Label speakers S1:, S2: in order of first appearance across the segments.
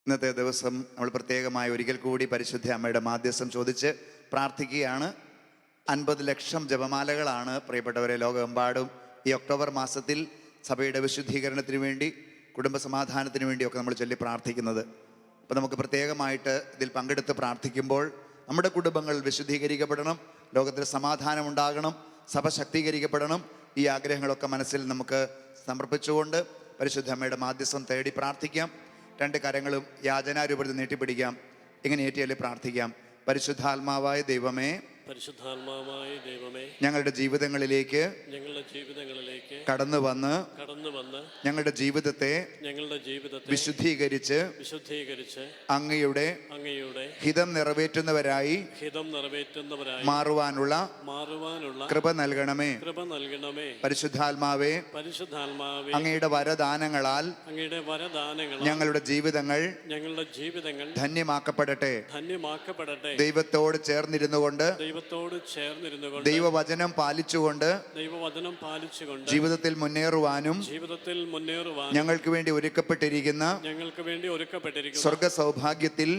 S1: ഇന്നത്തെ ദിവസം നമ്മൾ പ്രത്യേകമായി ഒരിക്കൽ കൂടി പരിശുദ്ധ അമ്മയുടെ മാധ്യസ്ഥം ചോദിച്ച് പ്രാർത്ഥിക്കുകയാണ്. 50 ലക്ഷം ജപമാലകളാണ് പ്രിയപ്പെട്ടവരെ ലോകമെമ്പാടും ഈ ഒക്ടോബർ മാസത്തിൽ സഭയുടെ വിശുദ്ധീകരണത്തിന് വേണ്ടി, കുടുംബസമാധാനത്തിന് വേണ്ടിയൊക്കെ നമ്മൾ ചൊല്ലി പ്രാർത്ഥിക്കുന്നത്. അപ്പോൾ നമുക്ക് പ്രത്യേകമായിട്ട് ഇതിൽ പങ്കെടുത്ത് പ്രാർത്ഥിക്കുമ്പോൾ നമ്മുടെ കുടുംബങ്ങൾ വിശുദ്ധീകരിക്കപ്പെടണം, ലോകത്തിൽ സമാധാനം ഉണ്ടാകണം, സഭ ശക്തീകരിക്കപ്പെടണം. ഈ ആഗ്രഹങ്ങളൊക്കെ മനസ്സിൽ നമുക്ക് സമർപ്പിച്ചുകൊണ്ട് പരിശുദ്ധ അമ്മയുടെ മാധ്യസ്ഥം തേടി പ്രാർത്ഥിക്കാം. 2 കരങ്ങളും യാചനാരൂപത്തിൽ നീട്ടിപ്പിടിക്കാം. ഇങ്ങനെ ഏറ്റിയല്ലേ പ്രാർത്ഥിക്കാം. പരിശുദ്ധാത്മാവായ ദൈവമേ,
S2: പരിശുദ്ധാത്മാവായ ദൈവമേ,
S1: ഞങ്ങളുടെ ജീവിതങ്ങളിലേക്ക് കടന്നു വന്ന് ഞങ്ങളുടെ ജീവിതത്തെ വിശുദ്ധീകരിച്ച് അങ്ങയുടെ ഹിതം നിറവേറ്റുന്നവരായി മാറുവാനുള്ള കൃപ നൽകണമേ. പരിശുദ്ധാത്മാവേ, അങ്ങയുടെ വരദാനങ്ങളാൽ ഞങ്ങളുടെ ജീവിതങ്ങൾ ധന്യമാക്കപ്പെടട്ടെ. ദൈവത്തോട് ചേർന്നിരുന്നു കൊണ്ട്, ദൈവവചനം പാലിച്ചുകൊണ്ട് ജീവിതത്തിൽ മുന്നേറുവാനും ഞങ്ങൾക്ക് വേണ്ടി ഒരുക്കപ്പെട്ടിരിക്കുന്ന സ്വർഗ സൗഭാഗ്യത്തിൽ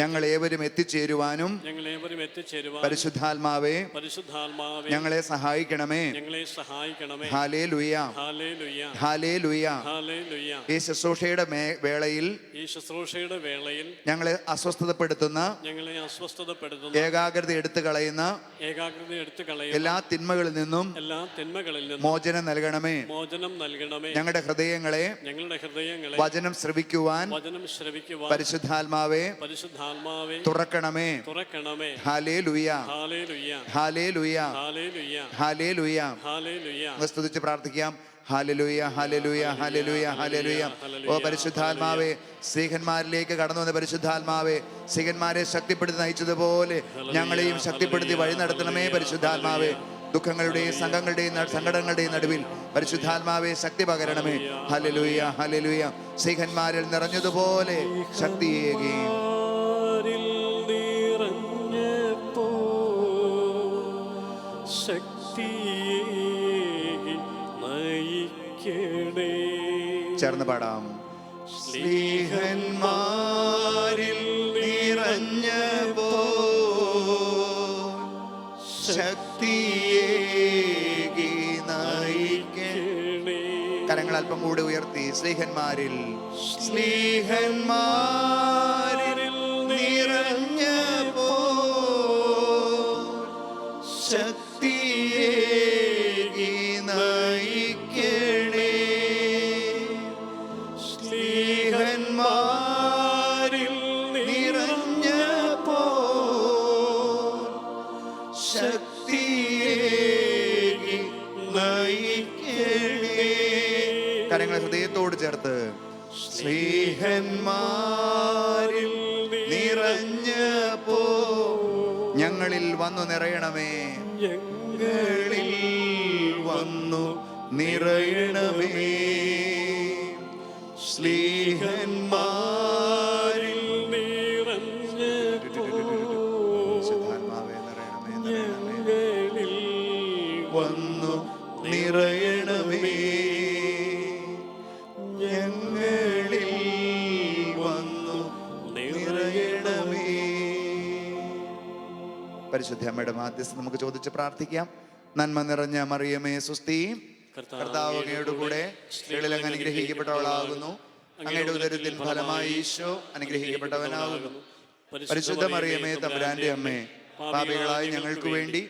S1: ഞങ്ങൾ ഏവരും എത്തിച്ചേരുവാനും പരിശുദ്ധാത്മാവേ ഞങ്ങളെ സഹായിക്കണമേ. Hallelujah, hallelujah. ഈ ശുശ്രൂഷയുടെ വേളയിൽ ഞങ്ങളെ അസ്വസ്ഥതപ്പെടുത്തുന്ന, ഏകാഗ്രത എടുത്തു കളയുന്ന എല്ലാ തിന്മകളിൽ നിന്നും മോചനം നൽകണമേ. ഞങ്ങളുടെ ഹൃദയങ്ങളെ വചനം ശ്രവിക്കുവാൻ പരിശുദ്ധാത്മാവെ തുറക്കണമേ. ഹല്ലേലൂയ, ഹല്ലേലൂയ, ഹല്ലേലൂയ. സ്തുതിച്ച് പ്രാർത്ഥിക്കാം. ഹല്ലേലൂയ, ഹല്ലേലൂയ, ഹല്ലേലൂയ, ഹല്ലേലൂയ. ഓ പരിശുദ്ധാത്മാവേ, സ്ത്രീഹന്മാരിലേക്ക് കടന്നു വന്ന പരിശുദ്ധാത്മാവേ, സ്ത്രീഹന്മാരെ ശക്തിപ്പെടുത്തി നയിച്ചതുപോലെ ഞങ്ങളെയും ശക്തിപ്പെടുത്തി വഴി നടത്തണമേ. പരിശുദ്ധാത്മാവേ, ദുഃഖങ്ങളുടെയും സങ്കടങ്ങളുടെയും നടുവിൽ പരിശുദ്ധാത്മാവെ ശക്തി പകരണമേ. Hallelujah, hallelujah. സ്ത്രീഹന്മാരിൽ നിറഞ്ഞതുപോലെ ശക്തിയേകി ചേർന്ന് പാടാം. സ്നേഹന്മാരിൽ നിറഞ്ഞപ്പോ ശക്തിയേകി നയിക്കണേ. കരങ്ങൾ അല്പം കൂടി ഉയർത്തി. സ്നേഹന്മാരിൽ നിറഞ്ഞപ്പോ ശക്തിയേകി നയിക്കണേ. സ്നേഹന്മാരിൽ നിറഞ്ഞപ്പോ ശക്തിയേകി നയിക്കണേ. കരങ്ങളെ ഹൃദയത്തോട് ചേർത്ത്. സ്നേഹന്മാരിൽ നിറഞ്ഞപ്പോ ഞങ്ങളിൽ വന്നു നിറയണമേ. ഞങ്ങളിൽ വന്നു നിറയണമേ. സ്നേഹന്മാരിൽ നിറഞ്ഞപ്പോ ഞങ്ങളിൽ വന്നു നിറയണമേ. ഞങ്ങളിൽ വന്നു നിറയണമേ. പരിശുദ്ധ അമ്മയുടെ മാധ്യസ്ഥം നമുക്ക് ചോദിച്ച് പ്രാർത്ഥിക്കാം. നന്മ നിറഞ്ഞ മറിയമേ സുസ്തി, കർത്താവ് അങ്ങയുടെ കൂടെ സ്ത്രീകളിൽ അങ്ങ് അനുഗ്രഹിക്കപ്പെട്ടവളാകുന്നു. അങ്ങയുടെ ഉദരത്തിൻ ഫലമായി ഈശോ അനുഗ്രഹിക്കപ്പെട്ടവനാകുന്നു. പരിശുദ്ധ മറിയമേ തമ്പുരാന്റെ അമ്മേ, പാപികളായ ഞങ്ങൾക്ക് വേണ്ടി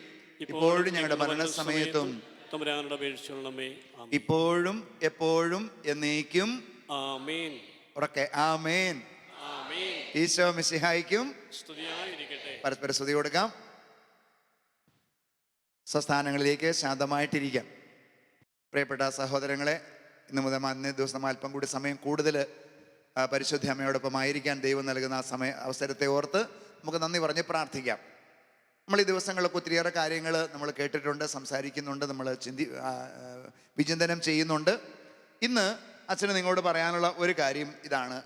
S1: ഇപ്പോഴും ഞങ്ങളുടെ മരണസമയത്തും ഇപ്പോഴും എപ്പോഴും എന്നേക്കും ആമേൻ. ഉറക്കെ ആമേൻ. ഈശോ മിശിഹായ്ക്കും പരസ്പര സ്തുതി കൊടുക്കാം. സ്വസ്ഥാനങ്ങളിലേക്ക് ശാന്തമായിട്ടിരിക്കാം. പ്രിയപ്പെട്ട സഹോദരങ്ങളെ, ഇന്ന് മുതൽ അന്നേ ദിവസം അല്പം കൂടി സമയം കൂടുതൽ പരിശുദ്ധ അമ്മയോടൊപ്പം ആയിരിക്കാൻ ദൈവം നൽകുന്ന ആ അവസരത്തെ ഓർത്ത് നമുക്ക് നന്ദി പറഞ്ഞ് പ്രാർത്ഥിക്കാം. നമ്മൾ ഈ ദിവസങ്ങളിലൊക്കെ ഒത്തിരിയേറെ കാര്യങ്ങൾ നമ്മൾ കേട്ടിട്ടുണ്ട്, സംസാരിക്കുന്നുണ്ട്, നമ്മൾ വിചിന്തനം ചെയ്യുന്നുണ്ട്. ഇന്ന് അച്ഛന് നിങ്ങളോട് പറയാനുള്ള ഒരു കാര്യം ഇതാണ്.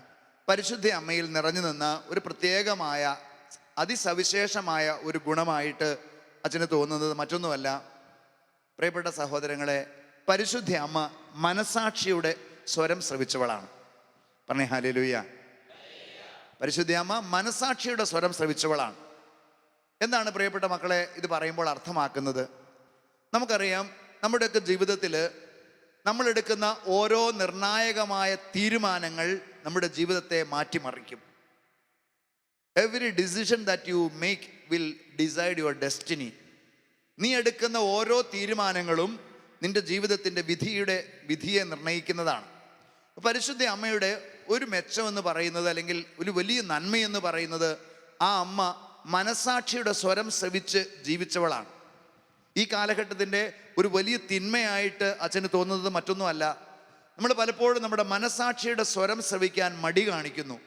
S1: പരിശുദ്ധ അമ്മയിൽ നിറഞ്ഞു നിന്ന ഒരു പ്രത്യേകമായ അതിസവിശേഷമായ ഒരു ഗുണമായിട്ട് അച്ഛന് തോന്നുന്നത് മറ്റൊന്നുമല്ല, പ്രിയപ്പെട്ട സഹോദരങ്ങളെ, പരിശുദ്ധ അമ്മ മനസാക്ഷിയുടെ സ്വരം ശ്രവിച്ചവളാണ്. പറഞ്ഞേ ഹല്ലേലൂയ. പരിശുദ്ധ അമ്മ മനസാക്ഷിയുടെ സ്വരം ശ്രവിച്ചവളാണ്. എന്താണ് പ്രിയപ്പെട്ട മക്കളെ ഇത് പറയുമ്പോൾ അർത്ഥമാക്കുന്നത്? നമുക്കറിയാം, നമ്മുടെയൊക്കെ ജീവിതത്തിൽ നമ്മളെടുക്കുന്ന ഓരോ നിർണായകമായ തീരുമാനങ്ങൾ നമ്മുടെ ജീവിതത്തെ മാറ്റിമറിക്കും. Every decision that you make will decide your destiny. നീ എടുക്കുന്ന ഓരോ തീരുമാനങ്ങളും നിന്റെ ജീവിതത്തിൻ്റെ വിധിയെ നിർണ്ണയിക്കുന്നതാണ്. പരിശുദ്ധ അമ്മയുടെ ഒരു മെച്ചമെന്ന് പറയുന്നത്, അല്ലെങ്കിൽ ഒരു വലിയ നന്മയെന്ന് പറയുന്നത്, ആ അമ്മ മനസാക്ഷിയുടെ സ്വരം ശ്രവിച്ച് ജീവിച്ചവളാണ്. ഈ കാലഘട്ടത്തിൻ്റെ ഒരു വലിയ തിന്മയായിട്ട് അച്ഛന് തോന്നുന്നത് മറ്റൊന്നുമല്ല, നമ്മൾ പലപ്പോഴും നമ്മുടെ മനസാക്ഷിയുടെ സ്വരം ശ്രവിക്കാൻ മടി കാണിക്കുന്നു.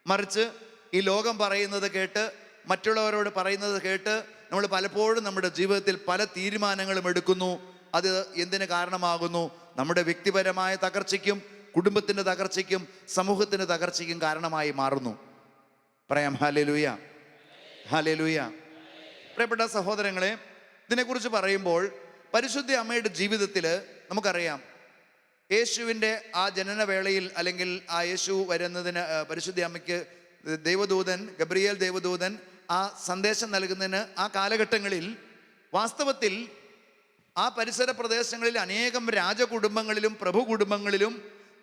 S1: മറിച്ച് ഈ ലോകം പറയുന്നത് കേട്ട്, മറ്റുള്ളവരോട് പറയുന്നത് കേട്ട് നമ്മൾ പലപ്പോഴും നമ്മുടെ ജീവിതത്തിൽ പല തീരുമാനങ്ങളും എടുക്കുന്നു. അത് എന്തിന് കാരണമാകുന്നു? നമ്മുടെ വ്യക്തിപരമായ തകർച്ചയ്ക്കും കുടുംബത്തിൻ്റെ തകർച്ചയ്ക്കും സമൂഹത്തിൻ്റെ തകർച്ചയ്ക്കും കാരണമായി മാറുന്നു. പറയാം ഹല്ലേലൂയ, ഹല്ലേലൂയ. പ്രിയപ്പെട്ട സഹോദരങ്ങളെ, ഇതിനെക്കുറിച്ച് പറയുമ്പോൾ പരിശുദ്ധ അമ്മയുടെ ജീവിതത്തിൽ നമുക്കറിയാം, യേശുവിൻ്റെ ആ ജനനവേളയിൽ, അല്ലെങ്കിൽ ആ യേശു വരുന്നതിന് പരിശുദ്ധ അമ്മയ്ക്ക് ദൈവദൂതൻ, ഗബ്രിയേൽ ദൈവദൂതൻ ആ സന്ദേശം നൽകുന്നതിന് ആ കാലഘട്ടങ്ങളിൽ വാസ്തവത്തിൽ ആ പരിസര പ്രദേശങ്ങളിൽ അനേകം രാജകുടുംബങ്ങളിലും പ്രഭു കുടുംബങ്ങളിലും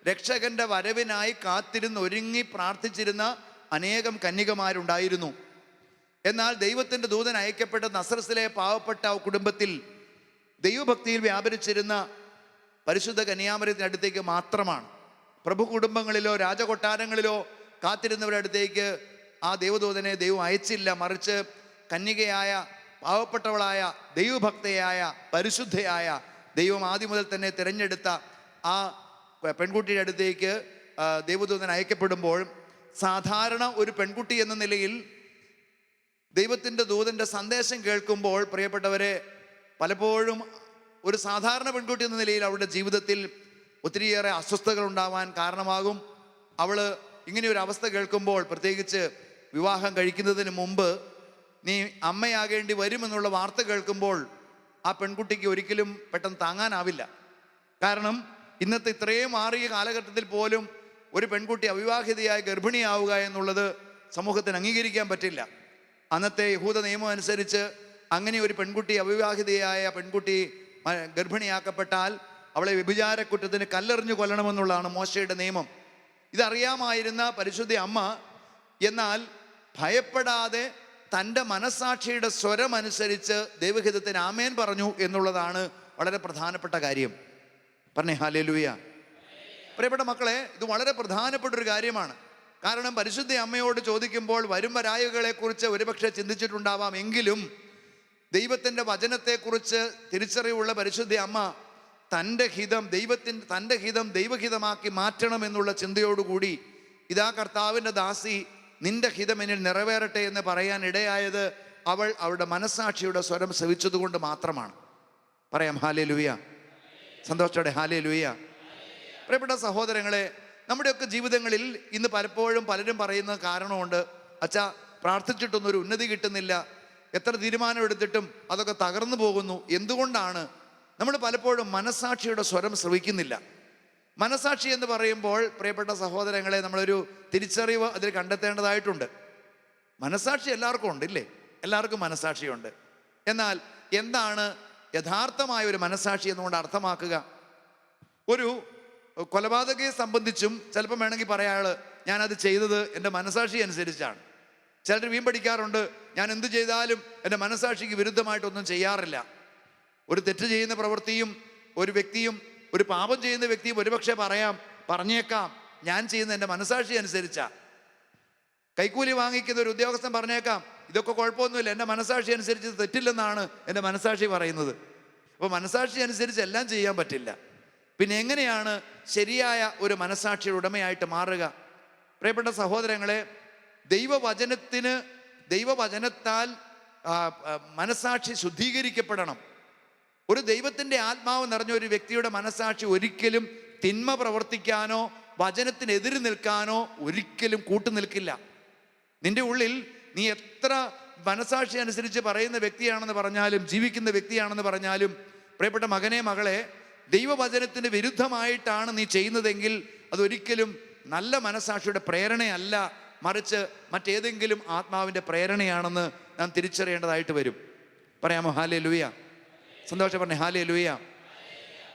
S1: രക്ഷകന്റെ വരവിനായി കാത്തിരുന്ന് ഒരുങ്ങി പ്രാർത്ഥിച്ചിരുന്ന അനേകം കന്യകമാരുണ്ടായിരുന്നു. എന്നാൽ ദൈവത്തിൻ്റെ ദൂതൻ അയക്കപ്പെട്ട നസ്രത്തിലെ പാവപ്പെട്ട കുടുംബത്തിൽ ദൈവഭക്തിയിൽ വ്യാപരിച്ചിരുന്ന പരിശുദ്ധ കന്യാമറിയത്തിൻ്റെ അടുത്തേക്ക് മാത്രമാണ്. പ്രഭു കുടുംബങ്ങളിലോ രാജകൊട്ടാരങ്ങളിലോ കാത്തിരുന്നവരുടെ അടുത്തേക്ക് ആ ദൈവദൂതനെ ദൈവം അയച്ചില്ല. മറിച്ച് കന്യകയായ, പാവപ്പെട്ടവളായ, ദൈവഭക്തയായ, പരിശുദ്ധയായ, ദൈവം ആദ്യം മുതൽ തന്നെ തിരഞ്ഞെടുത്ത ആ പെൺകുട്ടിയുടെ അടുത്തേക്ക് ദൈവദൂതൻ അയക്കപ്പെടുമ്പോൾ, സാധാരണ ഒരു പെൺകുട്ടി എന്ന നിലയിൽ ദൈവത്തിൻ്റെ ദൂതൻ്റെ സന്ദേശം കേൾക്കുമ്പോൾ, പ്രിയപ്പെട്ടവരെ, പലപ്പോഴും ഒരു സാധാരണ പെൺകുട്ടി എന്ന നിലയിൽ അവളുടെ ജീവിതത്തിൽ ഒത്തിരിയേറെ അസ്വസ്ഥതകൾ ഉണ്ടാവാൻ കാരണമാകും. അവൾ ഇങ്ങനെയൊരു അവസ്ഥ കേൾക്കുമ്പോൾ, പ്രത്യേകിച്ച് വിവാഹം കഴിക്കുന്നതിന് മുമ്പ് നീ അമ്മയാകേണ്ടി വരുമെന്നുള്ള വാർത്ത കേൾക്കുമ്പോൾ ആ പെൺകുട്ടിക്ക് ഒരിക്കലും പെട്ടെന്ന് താങ്ങാനാവില്ല. കാരണം ഇന്നത്തെ ഇത്രയും മാറിയ കാലഘട്ടത്തിൽ പോലും ഒരു പെൺകുട്ടി അവിവാഹിതയായി ഗർഭിണിയാവുക എന്നുള്ളത് സമൂഹത്തിന് അംഗീകരിക്കാൻ പറ്റില്ല. അന്നത്തെ യഹൂദ നിയമം അനുസരിച്ച് അങ്ങനെ ഒരു പെൺകുട്ടി, അവിവാഹിതയായ പെൺകുട്ടി ഗർഭിണിയാക്കപ്പെട്ടാൽ അവളെ വ്യഭിചാരക്കുറ്റത്തിന് കല്ലെറിഞ്ഞു കൊല്ലണമെന്നുള്ളതാണ് മോശയുടെ നിയമം. ഇതറിയാമായിരുന്ന പരിശുദ്ധ അമ്മ എന്നാൽ ഭയപ്പെടാതെ തൻ്റെ മനസാക്ഷിയുടെ സ്വരമനുസരിച്ച് ദൈവഹിതത്തിന് ആമേൻ പറഞ്ഞു എന്നുള്ളതാണ് വളരെ പ്രധാനപ്പെട്ട കാര്യം. പറഞ്ഞേ ഹല്ലേലൂയ. പ്രിയപ്പെട്ട മക്കളെ, ഇത് വളരെ പ്രധാനപ്പെട്ട ഒരു കാര്യമാണ്. കാരണം പരിശുദ്ധ അമ്മയോട് ചോദിക്കുമ്പോൾ വരും വരായികളെക്കുറിച്ച് ഒരുപക്ഷെ ചിന്തിച്ചിട്ടുണ്ടാവാം. എങ്കിലും ദൈവത്തിൻ്റെ വചനത്തെക്കുറിച്ച് തിരിച്ചറിവുള്ള പരിശുദ്ധ അമ്മ തൻ്റെ ഹിതം ദൈവഹിതമാക്കി മാറ്റണം എന്നുള്ള ചിന്തയോടുകൂടി, ഇതാ കർത്താവിൻ്റെ ദാസി, നിന്റെ ഹിതം എന്നിൽ നിറവേറട്ടെ എന്ന് പറയാൻ ഇടയായത് അവൾ അവളുടെ മനസാക്ഷിയുടെ സ്വരം ശ്രവിച്ചതുകൊണ്ട് മാത്രമാണ്. പറയാം ഹല്ലേലൂയ, സന്തോഷത്തോടെ ഹല്ലേലൂയ. പ്രിയപ്പെട്ട സഹോദരങ്ങളെ, നമ്മുടെയൊക്കെ ജീവിതങ്ങളിൽ ഇന്ന് പലപ്പോഴും പലരും പറയുന്ന കാരണമുണ്ട്, അച്ഛാ പ്രാർത്ഥിച്ചിട്ടൊന്നും ഒരു ഉന്നതി കിട്ടുന്നില്ല, എത്ര തീരുമാനം എടുത്തിട്ടും അതൊക്കെ തകർന്നു പോകുന്നു. എന്തുകൊണ്ടാണ്? നമ്മൾ പലപ്പോഴും മനസാക്ഷിയുടെ സ്വരം ശ്രവിക്കുന്നില്ല. മനസാക്ഷി എന്ന് പറയുമ്പോൾ പ്രിയപ്പെട്ട സഹോദരങ്ങളെ, നമ്മളൊരു തിരിച്ചറിവ് അതിൽ കണ്ടെത്തേണ്ടതായിട്ടുണ്ട്. മനസാക്ഷി എല്ലാവർക്കും ഉണ്ട്, ഇല്ലേ? എല്ലാവർക്കും മനസാക്ഷിയുണ്ട്. എന്നാൽ എന്താണ് യഥാർത്ഥമായ ഒരു മനസാക്ഷി എന്നുകൊണ്ട് അർത്ഥമാക്കുക? ഒരു കൊലപാതകയെ സംബന്ധിച്ചും ചിലപ്പം വേണമെങ്കിൽ പറയാൾ, ഞാനത് ചെയ്തത് എൻ്റെ മനസാക്ഷി അനുസരിച്ചാണ്. ചിലർ വീമ്പടിക്കാറുണ്ട്, ഞാൻ എന്ത് ചെയ്താലും എൻ്റെ മനസാക്ഷിക്ക് വിരുദ്ധമായിട്ടൊന്നും ചെയ്യാറില്ല. ഒരു തെറ്റ് ചെയ്യുന്ന പ്രവൃത്തിയും ഒരു വ്യക്തിയും, ഒരു പാപം ചെയ്യുന്ന വ്യക്തിയും ഒരുപക്ഷെ പറഞ്ഞേക്കാം, ഞാൻ ചെയ്യുന്ന എൻ്റെ മനസാക്ഷി അനുസരിച്ചാ. കൈക്കൂലി വാങ്ങിക്കുന്ന ഒരു ഉദ്യോഗസ്ഥൻ പറഞ്ഞേക്കാം, ഇതൊക്കെ കുഴപ്പമൊന്നുമില്ല, എൻ്റെ മനസാക്ഷി അനുസരിച്ച് തെറ്റില്ലെന്നാണ് എൻ്റെ മനസാക്ഷി പറയുന്നത്. അപ്പോൾ മനസാക്ഷി അനുസരിച്ച് എല്ലാം ചെയ്യാൻ പറ്റില്ല. പിന്നെ എങ്ങനെയാണ് ശരിയായ ഒരു മനസാക്ഷിയുടെ ഉടമയായിട്ട് മാറുക? പ്രിയപ്പെട്ട സഹോദരങ്ങളെ, ദൈവവചനത്താൽ മനസാക്ഷി ശുദ്ധീകരിക്കപ്പെടണം. ഒരു ദൈവത്തിൻ്റെ ആത്മാവ് നിറഞ്ഞ ഒരു വ്യക്തിയുടെ മനസാക്ഷി ഒരിക്കലും തിന്മ പ്രവർത്തിക്കാനോ
S3: വചനത്തിനെതിര് നിൽക്കാനോ ഒരിക്കലും കൂട്ടുനിൽക്കില്ല. നിന്റെ ഉള്ളിൽ നീ എത്ര മനസാക്ഷി അനുസരിച്ച് പറയുന്ന വ്യക്തിയാണെന്ന് പറഞ്ഞാലും, ജീവിക്കുന്ന വ്യക്തിയാണെന്ന് പറഞ്ഞാലും, പ്രിയപ്പെട്ട മകനെ, മകളെ, ദൈവവചനത്തിന് വിരുദ്ധമായിട്ടാണ് നീ ചെയ്യുന്നതെങ്കിൽ അതൊരിക്കലും നല്ല മനസാക്ഷിയുടെ പ്രേരണയല്ല, മറിച്ച് മറ്റേതെങ്കിലും ആത്മാവിൻ്റെ പ്രേരണയാണെന്ന് നാം തിരിച്ചറിയേണ്ടതായിട്ട് വരും. പറയാമോ ഹല്ലേലൂയ? സന്തോഷം പറഞ്ഞേ ഹല്ലേലൂയ.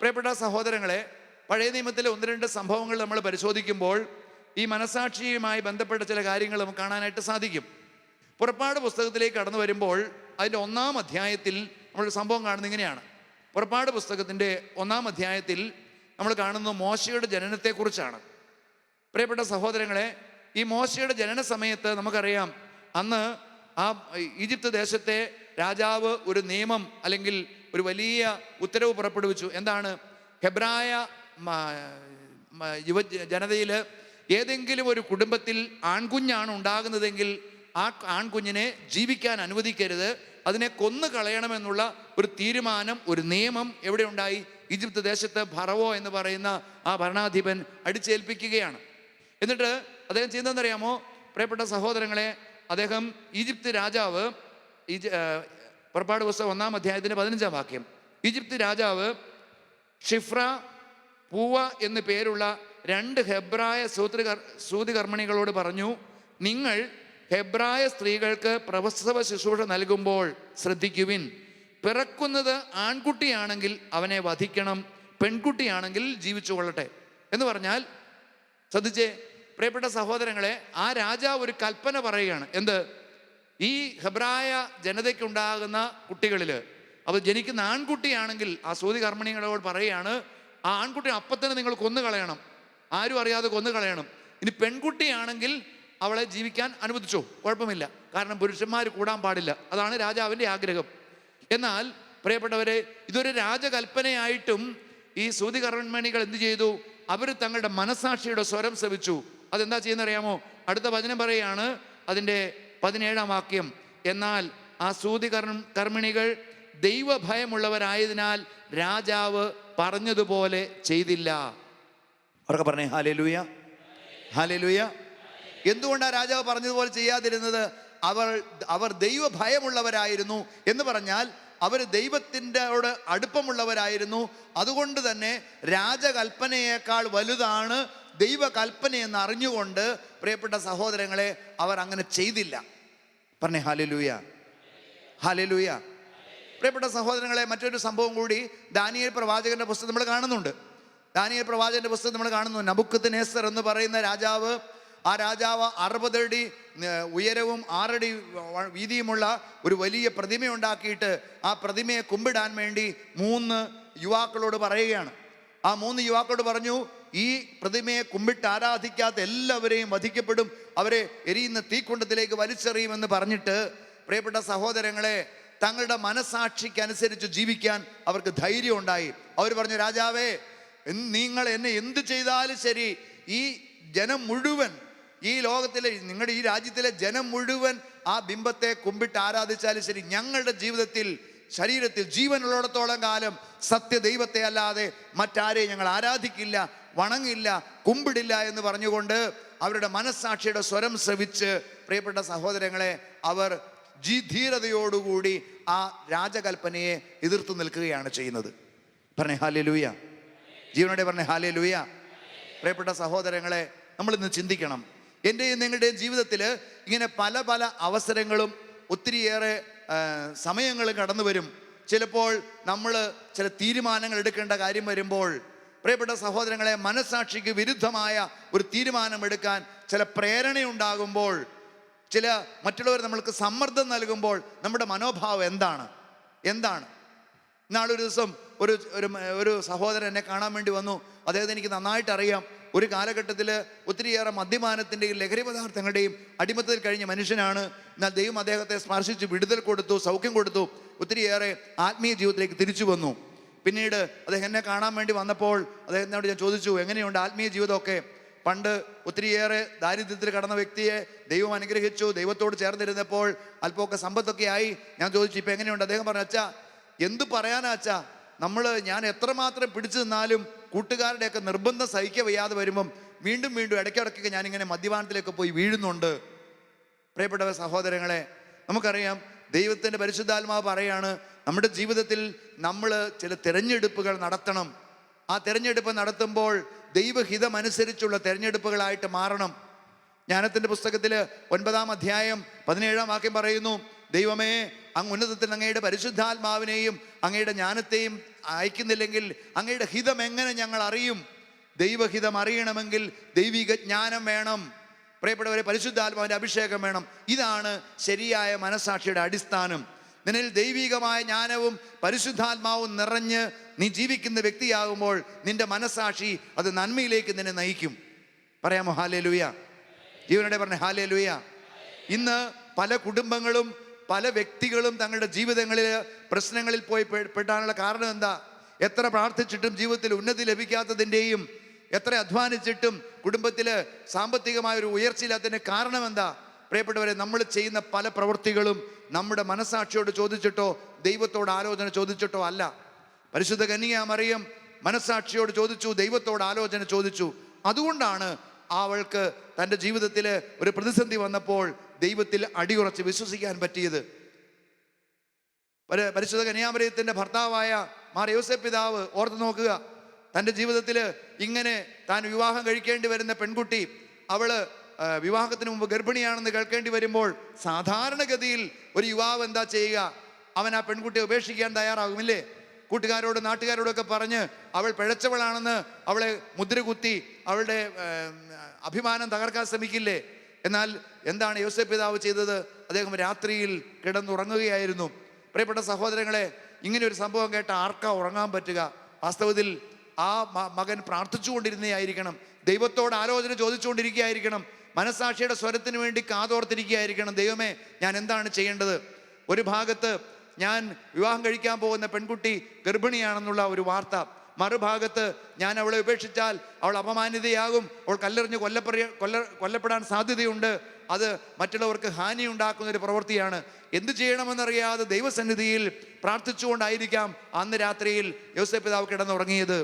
S3: പ്രിയപ്പെട്ട സഹോദരങ്ങളെ, പഴയ നിയമത്തിലെ 1-2 സംഭവങ്ങൾ നമ്മൾ പരിശോധിക്കുമ്പോൾ ഈ മനസാക്ഷിയുമായി ബന്ധപ്പെട്ട ചില കാര്യങ്ങൾ നമുക്ക് കാണാനായിട്ട് സാധിക്കും. പുറപ്പാട് പുസ്തകത്തിലേക്ക് കടന്നു വരുമ്പോൾ അതിൻ്റെ 1-ാം അധ്യായത്തിൽ നമ്മളൊരു സംഭവം കാണുന്നത് ഇങ്ങനെയാണ്. പുറപ്പാട് പുസ്തകത്തിൻ്റെ 1-ാം അധ്യായത്തിൽ നമ്മൾ കാണുന്നത് മോശയുടെ ജനനത്തെക്കുറിച്ചാണ്. പ്രിയപ്പെട്ട സഹോദരങ്ങളെ, ഈ മോശയുടെ ജനന സമയത്ത് നമുക്കറിയാം, അന്ന് ആ ഈജിപ്ത് ദേശത്തെ രാജാവ് ഒരു നിയമം അല്ലെങ്കിൽ ഒരു വലിയ ഉത്തരവ് പുറപ്പെടുവിച്ചു. എന്താണ്? ഹെബ്രായ യുവ ജനതയിൽ ഏതെങ്കിലും ഒരു കുടുംബത്തിൽ ആൺകുഞ്ഞാണ് ഉണ്ടാകുന്നതെങ്കിൽ ആ ആൺകുഞ്ഞിനെ ജീവിക്കാൻ അനുവദിക്കരുത്, അതിനെ കൊന്നു കളയണമെന്നുള്ള ഒരു തീരുമാനം, ഒരു നിയമം എവിടെ ഉണ്ടായി? ഈജിപ്ത് ദേശത്ത് ഫറവോ എന്ന് പറയുന്ന ആ ഭരണാധിപൻ അടിച്ചേൽപ്പിക്കുകയാണ്. എന്നിട്ട് അദ്ദേഹം ചെയ്യുന്നതെന്നറിയാമോ? പ്രിയപ്പെട്ട സഹോദരങ്ങളെ, അദ്ദേഹം ഈജിപ്ത് രാജാവ്, പുറപ്പാട് പുസ്തകം 1-ാം അധ്യായത്തിൻ്റെ 15-ാം വാക്യം, ഈജിപ്ത് രാജാവ് ഷിഫ്ര, പൂവ എന്ന് പേരുള്ള 2 ഹെബ്രായ സൂതികർമ്മിണികളോട് പറഞ്ഞു, നിങ്ങൾ ഹെബ്രായ സ്ത്രീകൾക്ക് പ്രസവ ശുശ്രൂഷ നൽകുമ്പോൾ ശ്രദ്ധിക്കുവിൻ, പിറക്കുന്നത് ആൺകുട്ടിയാണെങ്കിൽ അവനെ വധിക്കണം, പെൺകുട്ടിയാണെങ്കിൽ ജീവിച്ചു കൊള്ളട്ടെ എന്ന് പറഞ്ഞാൽ, ശ്രദ്ധിച്ചേ പ്രിയപ്പെട്ട സഹോദരങ്ങളെ, ആ രാജാവ് ഒരു കൽപ്പന പറയുകയാണ്. എന്ത്? ഈ ഹെബ്രായ ജനതയ്ക്കുണ്ടാകുന്ന കുട്ടികളിൽ അത് ജനിക്കുന്ന ആൺകുട്ടിയാണെങ്കിൽ ആ സൂതി കർമ്മിണികളോട് പറയുകയാണ്, ആ ആൺകുട്ടി അപ്പത്തന്നെ നിങ്ങൾ കൊന്നുകളയണം, ആരും അറിയാതെ കൊന്നുകളയണം. ഇനി പെൺകുട്ടിയാണെങ്കിൽ അവളെ ജീവിക്കാൻ അനുവദിച്ചോ, കുഴപ്പമില്ല, കാരണം പുരുഷന്മാർ കൂടാൻ പാടില്ല, അതാണ് രാജാവിൻ്റെ ആഗ്രഹം. എന്നാൽ പ്രിയപ്പെട്ടവരെ, ഇതൊരു രാജകൽപ്പനയായിട്ടും ഈ സൂതി കർമ്മിണികൾ എന്ത് ചെയ്തു? അവർ തങ്ങളുടെ മനസാക്ഷിയുടെ സ്വരം ശ്രവിച്ചു. അതെന്താ ചെയ്യുന്നറിയാമോ? അടുത്ത വചനം പറയുകയാണ്, അതിൻ്റെ 17-ാം വാക്യം, എന്നാൽ ആ സൂതി കർമ്മിണികൾ ദൈവഭയമുള്ളവരായതിനാൽ രാജാവ് പറഞ്ഞതുപോലെ ചെയ്തില്ല.
S1: അവർക്ക് പറഞ്ഞേ ഹല്ലേലൂയ, ഹല്ലേലൂയ. എന്തുകൊണ്ടാണ് രാജാവ് പറഞ്ഞതുപോലെ ചെയ്യാതിരുന്നത്? അവർ ദൈവഭയമുള്ളവരായിരുന്നു എന്ന് പറഞ്ഞാൽ അവർ ദൈവത്തിൻ്റെയോട് അടുപ്പമുള്ളവരായിരുന്നു. അതുകൊണ്ട് തന്നെ രാജകൽപ്പനയേക്കാൾ വലുതാണ് ദൈവകൽപ്പനയെന്ന് അറിഞ്ഞുകൊണ്ട് പ്രിയപ്പെട്ട സഹോദരങ്ങളെ അവർ അങ്ങനെ ചെയ്തില്ല. പറഞ്ഞേ ഹല്ലേലൂയ, ഹല്ലേലൂയ. പ്രിയപ്പെട്ട സഹോദരങ്ങളെ, മറ്റൊരു സംഭവം കൂടി ദാനിയേൽ പ്രവാചകന്റെ പുസ്തകം നമ്മൾ കാണുന്നുണ്ട്. ദാനിയേൽ പ്രവാചകന്റെ പുസ്തകം നമ്മൾ കാണുന്നു. നബൂഖദ്നേസർ എന്ന് പറയുന്ന രാജാവ്, ആ രാജാവ് 60 അടി ഉയരവും 6 അടി വീതിയുമുള്ള ഒരു വലിയ പ്രതിമയുണ്ടാക്കിയിട്ട് ആ പ്രതിമയെ കുമ്പിടാൻ വേണ്ടി 3 യുവാക്കളോട് പറയുകയാണ്. ആ 3 യുവാക്കളോട് പറഞ്ഞു, ഈ പ്രതിമയെ കുമ്പിട്ട് ആരാധിക്കാത്ത എല്ലാവരെയും വധിക്കപ്പെടും, അവരെ എരിയുന്ന തീക്കുണ്ടത്തിലേക്ക് വലിച്ചെറിയുമെന്ന് പറഞ്ഞിട്ട് പ്രിയപ്പെട്ട സഹോദരങ്ങളെ, തങ്ങളുടെ മനസാക്ഷിക്കനുസരിച്ച് ജീവിക്കാൻ അവർക്ക് ധൈര്യം ഉണ്ടായി. അവർ പറഞ്ഞു, രാജാവേ, നിങ്ങൾ എന്നെ എന്ത് ചെയ്താലും ശരി, ഈ ജനം മുഴുവൻ, ഈ ലോകത്തിലെ, നിങ്ങളുടെ ഈ രാജ്യത്തിലെ ജനം മുഴുവൻ ആ ബിംബത്തെ കുമ്പിട്ട് ആരാധിച്ചാലും ശരി, ഞങ്ങളുടെ ജീവിതത്തിൽ, ശരീരത്തിൽ ജീവനുള്ളിടത്തോളം കാലം സത്യദൈവത്തെ അല്ലാതെ മറ്റാരെയും ഞങ്ങൾ ആരാധിക്കില്ല, വണങ്ങില്ല, കുമ്പിടില്ല എന്ന് പറഞ്ഞുകൊണ്ട് അവരുടെ മനസ്സാക്ഷിയുടെ സ്വരം ശ്രവിച്ച് പ്രിയപ്പെട്ട സഹോദരങ്ങളെ അവർ ധീരതയോടുകൂടി ആ രാജകൽപ്പനയെ എതിർത്തു നിൽക്കുകയാണ് ചെയ്യുന്നത്. പറഞ്ഞേ ഹല്ലേലൂയ, ജീവനോടെ പറഞ്ഞേ ഹല്ലേലൂയ. പ്രിയപ്പെട്ട സഹോദരങ്ങളെ, നമ്മളിന്ന് ചിന്തിക്കണം, എൻ്റെയും നിങ്ങളുടെയും ജീവിതത്തിൽ ഇങ്ങനെ പല പല അവസരങ്ങളും ഒത്തിരിയേറെ സമയങ്ങളും കടന്നു വരും. ചിലപ്പോൾ നമ്മൾ ചില തീരുമാനങ്ങൾ എടുക്കേണ്ട കാര്യം വരുമ്പോൾ പ്രിയപ്പെട്ട സഹോദരങ്ങളെ, മനസാക്ഷിക്ക് വിരുദ്ധമായ ഒരു തീരുമാനമെടുക്കാൻ ചില പ്രേരണയുണ്ടാകുമ്പോൾ, ചില മറ്റുള്ളവർ നമ്മൾക്ക് സമ്മർദ്ദം നൽകുമ്പോൾ നമ്മുടെ മനോഭാവം എന്താണ്? ഇന്നാളൊരു ദിവസം ഒരു സഹോദരൻ എന്നെ കാണാൻ വേണ്ടി വന്നു. അദ്ദേഹത്തെ എനിക്ക് നന്നായിട്ട് അറിയാം. ഒരു കാലഘട്ടത്തിൽ ഒത്തിരിയേറെ മദ്യപാനത്തിൻ്റെയും ലഹരി പദാർത്ഥങ്ങളുടെയും അടിമത്തത്തിൽ കഴിഞ്ഞ മനുഷ്യനാണ്. എന്നാൽ ദൈവം അദ്ദേഹത്തെ സ്പർശിച്ച് വിടുതൽ കൊടുത്തു, സൗഖ്യം കൊടുത്തു, ഒത്തിരിയേറെ ആത്മീയ ജീവിതത്തിലേക്ക് തിരിച്ചു വന്നു. പിന്നീട് അദ്ദേഹം എന്നെ കാണാൻ വേണ്ടി വന്നപ്പോൾ അദ്ദേഹത്തിനോട് ഞാൻ ചോദിച്ചു, എങ്ങനെയുണ്ട് ആത്മീയ ജീവിതമൊക്കെ? പണ്ട് ഒത്തിരിയേറെ ദാരിദ്ര്യത്തിൽ കടന്ന വ്യക്തിയെ ദൈവം അനുഗ്രഹിച്ചു, ദൈവത്തോട് ചേർന്നിരുന്നപ്പോൾ അല്പമൊക്കെ സമ്പത്തൊക്കെ ആയി. ഞാൻ ചോദിച്ചു, ഇപ്പം എങ്ങനെയുണ്ട്? അദ്ദേഹം പറഞ്ഞു, അച്ഛാ, എന്ത് പറയാനാ അച്ഛാ, ഞാൻ എത്രമാത്രം പിടിച്ചു നിന്നാലും കൂട്ടുകാരുടെയൊക്കെ നിർബന്ധം സഹിക്ക വയ്യാതെ വരുമ്പം വീണ്ടും വീണ്ടും ഇടയ്ക്കിടയ്ക്കൊക്കെ ഞാനിങ്ങനെ മദ്യപാനത്തിലേക്ക് പോയി വീഴുന്നുണ്ട്. പ്രിയപ്പെട്ട സഹോദരങ്ങളെ, നമുക്കറിയാം ദൈവത്തിൻ്റെ പരിശുദ്ധാത്മാവ് പറയാണ്, നമ്മുടെ ജീവിതത്തിൽ നമ്മൾ ചില തിരഞ്ഞെടുപ്പുകൾ നടത്തണം. ആ തിരഞ്ഞെടുപ്പ് നടത്തുമ്പോൾ ദൈവഹിതമനുസരിച്ചുള്ള തിരഞ്ഞെടുപ്പുകളായിട്ട് മാറണം. ജ്ഞാനത്തിൻ്റെ പുസ്തകത്തിൽ 9-ാം അധ്യായം 17-ാം വാക്യം പറയുന്നു, ദൈവമേ, അങ്ങ് ഉന്നതത്തിൽ അങ്ങയുടെ പരിശുദ്ധാത്മാവിനെയും അങ്ങയുടെ ജ്ഞാനത്തെയും അയക്കുന്നില്ലെങ്കിൽ അങ്ങയുടെ ഹിതം എങ്ങനെ ഞങ്ങൾ അറിയും? ദൈവഹിതം അറിയണമെങ്കിൽ ദൈവിക ജ്ഞാനം വേണം. പ്രിയപ്പെട്ടവരെ, പരിശുദ്ധാത്മാവിൻ്റെ അഭിഷേകം വേണം. ഇതാണ് ശരിയായ മനസ്സാക്ഷിയുടെ അടിസ്ഥാനം. നിന്നിൽ ദൈവികമായ ജ്ഞാനവും പരിശുദ്ധാത്മാവും നിറഞ്ഞ് നീ ജീവിക്കുന്ന വ്യക്തിയാകുമ്പോൾ നിന്റെ മനസ്സാക്ഷി അത് നന്മയിലേക്ക് നിന്നെ നയിക്കും. പറയാമോ ഹല്ലേലൂയ? ജീവനോടെ പറഞ്ഞ ഹല്ലേലൂയ. ഇന്ന് പല കുടുംബങ്ങളും പല വ്യക്തികളും തങ്ങളുടെ ജീവിതങ്ങളിൽ പ്രശ്നങ്ങളിൽ പോയി പെട്ടാനുള്ള കാരണം എന്താ? എത്ര പ്രാർത്ഥിച്ചിട്ടും ജീവിതത്തിൽ ഉന്നതി ലഭിക്കാത്തതിൻ്റെയും എത്ര അധ്വാനിച്ചിട്ടും കുടുംബത്തിൽ സാമ്പത്തികമായ ഒരു ഉയർച്ചയില്ലാത്തതിൻ്റെ കാരണം എന്താ? പ്രിയപ്പെട്ടവരെ, നമ്മൾ ചെയ്യുന്ന പല പ്രവൃത്തികളും നമ്മുടെ മനസ്സാക്ഷിയോട് ചോദിച്ചിട്ടോ ദൈവത്തോട് ആലോചന ചോദിച്ചിട്ടോ അല്ല. പരിശുദ്ധ കന്യകമറിയം മനസ്സാക്ഷിയോട് ചോദിച്ചു, ദൈവത്തോട് ആലോചന ചോദിച്ചു. അതുകൊണ്ടാണ് അവൾക്ക് തൻ്റെ ജീവിതത്തിൽ ഒരു പ്രതിസന്ധി വന്നപ്പോൾ ദൈവത്തിൽ അടിയുറച്ച് വിശ്വസിക്കാൻ പറ്റിയത്. പരിശുദ്ധ കന്യാമറിയത്തിൻ്റെ ഭർത്താവായ മാർ യോസേപ്പ് പിതാവ് ഓർത്ത് നോക്കുക, തൻ്റെ ജീവിതത്തിൽ ഇങ്ങനെ താൻ വിവാഹം കഴിക്കേണ്ടി വരുന്ന പെൺകുട്ടി, അവള് വിവാഹത്തിന് മുമ്പ് ഗർഭിണിയാണെന്ന് കേൾക്കേണ്ടി വരുമ്പോൾ സാധാരണഗതിയിൽ ഒരു യുവാവ് എന്താ ചെയ്യുക? അവൻ ആ പെൺകുട്ടിയെ ഉപേക്ഷിക്കാൻ തയ്യാറാകുമില്ലേ? കൂട്ടുകാരോട് നാട്ടുകാരോടൊക്കെ പറഞ്ഞ് അവൾ പിഴച്ചവളാണെന്ന് അവളെ മുദ്രകുത്തി അവളുടെ അഭിമാനം തകർക്കാൻ ശ്രമിക്കില്ലേ? എന്നാൽ എന്താണ് യോസേപ്പ് പിതാവ് ചെയ്തത്? അദ്ദേഹം രാത്രിയിൽ കിടന്നുറങ്ങുകയായിരുന്നു. പ്രിയപ്പെട്ട സഹോദരങ്ങളെ, ഇങ്ങനെ ഒരു സംഭവം കേട്ട ആർക്കാ ഉറങ്ങാൻ പറ്റുക? വാസ്തവത്തിൽ ആ മകൻ പ്രാർത്ഥിച്ചുകൊണ്ടിരുന്നതായിരിക്കണം, ദൈവത്തോട് ആലോചന ചോദിച്ചുകൊണ്ടിരിക്കുകയായിരിക്കണം, മനസ്സാക്ഷിയുടെ സ്വരത്തിന് വേണ്ടി കാതോർത്തിരിക്കുകയായിരിക്കണം. ദൈവമേ, ഞാൻ എന്താണ് ചെയ്യേണ്ടത്? ഒരു ഭാഗത്ത് ഞാൻ വിവാഹം കഴിക്കാൻ പോകുന്ന പെൺകുട്ടി ഗർഭിണിയാണെന്നുള്ള ഒരു വാർത്ത, മറുഭാഗത്ത് ഞാൻ അവളെ ഉപേക്ഷിച്ചാൽ അവൾ അപമാനിതയാകും, അവൾ കല്ലെറിഞ്ഞ് കൊല്ലപ്പെടാൻ സാധ്യതയുണ്ട്, അത് മറ്റുള്ളവർക്ക് ഹാനി ഉണ്ടാക്കുന്ന ഒരു പ്രവൃത്തിയാണ്. എന്ത് ചെയ്യണമെന്നറിയാതെ ദൈവസന്നിധിയിൽ പ്രാർത്ഥിച്ചുകൊണ്ടായിരിക്കാം അന്ന് രാത്രിയിൽ യോസേപ്പ് പിതാവ് കിടന്നുറങ്ങിയത്.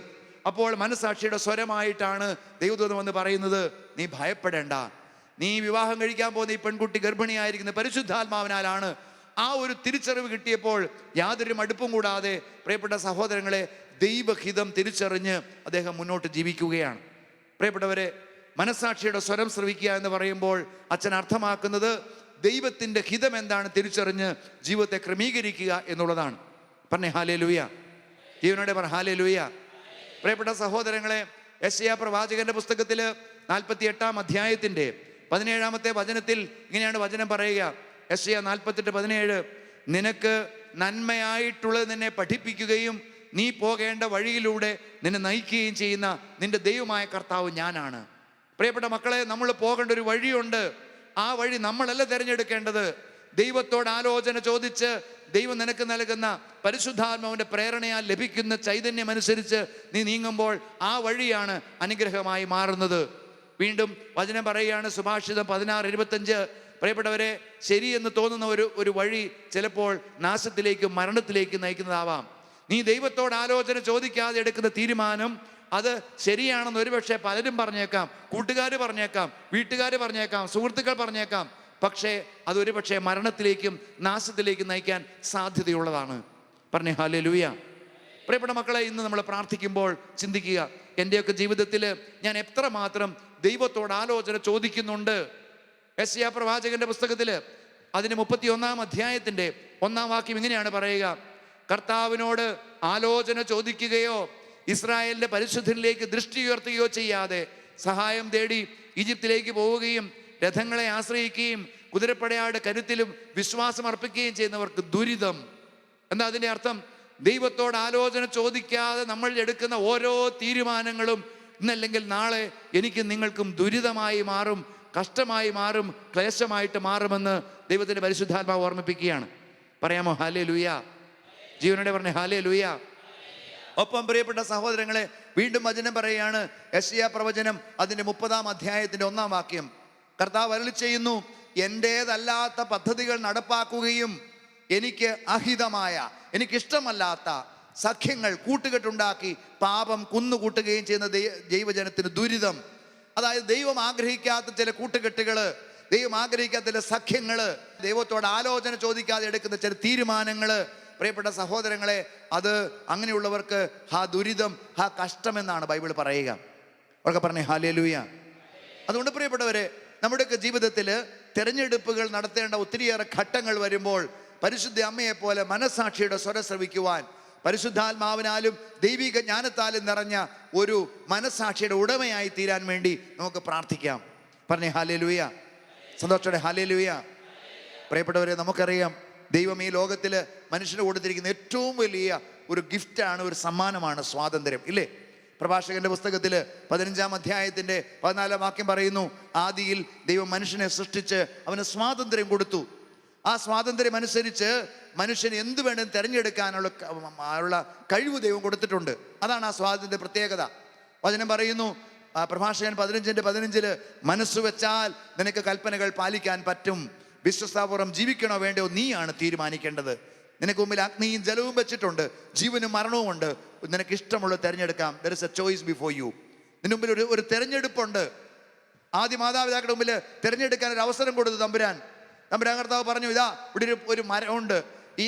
S1: അപ്പോൾ മനസ്സാക്ഷിയുടെ സ്വരമായിട്ടാണ് ദൈവദൂതൻ വന്ന് പറയുന്നത്, നീ ഭയപ്പെടേണ്ട, നീ വിവാഹം കഴിക്കാൻ പോകുന്ന ഈ പെൺകുട്ടി ഗർഭിണിയായിരിക്കുന്ന പരിശുദ്ധാത്മാവിനാലാണ്. ആ ഒരു തിരിച്ചറിവ് കിട്ടിയപ്പോൾ യാതൊരു മടുപ്പും കൂടാതെ പ്രിയപ്പെട്ട സഹോദരങ്ങളെ ദൈവഹിതം തിരിച്ചറിഞ്ഞ് അദ്ദേഹം മുന്നോട്ട് ജീവിക്കുകയാണ്. പ്രിയപ്പെട്ടവരെ, മനസ്സാക്ഷിയുടെ സ്വരം ശ്രവിക്കുക എന്ന് പറയുമ്പോൾ അച്ഛൻ അർത്ഥമാക്കുന്നത് ദൈവത്തിൻ്റെ ഹിതം എന്താണ് തിരിച്ചറിഞ്ഞ് ജീവിതത്തെ ക്രമീകരിക്കുക എന്നുള്ളതാണ്. പറഞ്ഞേ ഹല്ലേലൂയ. ജീവനോടെ പറ ഹല്ലേലൂയ. പ്രിയപ്പെട്ട സഹോദരങ്ങളെ, യെശയ്യാ പ്രവാചകന്റെ പുസ്തകത്തിൽ 48-ാം അധ്യായത്തിൻ്റെ 17-ാമത്തെ വചനത്തിൽ ഇങ്ങനെയാണ് വചനം പറയുക. യെശയ്യാ 48:17, നിനക്ക് നന്മയായിട്ടുള്ളത് നിന്നെ പഠിപ്പിക്കുകയും നീ പോകേണ്ട വഴിയിലൂടെ നിന്നെ നയിക്കുകയും ചെയ്യുന്ന നിന്റെ ദൈവമായ കർത്താവ് ഞാനാണ്. പ്രിയപ്പെട്ട മക്കളെ, നമ്മൾ പോകേണ്ട ഒരു വഴിയുണ്ട്. ആ വഴി നമ്മളല്ല തിരഞ്ഞെടുക്കേണ്ടത്. ദൈവത്തോട് ആലോചന ചോദിച്ച് ദൈവം നിനക്ക് നൽകുന്ന പരിശുദ്ധാത്മാവിൻ്റെ പ്രേരണയാൽ ലഭിക്കുന്ന ചൈതന്യം അനുസരിച്ച് നീ നീങ്ങുമ്പോൾ ആ വഴിയാണ് അനുഗ്രഹമായി മാറുന്നത്. വീണ്ടും വചനം പറയുകയാണ്, സുഭാഷിതം 16:25. പ്രിയപ്പെട്ടവരെ, ശരിയെന്ന് തോന്നുന്ന ഒരു വഴി ചിലപ്പോൾ നാശത്തിലേക്കും മരണത്തിലേക്കും നയിക്കുന്നതാവാം. നീ ദൈവത്തോട് ആലോചന ചോദിക്കാതെ എടുക്കുന്ന തീരുമാനം അത് ശരിയാണെന്ന് ഒരുപക്ഷെ പലരും പറഞ്ഞേക്കാം, കൂട്ടുകാർ പറഞ്ഞേക്കാം, വീട്ടുകാർ പറഞ്ഞേക്കാം, സുഹൃത്തുക്കൾ പറഞ്ഞേക്കാം. പക്ഷേ അതൊരു പക്ഷേ മരണത്തിലേക്കും നാശത്തിലേക്കും നയിക്കാൻ സാധ്യതയുള്ളതാണ്. പറഞ്ഞേ ഹല്ലേലൂയ. പ്രിയപ്പെട്ട മക്കളെ, ഇന്ന് നമ്മൾ പ്രാർത്ഥിക്കുമ്പോൾ ചിന്തിക്കുക, എൻ്റെയൊക്കെ ജീവിതത്തിൽ ഞാൻ എത്രമാത്രം ദൈവത്തോട് ആലോചന ചോദിക്കുന്നുണ്ട്. യെശയ്യാ പ്രവാചകന്റെ പുസ്തകത്തിൽ അതിന് 31-ാം അധ്യായത്തിൻ്റെ 1-ാം വാക്യം ഇങ്ങനെയാണ് പറയുക, കർത്താവിനോട് ആലോചന ചോദിക്കുകയോ ഇസ്രായേലിന്റെ പരിശുദ്ധനിലേക്ക് ദൃഷ്ടി ഉയർത്തുകയോ ചെയ്യാതെ സഹായം തേടി ഈജിപ്തിലേക്ക് പോവുകയും രഥങ്ങളെ ആശ്രയിക്കുകയും കുതിരപ്പടയാട് കരുത്തിലും വിശ്വാസം അർപ്പിക്കുകയും ചെയ്യുന്നവർക്ക് ദുരിതം. എന്താ അതിൻ്റെ അർത്ഥം? ദൈവത്തോട് ആലോചന ചോദിക്കാതെ നമ്മൾ എടുക്കുന്ന ഓരോ തീരുമാനങ്ങളും ഇന്നല്ലെങ്കിൽ നാളെ എനിക്കും നിങ്ങൾക്കും ദുരിതമായി മാറും, കഷ്ടമായി മാറും, ക്ലേശമായിട്ട് മാറുമെന്ന് ദൈവത്തിൻ്റെ പരിശുദ്ധാത്മാവ് ഓർമ്മിപ്പിക്കുകയാണ്. പറയാമോ ഹല്ലേലൂയ? ജീവനോടെ പറഞ്ഞേ ഹല്ലേലൂയ. ഒപ്പം പ്രിയപ്പെട്ട സഹോദരങ്ങളെ, വീണ്ടും വചനം പറയുകയാണ്, യെശയ്യാ പ്രവചനം അതിൻ്റെ 30-ാം അധ്യായത്തിൻ്റെ 1-ാം വാക്യം. കർത്താവ് അരുളി ചെയ്യുന്നു, എൻ്റേതല്ലാത്ത പദ്ധതികൾ നടപ്പാക്കുകയും എനിക്ക് അഹിതമായ, എനിക്കിഷ്ടമല്ലാത്ത സഖ്യങ്ങൾ കൂട്ടുകെട്ടുണ്ടാക്കി പാപം കുന്നുകൂട്ടുകയും ചെയ്യുന്ന ദൈവജനത്തിന് ദുരിതം. അതായത് ദൈവം ആഗ്രഹിക്കാത്ത ചില കൂട്ടുകെട്ടുകള്, ദൈവം ആഗ്രഹിക്കാത്ത ചില സഖ്യങ്ങള്, ദൈവത്തോട് ആലോചന ചോദിക്കാതെ എടുക്കുന്ന ചില തീരുമാനങ്ങള്, പ്രിയപ്പെട്ട സഹോദരങ്ങളെ, അത് അങ്ങനെയുള്ളവർക്ക് ഹാ ദുരിതം, ഹാ കഷ്ടമെന്നാണ് ബൈബിൾ പറയുക. അവർക്ക് പറഞ്ഞേ ഹല്ലേലൂയ. അതുകൊണ്ട് പ്രിയപ്പെട്ടവരെ, നമ്മുടെയൊക്കെ ജീവിതത്തിൽ തിരഞ്ഞെടുപ്പുകൾ നടത്തേണ്ട ഒത്തിരിയേറെ ഘട്ടങ്ങൾ വരുമ്പോൾ പരിശുദ്ധ അമ്മയെ പോലെ മനസ്സാക്ഷിയുടെ സ്വരം ശ്രവിക്കുവാൻ, പരിശുദ്ധാത്മാവിനാലും ദൈവിക ജ്ഞാനത്താലും നിറഞ്ഞ ഒരു മനസ്സാക്ഷിയുടെ ഉടമയായി തീരാൻ വേണ്ടി നമുക്ക് പ്രാർത്ഥിക്കാം. പറഞ്ഞേ ഹല്ലേലൂയ. സന്തോഷത്തോടെ ഹല്ലേലൂയ. പ്രിയപ്പെട്ടവരെ, നമുക്കറിയാം ദൈവം ഈ ലോകത്തിൽ മനുഷ്യന് കൊടുത്തിരിക്കുന്ന ഏറ്റവും വലിയ ഒരു ഗിഫ്റ്റാണ്, ഒരു സമ്മാനമാണ് സ്വാതന്ത്ര്യം, ഇല്ലേ? പ്രഭാഷകന്റെ പുസ്തകത്തിൽ 15-ാം അധ്യായത്തിന്റെ 14-ാം വാക്യം പറയുന്നു, ആദിയിൽ ദൈവം മനുഷ്യനെ സൃഷ്ടിച്ച് അവന് സ്വാതന്ത്ര്യം കൊടുത്തു. ആ സ്വാതന്ത്ര്യം അനുസരിച്ച് മനുഷ്യന് എന്ത് വേണമെന്ന് തിരഞ്ഞെടുക്കാനുള്ള കഴിവ് ദൈവം കൊടുത്തിട്ടുണ്ട്. അതാണ് ആ സ്വാതന്ത്ര്യത്തിന്റെ പ്രത്യേകത. വചനം പറയുന്നു, പ്രഭാഷകൻ 15:15 മനസ്സ് വെച്ചാൽ നിനക്ക് കൽപ്പനകൾ പാലിക്കാൻ പറ്റും. വിശ്വസ്താപൂർവ്വം ജീവിക്കണോ വേണ്ടോ നീയാണ് തീരുമാനിക്കേണ്ടത്. നിനക്ക് മുമ്പിൽ അഗ്നിയും ജലവും വെച്ചിട്ടുണ്ട്, ജീവനും മരണവും ഉണ്ട്. നിനക്ക് ഇഷ്ടമുള്ളത് തിരഞ്ഞെടുക്കാം. There is A choice before you. നിന്റെ മുമ്പിൽ ഒരു തിരഞ്ഞെടുപ്പുണ്ട്. ആദ്യ മാതാപിതാക്കളുടെ മുമ്പിൽ തിരഞ്ഞെടുക്കാൻ ഒരു അവസരം കൊടുത്തു തമ്പുരാൻ കർത്താവ് പറഞ്ഞു, ഇതാ ഇവിടെ ഒരു മരമുണ്ട്, ഈ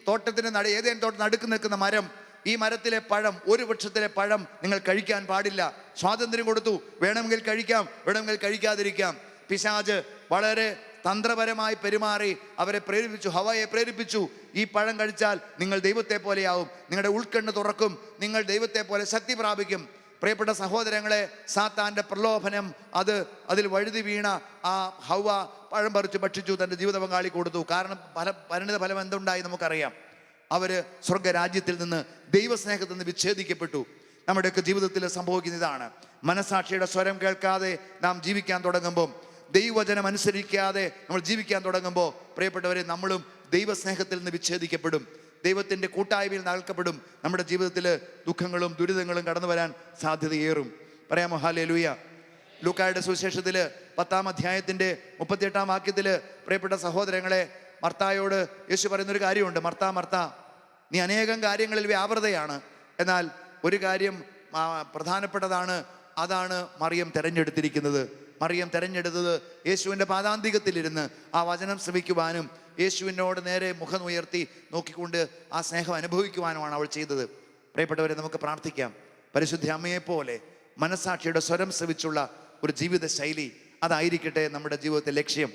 S1: തോട്ടത്തിന്റെ ഏതേൻ തോട്ടം നടുക്ക് നിൽക്കുന്ന മരം, ഈ മരത്തിലെ പഴം, ഒരു വൃക്ഷത്തിലെ പഴം നിങ്ങൾ കഴിക്കാൻ പാടില്ല. സ്വാതന്ത്ര്യം കൊടുത്തു. വേണമെങ്കിൽ കഴിക്കാം, വേണമെങ്കിൽ കഴിക്കാതിരിക്കാം. പിശാച് വളരെ തന്ത്രപരമായി പെരുമാറി അവരെ പ്രേരിപ്പിച്ചു, ഹവയെ പ്രേരിപ്പിച്ചു, ഈ പഴം കഴിച്ചാൽ നിങ്ങൾ ദൈവത്തെ പോലെയാവും, നിങ്ങളുടെ ഉൾക്കണ്ണ് തുറക്കും, നിങ്ങൾ ദൈവത്തെ പോലെ ശക്തി പ്രാപിക്കും. പ്രിയപ്പെട്ട സഹോദരങ്ങളെ, സാത്താൻ്റെ പ്രലോഭനം അതിൽ വഴുതി വീണ ആ ഹവ്വ പഴം പറിച്ച് ഭക്ഷിച്ചു, തൻ്റെ ജീവിത പങ്കാളി കൊടുത്തു. കാരണം പരിണിത ഫലം എന്തുണ്ടായി നമുക്കറിയാം. അവർ സ്വർഗരാജ്യത്തിൽ നിന്ന്, ദൈവസ്നേഹത്തിൽ നിന്ന് വിച്ഛേദിക്കപ്പെട്ടു. നമ്മുടെയൊക്കെ ജീവിതത്തിൽ സംഭവിക്കുന്ന ഇതാണ്. മനസാക്ഷിയുടെ സ്വരം കേൾക്കാതെ നാം ജീവിക്കാൻ തുടങ്ങുമ്പോൾ, ദൈവവചനം അനുസരിക്കാതെ നമ്മൾ ജീവിക്കാൻ തുടങ്ങുമ്പോൾ, പ്രിയപ്പെട്ടവരെ, നമ്മളും ദൈവസ്നേഹത്തിൽ നിന്ന് വിച്ഛേദിക്കപ്പെടും, ദൈവത്തിൻ്റെ കൂട്ടായ്മയിൽ നകൽക്കപ്പെടും. നമ്മുടെ ജീവിതത്തിൽ ദുഃഖങ്ങളും ദുരിതങ്ങളും കടന്നു വരാൻ സാധ്യതയേറും. പറയാമോ ഹല്ലേലൂയ. ലൂക്കായുടെ സുവിശേഷത്തിൽ 10-ാം അധ്യായത്തിൻ്റെ 38-ാം വാക്യത്തിൽ പ്രിയപ്പെട്ട സഹോദരങ്ങളെ, മർത്തായോട് യേശു പറയുന്നൊരു കാര്യമുണ്ട്. മർത്താ, മർത്താ, നീ അനേകം കാര്യങ്ങളിൽ വ്യാപൃതയാണ്, എന്നാൽ ഒരു കാര്യം പ്രധാനപ്പെട്ടതാണ്, അതാണ് മറിയം തിരഞ്ഞെടുത്തിരിക്കുന്നത്. മറിയം തിരഞ്ഞെടുത്തത് യേശുവിൻ്റെ പാദാന്തികത്തിലിരുന്ന് ആ വചനം ശ്രവിക്കുവാനും യേശുവിനോട് നേരെ മുഖം ഉയർത്തി നോക്കിക്കൊണ്ട് ആ സ്നേഹം അനുഭവിക്കുവാനുമാണ് അവൾ ചെയ്തത്. പ്രിയപ്പെട്ടവരെ, നമുക്ക് പ്രാർത്ഥിക്കാം. പരിശുദ്ധ അമ്മയെപ്പോലെ മനസ്സാക്ഷിയുടെ സ്വരം ശ്രവിച്ചുള്ള ഒരു ജീവിത ശൈലി, അതായിരിക്കട്ടെ നമ്മുടെ ജീവിതത്തെ ലക്ഷ്യം.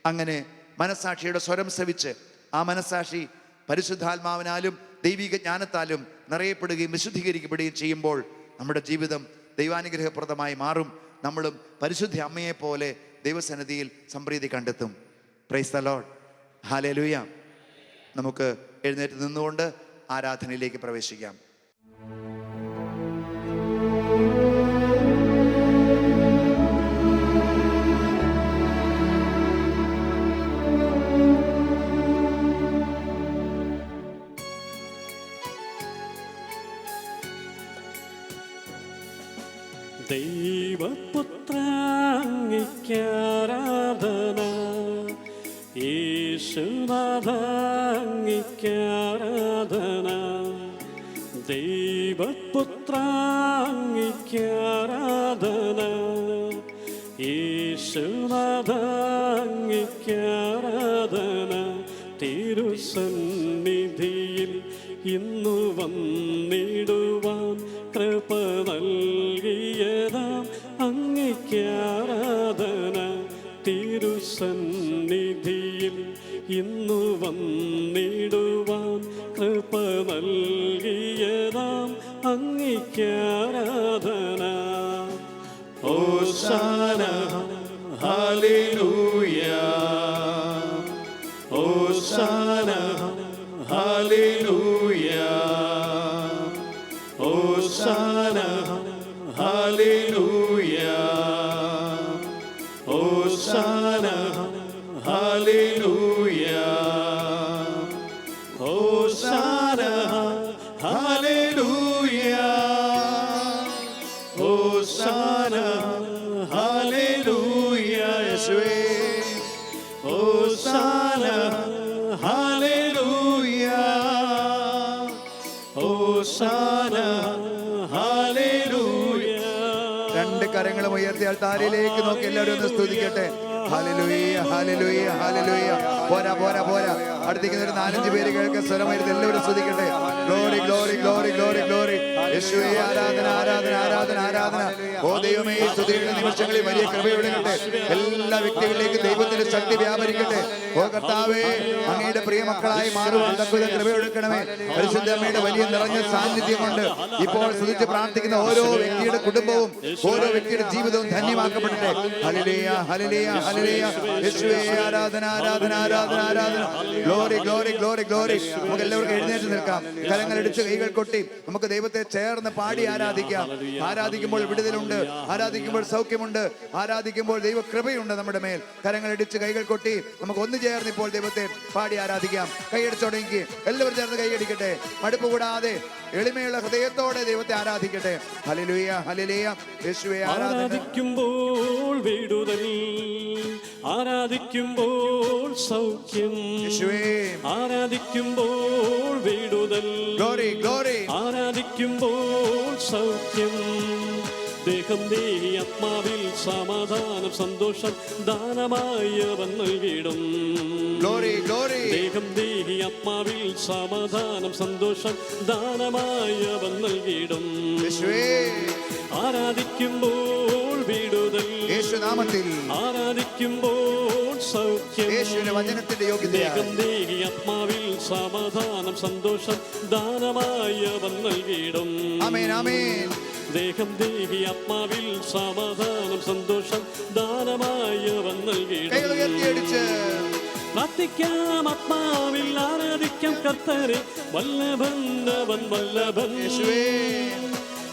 S1: അങ്ങനെ മനസ്സാക്ഷിയുടെ സ്വരം ശ്രവിച്ച് ആ മനസ്സാക്ഷി പരിശുദ്ധാത്മാവിനാലും ദൈവിക ജ്ഞാനത്താലും നിറയപ്പെടുകയും വിശുദ്ധീകരിക്കപ്പെടുകയും ചെയ്യുമ്പോൾ നമ്മുടെ ജീവിതം ദൈവാനുഗ്രഹപ്രദമായി മാറും. നമ്മളും പരിശുദ്ധ അമ്മയെപ്പോലെ ദൈവസന്നിധിയിൽ സംപ്രീതി കണ്ടെത്തും. Praise the Lord. ഹല്ലേലൂയ. നമുക്ക് എഴുന്നേറ്റ് നിന്നുകൊണ്ട് ആരാധനയിലേക്ക് പ്രവേശിക്കാം.
S2: ദൈവപുത്രാംഗിക്കാരാധന, യേശുനാഥാംഗിക്കാരാധന, ദൈവപുത്രാംഗിക്കാരാധന, യേശുനാഥാംഗിക്കാരാധന. തിരുസന്നിധിയിൽ ഇന്നു വന്നിടുവാൻ കൃപ നൽകിയതാം അങ്ങയ്ക്കാരാധന. തിരുസന്നിധിയിൽ ഇന്നു വന്നിടുവാൻ കൃപ നൽകിയതാം അങ്ങയ്ക്കാരാധന. ഹോശാന ഹല്ലേലൂയ, ഹോശാന ഹല്ലേലൂയ, ഹോശാന ഹല്ലേലൂയ, ഹോശാന ഹല്ലേലൂയ, ഹോശാന ഹല്ലേലൂയ, ഹോശാന ഹല്ലേലൂയ. യേശുവേ, ഹോശാന ഹല്ലേലൂയ, ഹോശാന ഹല്ലേലൂയ.
S1: രണ്ട് കരങ്ങളും ഉയർത്തിയാൽ താരയിലേക്ക് നോക്കി എല്ലാവരും ഒന്ന് സ്തുതിക്കട്ടെ. ഹല്ലേലൂയ, ഹല്ലേലൂയ, ഹല്ലേലൂയ. പോരാ പോരാ പോരാ, അടുത്തേക്ക് ഒരു 4-5 പേര് കേൾക്കാൻ സ്വരമായിരുന്നു. എല്ലാവരും സ്തുതിക്കട്ടെ. Glory glory glory glory glory. യേശുവേ ആരാധന ആരാധന ആരാധന ആരാധന. ഓ ദൈവമേ, ഈ സ്തുതിയുടെ നിമിഷങ്ങളിൽ വലിയ കൃപയൊഴുകട്ടെ. എല്ലാ വ്യക്തികളിലേക്കും ദൈവത്തിന്റെ ശക്തി വ്യാപരിക്കട്ടെ. ഓ കർത്താവേ, അങ്ങയുടെ പ്രിയമക്കളായി മാറുവാൻ തക്കവിധം കൃപയൊഴുക്കണമേ. പരിശുദ്ധ അമ്മയുടെ വലിയ നിറഞ്ഞ സാന്നിധ്യം കൊണ്ട് ഇപ്പോൾ സ്തുതിച്ച് പ്രാർത്ഥിക്കുന്ന ഓരോ വ്യക്തിയുടെ കുടുംബവും ഓരോ വ്യക്തിയുടെ ജീവിതവും ധന്യമാക്കപ്പെടട്ടെ. Hallelujah, hallelujah, hallelujah. യേശുവേ ആരാധന ആരാധന ആരാധന ആരാധന. Glory glory glory glory. നമുക്ക് എല്ലാവർക്കും എഴുന്നേറ്റ് നിൽക്കാം. കരങ്ങളടിച്ച് കൈകൾ കൊട്ടി നമുക്ക് ദൈവത്തെ ചേർന്ന് പാടി ആരാധിക്കാം. ആരാധിക്കുമ്പോൾ വിടുതലുണ്ട്, ആരാധിക്കുമ്പോൾ സൗഖ്യമുണ്ട്, ആരാധിക്കുമ്പോൾ ദൈവ കൃപയുണ്ട് നമ്മുടെ മേൽ. കരങ്ങളടിച്ച് കൈകൾ കൊട്ടി നമുക്ക് ഒന്ന് ചേർന്ന് ഇപ്പോൾ ദൈവത്തെ പാടി ആരാധിക്കാം. കൈയടിച്ചോടെങ്കിൽ എല്ലാവരും ചേർന്ന് കൈയടിക്കട്ടെ. മടുപ്പ് കൂടാതെ എളിമയുള്ള ഹൃദയത്തോടെ ദൈവത്തെ ആരാധിക്കട്ടെ. Hallelujah, hallelujah. യേശുവേ
S2: ആരാധിക്കുമ്പോൾ വിടുതൽ, ആരാധിക്കുമ്പോൾ സൗഖ്യം,
S1: യേശുവേ
S2: ആരാധിക്കുമ്പോൾ വിടുതൽ,
S1: ഗ്ലോറി ഗ്ലോറി,
S2: ആരാധിക്കുമ്പോൾ സൗഖ്യം. ദേഹം ദേഹി ആത്മാവിൽ സമാധാനം സന്തോഷം ദാനമായി അവൻ നൽകിയിടും.
S1: Glory glory.
S2: ദേഹം ദേഹി ആത്മാവിൽ സമാധാനം സന്തോഷം ദാനമായി അവൻ നൽകിയിടും.
S1: യേശുവേ
S2: ആരാധിക്കുമ്പോൾ വിടുതൽ,
S1: യേശുനാമത്തിൽ
S2: ആരാധിക്കുമ്പോൾ സൗഖ്യം,
S1: യേശുവിന്റെ വചനത്തിന്റെ യോഗ്യതയാൽ
S2: ദേഹം ദേഹി ആത്മാവിൽ സമാധാനം സന്തോഷം ദാനമായി അവൻ നൽകിയിടും.
S1: ആമേൻ ആമേൻ.
S2: ദേഹം ദേഹി ആത്മാവിൽ സമാധാനം സന്തോഷം ദാനമായി അവൻ നൽകിയിടും. പ്രാർത്ഥിക്കാം ആത്മാവിൽ ആരാധിക്കാം കർത്തരെ, വല്ലഭൻ അവൻ വല്ലഭൻ.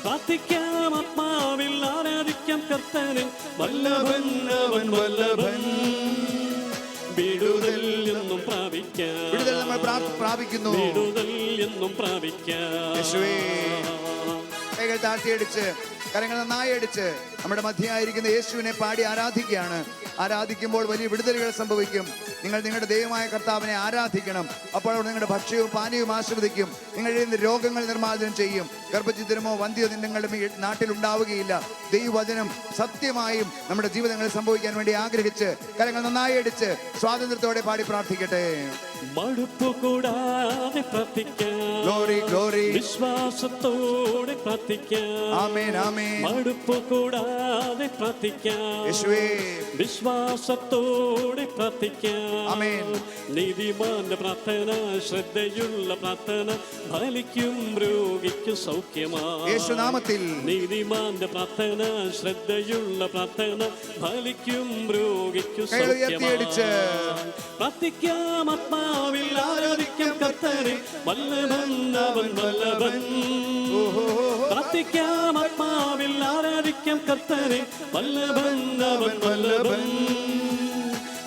S2: പ്രാർത്ഥിക്കാം ആത്മാവിൽ ആരാധിക്കാം കർത്തരെ, വല്ലഭൻ അവൻ വല്ലഭൻ. വിടുതൽ എന്നും പ്രാപിക്കാം,
S1: വിടുതൽ നമ്മൾ പ്രാപിക്കുന്നു.
S2: വിടുതൽ എന്നും പ്രാപിക്കാം.
S1: കൈകൾ താഴ്ത്തിയടിച്ച് കരങ്ങൾ നന്നായി അടിച്ച് നമ്മുടെ മധ്യയായിരിക്കുന്ന യേശുവിനെ പാടി ആരാധിക്കുകയാണ്. ആരാധിക്കുമ്പോൾ വലിയ വിടുതലുകൾ സംഭവിക്കും. നിങ്ങൾ നിങ്ങളുടെ ദൈവമായ കർത്താവിനെ ആരാധിക്കണം. അപ്പോൾ നിങ്ങളുടെ ഭക്ഷ്യവും പാനീയവും ആസ്വദിക്കും. നിങ്ങളിൽ നിന്ന് രോഗങ്ങൾ നിർമ്മാർജ്ജനം ചെയ്യും. ഗർഭഛിദ്രമോ വന്ധ്യോ നിങ്ങളുടെ നാട്ടിൽ ഉണ്ടാവുകയില്ല. ദൈവവചനം സത്യമായും നമ്മുടെ ജീവിതങ്ങളിൽ സംഭവിക്കാൻ വേണ്ടി ആഗ്രഹിച്ച് കരങ്ങൾ നന്നായി അടിച്ച് സ്വാതന്ത്ര്യത്തോടെ പാടി പ്രാർത്ഥിക്കട്ടെ.
S2: മടുപ്പ് കൂടാതെ പ്രാർത്ഥിക്കാം,
S1: ഗ്ലോറി ഗ്ലോറി,
S2: വിശ്വാസത്തോടെ പ്രാർത്ഥിക്കാം.
S1: ആമേൻ ആമേൻ.
S2: മടുപ്പ് കൂടാതെ പ്രാർത്ഥിക്കാം,
S1: യേശുവേ
S2: വിശ്വാസത്തോടെ പ്രാർത്ഥിക്കാം.
S1: ആമേൻ.
S2: നീതിമാന്റെ പ്രാർത്ഥന, ശ്രദ്ധയുള്ള പ്രാർത്ഥന ഫലിക്കും, രോഗിക്ക് സൗഖ്യമാണ്
S1: യേശുനാമത്തിൽ.
S2: നീതിമാന്റെ പ്രാർത്ഥന, ശ്രദ്ധയുള്ള പ്രാർത്ഥന ഫലിക്കും, രോഗിക്ക് സൗഖ്യമാണ്. പ്രാർത്ഥിക്കാം ആത്മാവിൽ ആരാധിക്കാം കർത്തരെ, വല്ലഭൻ അവൻ വല്ലഭൻ. പ്രാർത്ഥിക്കാം ആത്മാവിൽ ആരാധിക്കാം കർത്തരെ, വല്ലഭൻ അവൻ വല്ലഭൻ.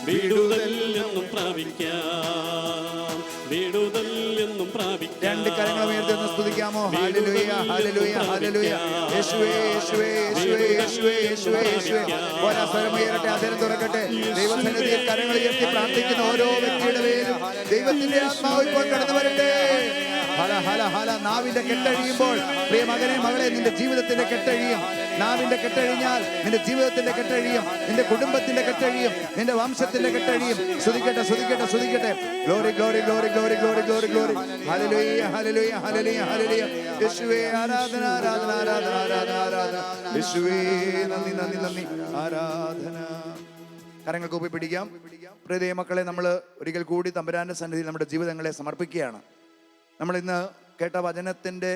S2: വിടുതൽ എന്നും പ്രാപിക്കാം, വിടുതൽ എന്നും പ്രാപിക്കാം.
S1: രണ്ട് കരങ്ങൾ ഉയർത്തി ഒന്ന് സ്തുതിക്കാമോ? Hallelujah hallelujah hallelujah. യേശുവേ യേശുവേ യേശുവേ യേശുവേ യേശുവേ യേശുവേ. ഒരാ സ്വരം ഉയരട്ടെ, അതിരം തുറക്കട്ടെ. ദൈവസന്നിധിയിൽ കരങ്ങൾ ഉയർത്തി പ്രാർത്ഥിക്കുന്ന ഓരോ വ്യക്തിയുടെ പേരും ദൈവത്തിന്റെ ആത്മാവ് ഇപ്പോൾ കടന്നു വരട്ടെ. ഹല ഹല ഹല. നാവിന്റെ കെട്ടഴിയുമ്പോൾ പ്രിയ മകനെ മകളെ, നിന്റെ ജീവിതത്തിന്റെ കെട്ടഴിയും. നാവിന്റെ കെട്ടഴിഞ്ഞാൽ നിന്റെ ജീവിതത്തിന്റെ കെട്ടഴിയും, നിന്റെ കുടുംബത്തിന്റെ കെട്ടഴിയും, നിന്റെ വംശത്തിന്റെ കെട്ടഴിയും. സ്തുതിക്കട്ടെ സ്തുതിക്കട്ടെ സ്തുതിക്കട്ടെ. Glory glory glory glory glory glory glory. ഹല്ലേലൂയ ഹല്ലേലൂയ ഹല്ലേലൂയ ഹല്ലേലൂയ. യേശുവേ ആരാധന ആരാധന ആരാധന ആരാധന ആരാധന. യേശുവേ നന്ദി നന്ദി നന്ദി ആരാധന. കരങ്ങൾ കൂപ്പി പിടിക്കാം. പ്രിയ മക്കളെ, നമ്മൾ ഒരിക്കൽ കൂടി തമ്പുരാന്റെ സന്നിധിയിൽ നമ്മുടെ ജീവിതങ്ങളെ സമർപ്പിക്കുകയാണ്. നമ്മൾ ഇന്ന് കേട്ട വചനത്തിൻ്റെ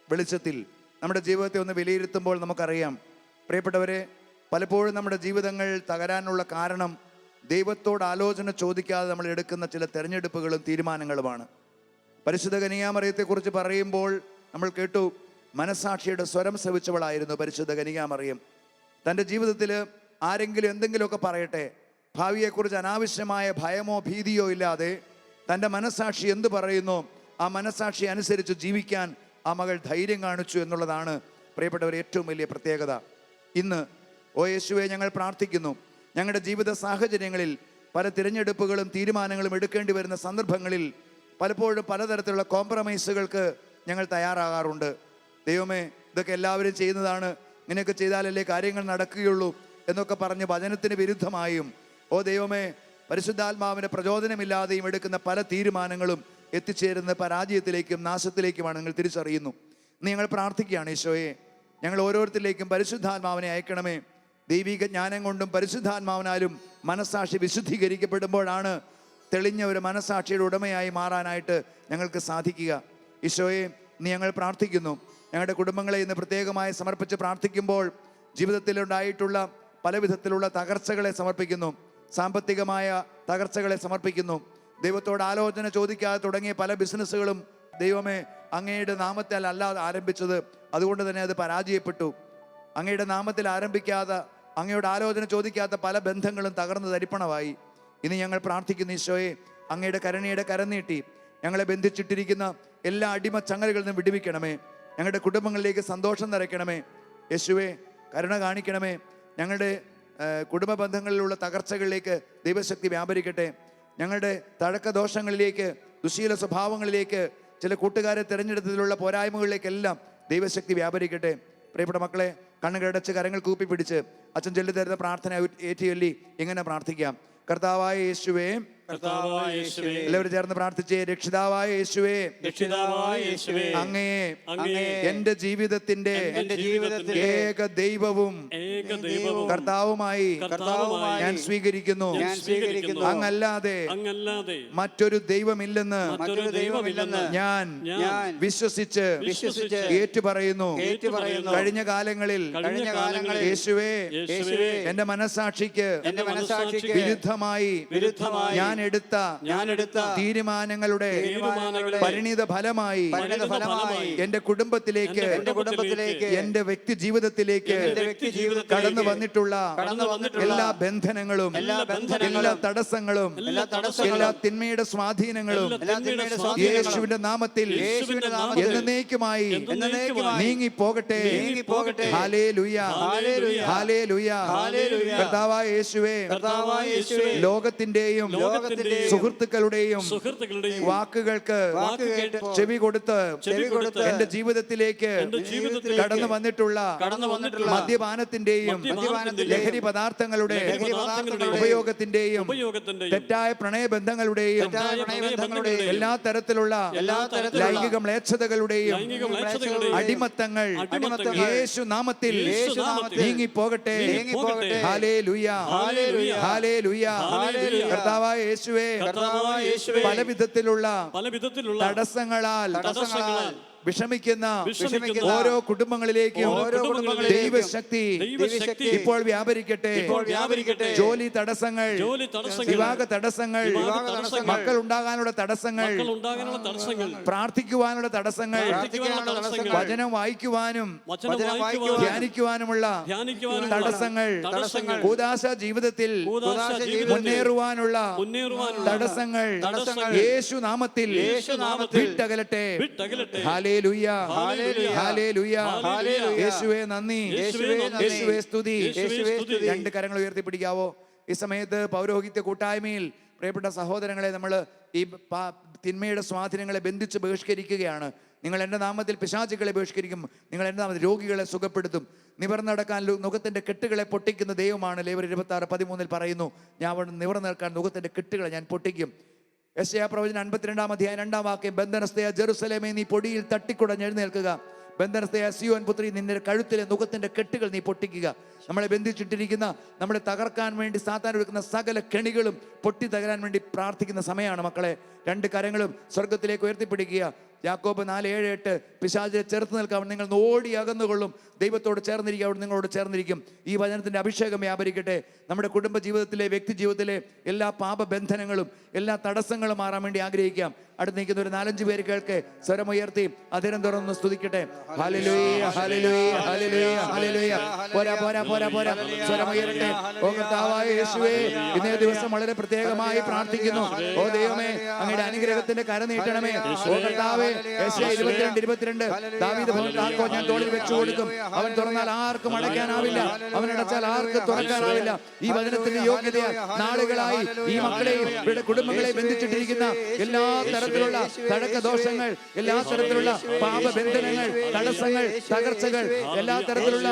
S1: വെളിച്ചത്തിൽ നമ്മുടെ ജീവിതത്തെ ഒന്ന് വിലയിരുത്തുമ്പോൾ നമുക്കറിയാം, പ്രിയപ്പെട്ടവരെ, പലപ്പോഴും നമ്മുടെ ജീവിതങ്ങൾ തകരാനുള്ള കാരണം ദൈവത്തോട് ആലോചന ചോദിക്കാതെ നമ്മൾ എടുക്കുന്ന ചില തിരഞ്ഞെടുപ്പുകളും തീരുമാനങ്ങളുമാണ്. പരിശുദ്ധ കന്യകാമറിയത്തെക്കുറിച്ച് പറയുമ്പോൾ നമ്മൾ കേട്ടു, മനസാക്ഷിയുടെ സ്വരം ശ്രവിച്ചവളായിരുന്നു പരിശുദ്ധ കന്യകാമറിയം. തൻ്റെ ജീവിതത്തിൽ ആരെങ്കിലും എന്തെങ്കിലുമൊക്കെ പറയട്ടെ, ഭാവിയെക്കുറിച്ച് അനാവശ്യമായ ഭയമോ ഭീതിയോ ഇല്ലാതെ തൻ്റെ മനസാക്ഷി എന്ത് പറയുന്നു ആ മനസാക്ഷി അനുസരിച്ച് ജീവിക്കാൻ ആ മകൾ ധൈര്യം കാണിച്ചു എന്നുള്ളതാണ് പ്രിയപ്പെട്ടവർ ഏറ്റവും വലിയ പ്രത്യേകത. ഇന്ന് ഓ യേശുവേ, ഞങ്ങൾ പ്രാർത്ഥിക്കുന്നു. ഞങ്ങളുടെ ജീവിത സാഹചര്യങ്ങളിൽ പല തിരഞ്ഞെടുപ്പുകളും തീരുമാനങ്ങളും എടുക്കേണ്ടി വരുന്ന സന്ദർഭങ്ങളിൽ പലപ്പോഴും പലതരത്തിലുള്ള കോംപ്രമൈസുകൾക്ക് ഞങ്ങൾ തയ്യാറാകാറുണ്ട്. ദൈവമേ, ഇതൊക്കെ എല്ലാവരും ചെയ്യുന്നതാണ്. ഇങ്ങനെയൊക്കെ ചെയ്താലല്ലേ കാര്യങ്ങൾ നടക്കുകയുള്ളൂ എന്നൊക്കെ പറഞ്ഞ് വചനത്തിന് വിരുദ്ധമായും, ഓ ദൈവമേ, പരിശുദ്ധാത്മാവിൻ്റെ പ്രചോദനമില്ലാതെയും എടുക്കുന്ന പല തീരുമാനങ്ങളും എത്തിച്ചേരുന്ന പരാജയത്തിലേക്കും നാശത്തിലേക്കുമാണ് നിങ്ങൾ തിരിച്ചറിയുന്നു. ഇന്ന് ഞങ്ങൾ പ്രാർത്ഥിക്കുകയാണ്, ഈശോയെ, ഞങ്ങൾ ഓരോരുത്തരിലേക്കും പരിശുദ്ധാത്മാവിനെ അയക്കണമേ. ദൈവിക ജ്ഞാനം കൊണ്ടും പരിശുദ്ധാത്മാവിനാലും മനസ്സാക്ഷി വിശുദ്ധീകരിക്കപ്പെടുമ്പോഴാണ് തെളിഞ്ഞ ഒരു മനസ്സാക്ഷിയുടെ ഉടമയായി മാറാനായിട്ട് ഞങ്ങൾക്ക് സാധിക്കുക. ഈശോയെ, ഇന്ന് ഞങ്ങൾ പ്രാർത്ഥിക്കുന്നു. ഞങ്ങളുടെ കുടുംബങ്ങളെ ഇന്ന് പ്രത്യേകമായി സമർപ്പിച്ച് പ്രാർത്ഥിക്കുമ്പോൾ ജീവിതത്തിലുണ്ടായിട്ടുള്ള പല വിധത്തിലുള്ള തകർച്ചകളെ സമർപ്പിക്കുന്നു. സാമ്പത്തികമായ തകർച്ചകളെ സമർപ്പിക്കുന്നു. ദൈവത്തോട് ആലോചന ചോദിക്കാതെ തുടങ്ങിയ പല ബിസിനസ്സുകളും ദൈവമേ അങ്ങയുടെ നാമത്തിൽ അല്ലാതെ ആരംഭിച്ചത്, അതുകൊണ്ട് തന്നെ അത് പരാജയപ്പെട്ടു. അങ്ങയുടെ നാമത്തിൽ ആരംഭിക്കാതെ, അങ്ങയോട് ആലോചന ചോദിക്കാത്ത പല ബന്ധങ്ങളും തകർന്ന് തരിപ്പണമായി. ഇനി ഞങ്ങൾ പ്രാർത്ഥിക്കുന്നു, ഈശോയെ, അങ്ങയുടെ കരുണയുടെ കരം നീട്ടി ഞങ്ങളെ ബന്ധിച്ചിട്ടിരിക്കുന്ന എല്ലാ അടിമ ചങ്ങലകളിൽ നിന്നും വിടുവിക്കണമേ. ഞങ്ങളുടെ കുടുംബങ്ങളിലേക്ക് സന്തോഷം നിറയ്ക്കണമേ. യേശുവേ, കരുണ കാണിക്കണമേ. ഞങ്ങളുടെ കുടുംബ ബന്ധങ്ങളിലുള്ള തകർച്ചകളിലേക്ക് ദൈവശക്തി വ്യാപരിക്കട്ടെ. ഞങ്ങളുടെ തഴക്കദോഷങ്ങളിലേക്ക്, ദുശീല സ്വഭാവങ്ങളിലേക്ക്, ചില കൂട്ടുകാരെ തിരഞ്ഞെടുത്തതിലുള്ള പോരായ്മകളിലേക്കെല്ലാം ദൈവശക്തി വ്യാപരിക്കട്ടെ. പ്രിയപ്പെട്ട മക്കളെ, കണ്ണുകളടച്ച് കരങ്ങൾ കൂപ്പിപ്പിടിച്ച് അച്ഛൻ ചൊല്ലി തരുന്ന പ്രാർത്ഥന ഏറ്റുചൊല്ലി ഇങ്ങനെ പ്രാർത്ഥിക്കാം. കർത്താവായ യേശുവേ, എല്ലാവരും ചേർന്ന് പ്രാർത്ഥിച്ചേ. രക്ഷിതാവായ യേശുവേ, അങ്ങയെ എന്റെ ജീവിതത്തിന്റെ ഏക ദൈവവും കർത്താവുമായി ഞാൻ സ്വീകരിക്കുന്നു. അങ്ങല്ലാതെ മറ്റൊരു ദൈവമില്ലെന്ന് ഞാൻ വിശ്വസിച്ച് ഏറ്റുപറയുന്നു. കഴിഞ്ഞ കാലങ്ങളിൽ യേശുവേ, എന്റെ മനസാക്ഷിക്ക് വിരുദ്ധമായി ഞാൻ എടുത്ത തീരുമാനങ്ങളുടെ പരിണിത ഫലമായി എന്റെ കുടുംബത്തിലേക്ക്, എന്റെ വ്യക്തി ജീവിതത്തിലേക്ക് കടന്നു വന്നിട്ടുള്ള എല്ലാ ബന്ധനങ്ങളും, എല്ലാ തടസ്സങ്ങളും, എല്ലാ തിന്മയുടെ സ്വാധീനങ്ങളും യേശുവിന്റെ നാമത്തിൽ എന്നേക്കുമായി നീങ്ങിപ്പോകട്ടെ. Hallelujah, hallelujah. കർത്താവായ യേശുവേ, ലോകത്തിന്റെയും സുഹൃത്തുക്കളുടെയും വാക്കുകൾക്ക് ചെവി കൊടുത്ത് എന്റെ ജീവിതത്തിലേക്ക് കടന്നു വന്നിട്ടുള്ള മദ്യപാനത്തിന്റെയും ലഹരി പദാർത്ഥങ്ങളുടെ ഉപയോഗത്തിന്റെയും തെറ്റായ പ്രണയബന്ധങ്ങളുടെയും എല്ലാ തരത്തിലുള്ള ലൈംഗിക മ്ലേച്ഛതകളുടെയും അടിമത്തങ്ങൾ യേശു നാമത്തിൽ നീങ്ങിപ്പോകട്ടെ. Hallelujah, hallelujah. കർത്താവായ യേശുവേ, പല വിധത്തിലുള്ള തടസ്സങ്ങളാൽ വിഷമിക്കുന്ന ഓരോ കുടുംബങ്ങളിലേക്കും ദൈവശക്തി ഇപ്പോൾ വ്യാപരിക്കട്ടെ. ജോലി തടസ്സങ്ങൾ, വിവാഹ തടസ്സങ്ങൾ, മക്കൾ ഉണ്ടാകാനുള്ള തടസ്സങ്ങൾ, പ്രാർത്ഥിക്കുവാനുള്ള തടസ്സങ്ങൾ, വചനം വായിക്കുവാനും ധ്യാനിക്കുവാനുമുള്ള തടസ്സങ്ങൾ, കൂദാശ ജീവിതത്തിൽ മുന്നേറുവാനുള്ള തടസ്സങ്ങൾ യേശു നാമത്തിൽ വിട്ടകലട്ടെ. Hallelujah, hallelujah. യേശുവേ നന്ദി, യേശുവേ സ്തുതി. രണ്ട് കരങ്ങൾ ഉയർത്തിപ്പിടിക്കാവോ? ഈ സമയത്ത് പൗരോഹിത്യ കൂട്ടായ്മയിൽ പ്രിയപ്പെട്ട സഹോദരങ്ങളെ, നമ്മൾ ഈ തിന്മയുടെ സ്വാധീനങ്ങളെ ബന്ധിച്ച് ബഹിഷ്കരിക്കുകയാണ്. നിങ്ങൾ എൻ്റെ നാമത്തിൽ പിശാചുക്കളെ ബഹിഷ്കരിക്കും, നിങ്ങൾ എൻ്റെ നാമത്തിൽ രോഗികളെ സുഖപ്പെടുത്തും, നിവർന്നു നടക്കാൻ നുകത്തിന്റെ കെട്ടുകളെ പൊട്ടിക്കുന്ന ദൈവമാണ്. ലേവ്യർ 26:13 പറയുന്നു, ഞാൻ അവിടെ നിവർന്നു നിൽക്കാൻ നുകത്തിന്റെ കെട്ടുകളെ ഞാൻ പൊട്ടിക്കും. യെശയ്യാ പ്രവചനം 52 അധ്യായം 2 വാക്യം, ബന്ധനസ്ഥയായ ജെറുസലേമേ, നീ പൊടിയിൽ തട്ടിക്കുടഞ്ഞ് എഴുന്നേൽക്കുക. ബന്ധനസ്ഥയായ സിയോൻ പുത്രി, നിന്റെ കഴുത്തിലെ നുകത്തിന്റെ കെട്ടുകൾ നീ പൊട്ടിക്കുക. നമ്മളെ ബന്ധിച്ചിട്ടിരിക്കുന്ന, നമ്മളെ തകർക്കാൻ വേണ്ടി സാത്താൻ എടുക്കുന്ന സകല കെണികളും പൊട്ടി തകരാൻ വേണ്ടി പ്രാർത്ഥിക്കുന്ന സമയമാണ് മക്കളെ. രണ്ട് കരങ്ങളും സ്വർഗത്തിലേക്ക് ഉയർത്തിപ്പിടിക്കുക. യാക്കോബ് 4:7-8 പിശാചിനെ ചെറുത്ത് നിൽക്കാൻ നിങ്ങൾ ഓടി അകന്നുകൊള്ളും, ദൈവത്തോട് ചേർന്നിരിക്കുക, അവിടെ നിങ്ങളോട് ചേർന്നിരിക്കും. ഈ വചനത്തിന്റെ അഭിഷേകം വ്യാപരിക്കട്ടെ. നമ്മുടെ കുടുംബ ജീവിതത്തിലെ, വ്യക്തി ജീവിതത്തിലെ എല്ലാ പാപബന്ധനങ്ങളും, എല്ലാ തടസ്സങ്ങളും മാറാൻ വേണ്ടി ആഗ്രഹിക്കാം. അടുത്ത് നിൽക്കുന്ന ഒരു 4-5 പേര് കേൾക്കെ സ്വരമുയർത്തി അതിരം തുറന്ന് സ്തുതിക്കട്ടെ. ഹല്ലേലൂയ, ഹല്ലേലൂയ, ഹല്ലേലൂയ, ഹല്ലേലൂയ. പോരാ പോരാ പോരാ പോരാ, സ്വരമുയരട്ടെ. ഓ കർത്താവായ യേശുവേ, ഇന്നേ ദിവസം വളരെ പ്രത്യേകമായി പ്രാർത്ഥിക്കുന്നു. ഓ ദൈവമേ, അങ്ങയുടെ അനുഗ്രഹത്തിന്റെ കര നീട്ടണമേ. ഓ കർത്താവേ, യെശയ്യാ 22:22 ദാവീദ് ഭവൻ താക്കോൽ ഞാൻ തോളിൽ വെച്ചു കൊടുക്കും, അവൻ തുറന്നാൽ ആർക്കും അടയ്ക്കാനാവില്ല, അവൻ അടച്ചാൽ ആർക്ക് തുറക്കാനാവില്ല. ഈ വചനത്തിന്റെ യോഗ്യതയാൽ നാളുകളായി ഈ മക്കളെയും ഇവരുടെ കുടുംബങ്ങളെയും ബന്ധിച്ചിട്ടിരിക്കുന്ന എല്ലാ തരത്തിലുള്ള
S3: തരത്തിലുള്ള തഴക്ക ദോഷങ്ങൾ, എല്ലാ തരത്തിലുള്ള പാപബന്ധനങ്ങൾ, തടസ്സങ്ങൾ, തകർച്ചകൾ, എല്ലാ തരത്തിലുള്ള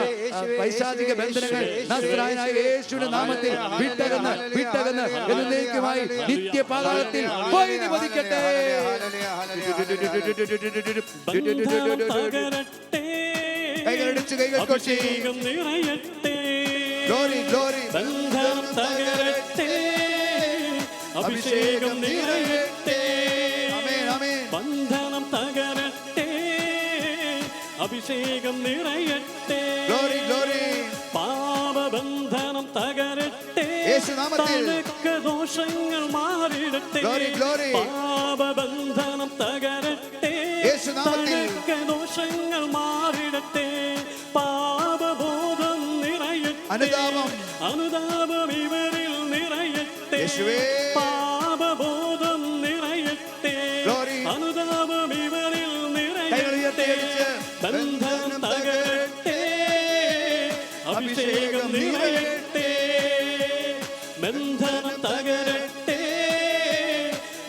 S3: പൈശാചിക ബന്ധനങ്ങൾ നസ്രായനായ യേശുവിന്റെ നാമത്തിൽ വിട്ടകന്ന് എന്നേക്കുമായി നിത്യപാതാളത്തിൽ പോയി നിവദിക്കട്ടെ. കൈകളടിച്ച് കൈകൾ കൊട്ടി ഗ്ലോറി ഗ്ലോറി.
S2: ബന്ധനം തകരട്ടെ, അഭിഷേകം നിറയട്ടെ. ബന്ധനം തകരട്ടെ, അഭിഷേകം നിറയട്ടെ.
S3: Glory glory.
S2: പാപബന്ധനം തകരട്ടെ,
S3: യേശുനാമത്തിൽ
S2: ദോഷങ്ങൾ മാറിടട്ടെ. പാപബന്ധനം തകരട്ടെ,
S3: യേശുനാമത്തിൽ
S2: ദോഷങ്ങൾ മാറിടട്ടെ. പാപബോധം നിറയട്ടെ, അനുതാപം ഇവരിൽ നിറയട്ടെ. പാപബോധം നിറയട്ടെ, അനുതാപം ഇവരിൽ നിറയട്ടെ. ബന്ധനം തകരട്ടെ, അഭിഷേകം നിറയട്ടെ. ബന്ധനം തകരട്ടെ,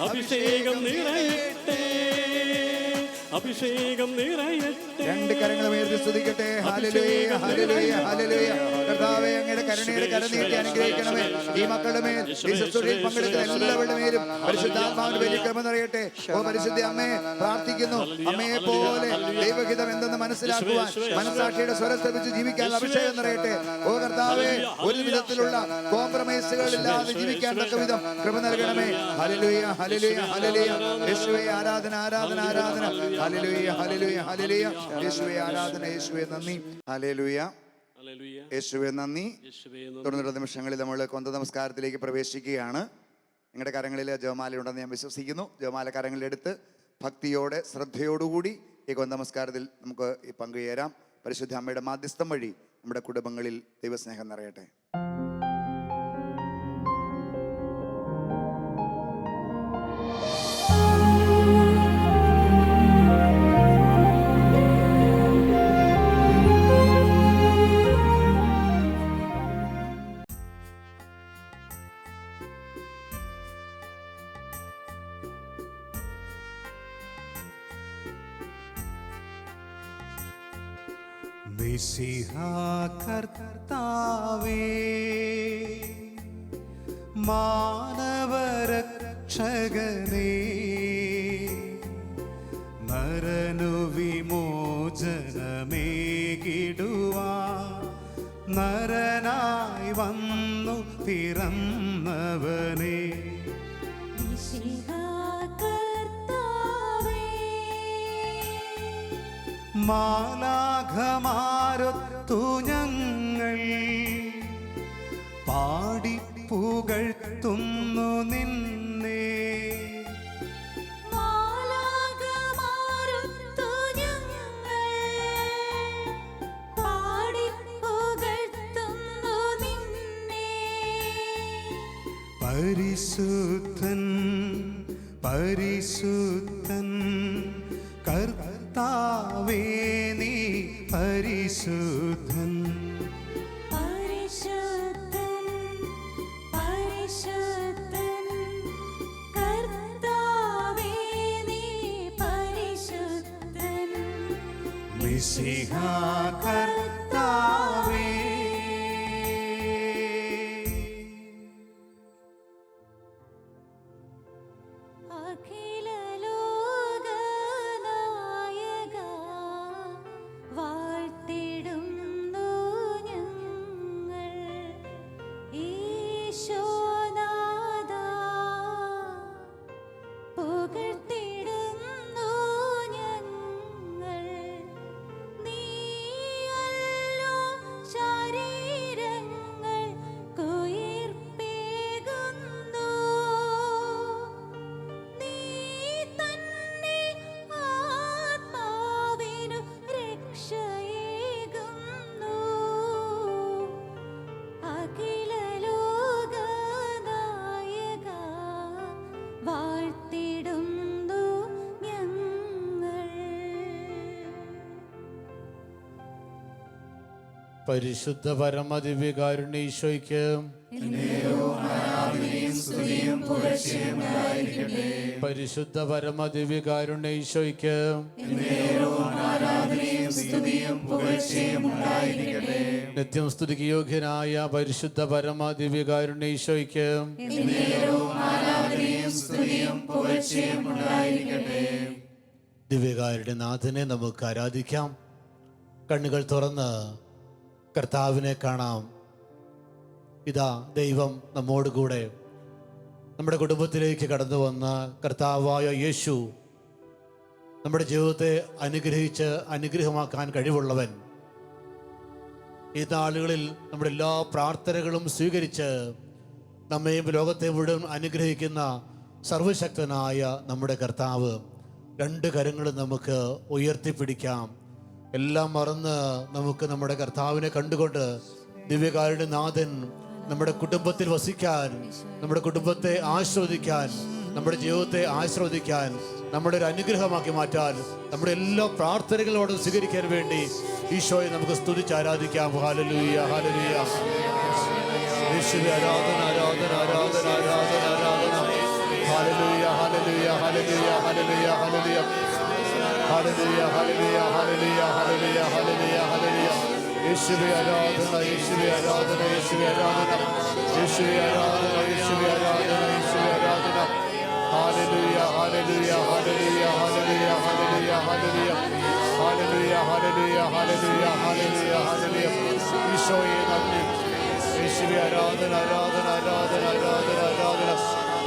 S2: അഭിഷേകം നിറയട്ടെ. അഭിഷേകം നിറയട്ടെ.
S3: രണ്ട് കരങ്ങളും ഉയർത്തി സ്തുതിക്കട്ടെ. ഹല്ലേലൂയ ഹല്ലേലൂയ ഹല്ലേലൂയ. കർത്താവേ, അങ്ങയുടെ കരുണയുടെ കരനീട്ടി അനുഗ്രഹിക്കണമേ. ഈ മക്കളുടെ മേൽ, ഈ ശുശ്രൂഷയിൽ പങ്കെടുക്കുന്ന എല്ലാവരുടെ മേലും പരിശുദ്ധാത്മാവിന്റെ വലിയ കൃപ നിറയട്ടെ. ഓ പരിശുദ്ധ അമ്മേ, പ്രാർത്ഥിക്കുന്നു, അമ്മയെ പോലെ ദൈവഹിതം എന്തെന്ന് മനസ്സിലാക്കുവാൻ, മനസാക്ഷിയുടെ സ്വരത്തെ വെച്ച് ജീവിക്കാൻ അഭിഷേകം നിറയട്ടെ. ഓ കർത്താവേ, ഒരു വിധത്തിലുള്ള കോംപ്രമൈസുകൾ ഇല്ലാതെ ജീവിക്കാൻ തക്ക വിധം കൃപ നൽകണമേ. Hallelujah hallelujah hallelujah. യേശുവേ ആരാധന ആരാധന ആരാധന. Hallelujah hallelujah hallelujah. യേശുവേ ആരാധന, യേശുവേ നന്ദി. ഹല്ലേലൂയ യേശുവേ നന്ദി. തുടർന്നുള്ള നിമിഷങ്ങളിൽ നമ്മൾ കൊന്ത നമസ്കാരത്തിലേക്ക് പ്രവേശിക്കുകയാണ്. നിങ്ങളുടെ കരങ്ങളിൽ ജപമാല ഉണ്ടെന്ന് ഞാൻ വിശ്വസിക്കുന്നു. ജപമാല കരങ്ങളിലെടുത്ത് ഭക്തിയോടെ ശ്രദ്ധയോടുകൂടി ഈ കൊന്ത നമസ്കാരത്തിൽ നമുക്ക് പങ്കുചേരാം. പരിശുദ്ധ അമ്മയുടെ മാധ്യസ്ഥം വഴി നമ്മുടെ കുടുംബങ്ങളിൽ ദൈവസ്നേഹം നിറയട്ടെ.
S4: മിശിഹാ കർത്താവേ, മാനവരക്ഷകനേ, നരനു വിമോചനമേകിടുവാൻ നരനായി വന്നു പിറന്നവനേ. മാലാഖമാരൊത്തു ഞങ്ങൾ പാടി പുകഴ്ത്തുന്നു നിന്നെ.
S5: മാലാഖമാരൊത്തു ഞങ്ങൾ പാടി പുകഴ്ത്തുന്നു നിന്നെ.
S4: പരിശുദ്ധൻ പരിശുദ്ധൻ കർത്താവേ, നീ പരിശുദ്ധൻ.
S5: പരിശുദ്ധൻ പരിശുദ്ധൻ കർത്താവേ, നീ പരിശുദ്ധൻ.
S4: മിശിഹാ കർത്താവേ.
S6: പരിശുദ്ധ പരമദിവ്യകാരുണ്യ ഈശോയ്ക്ക് പരിശുദ്ധ പരമ ദിവ്യകാരുണ്യ ഈശോയ്ക്ക് നിത്യം സ്തുതിക്ക് യോഗ്യനായ പരിശുദ്ധ പരമ ദിവ്യകാരുണ്യ ഈശോയ്ക്ക് ദിവ്യകാരുടെ നാഥനെ നമുക്ക് ആരാധിക്കാം. കണ്ണുകൾ തുറന്ന് കർത്താവിനെ കാണാം. ഇതാ ദൈവം നമ്മോടുകൂടെ നമ്മുടെ കുടുംബത്തിലേക്ക് കടന്നു വന്ന കർത്താവായ യേശു നമ്മുടെ ജീവിതത്തെ അനുഗ്രഹിച്ച് അനുഗ്രഹമാക്കാൻ കഴിവുള്ളവൻ. ഈ നാളുകളിൽ നമ്മുടെ എല്ലാ പ്രാർത്ഥനകളും സ്വീകരിച്ച് നമ്മയും ലോകത്തെ മുഴുവൻ അനുഗ്രഹിക്കുന്ന സർവശക്തനായ നമ്മുടെ കർത്താവ്. രണ്ട് കരങ്ങളും നമുക്ക് ഉയർത്തിപ്പിടിക്കാം. എല്ലാം മറന്ന് നമുക്ക് നമ്മുടെ കർത്താവിനെ കണ്ടുകൊണ്ട് ദിവ്യകാരുടെ നാഥൻ നമ്മുടെ കുടുംബത്തിൽ വസിക്കാൻ, നമ്മുടെ കുടുംബത്തെ ആസ്വദിക്കാൻ, നമ്മുടെ ജീവിതത്തെ ആസ്വദിക്കാൻ, നമ്മുടെ ഒരു അനുഗ്രഹമാക്കി മാറ്റാൻ, നമ്മുടെ എല്ലാ പ്രാർത്ഥനകളോടും സ്വീകരിക്കാൻ വേണ്ടി ഈശോയെ നമുക്ക് സ്തുതിച്ച് ആരാധിക്കാം. Hallelujah, hallelujah. യേശുവേ ആരാധന, ആരാധന, ആരാധന, ആരാധന, ആരാധന. Hallelujah, hallelujah, hallelujah, hallelujah, hallelujah. Hallelujah, hallelujah, hallelujah, hallelujah, hallelujah, hallelujah. യേശുവേ ആരാധന, യേശുവേ ആരാധന, യേശുവേ ആരാധന, യേശുവേ ആരാധന, യേശുവേ ആരാധന, യേശുവേ ആരാധന. Hallelujah, hallelujah, hallelujah, hallelujah, hallelujah, hallelujah. Hallelujah, hallelujah, hallelujah, hallelujah, hallelujah. ഈശോയെ നന്ദി. യേശുവേ ആരാധന, ആരാധന, ആരാധന, ആരാധന, ആരാധന.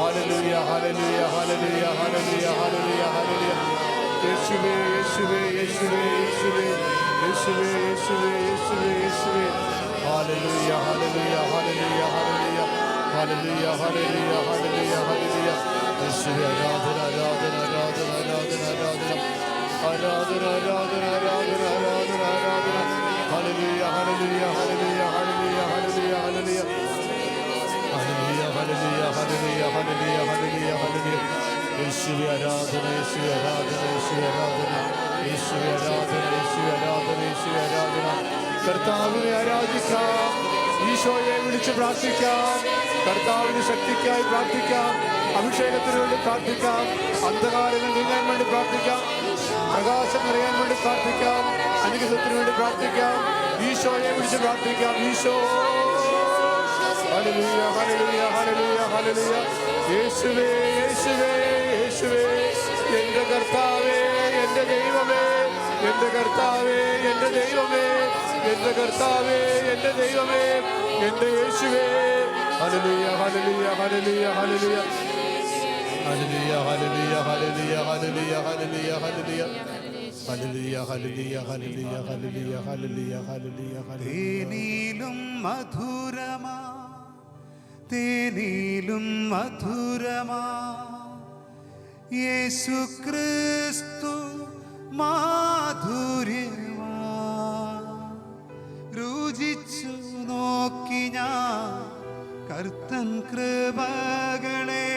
S6: Hallelujah, hallelujah, hallelujah, hallelujah, hallelujah, hallelujah. യേശുവേ, യേശുവേ, യേശുവേ, യേശുവേ, യേശുവേ, യേശുവേ, യേശുവേ, യേശുവേ. ഹല്ലേലൂയ, hallelujah, hallelujah, hallelujah, hallelujah, hallelujah, hallelujah, hallelujah. യേശുവേ ആരാധന, ആരാധന, ആരാധന, ആരാധന, ആരാധന. ആരാധന, ആരാധന, ആരാധന, ആരാധന, ആരാധന. Hallelujah, hallelujah, hallelujah, hallelujah, hallelujah, hallelujah. Hallelujah, hallelujah, hallelujah, hallelujah, hallelujah, hallelujah. യേശുവേ ആരാധന, യേശുവേ ആരാധന, യേശുവേ ആരാധന, യേശുവേ ആരാധന, യേശുവേ ആരാധന, യേശുവേ ആരാധന. കർത്താവിനെ ആരാധിക്കാം, ഈശോയെ വിളിച്ച് പ്രാർത്ഥിക്കാം, കർത്താവിന് ശക്തിക്കായി പ്രാർത്ഥിക്കാം, അഭിഷേകത്തിന് വേണ്ടി പ്രാർത്ഥിക്കാം, അന്ധകാരങ്ങൾ നീങ്ങാൻ വേണ്ടി പ്രാർത്ഥിക്കാം, പ്രകാശം നിറയാൻ വേണ്ടി പ്രാർത്ഥിക്കാം, അനുഗ്രഹത്തിന് വേണ്ടി പ്രാർത്ഥിക്കാം, ഈശോയെ വിളിച്ച് പ്രാർത്ഥിക്കാം. Eesho, hallelujah, hallelujah, hallelujah, hallelujah. യേശുവേ, യേശുവേ, യേശുവേ, എൻ്റെ കർത്താവേ, എൻ്റെ ദൈവമേ, എൻ്റെ കർത്താവേ, എൻ്റെ ദൈവമേ, എൻ്റെ കർത്താവേ, എൻ്റെ ദൈവമേ, എൻ്റെ യേശുവേ. ഹല്ലേലൂയ, hallelujah, hallelujah, hallelujah. Hallelujah, hallelujah, hallelujah, hallelujah, hallelujah, hallelujah. Hallelujah, hallelujah, hallelujah, hallelujah, hallelujah, hallelujah, ഹല്ലേലൂയ.
S4: തേനിലും മധുരമാ, തേനിലും മധുരമാ, യേശു ക്രിസ്തു മാധുര്യമാ. രുചിച്ചു നോക്കി ഞാൻ കർത്തൻ കൃപകളെ,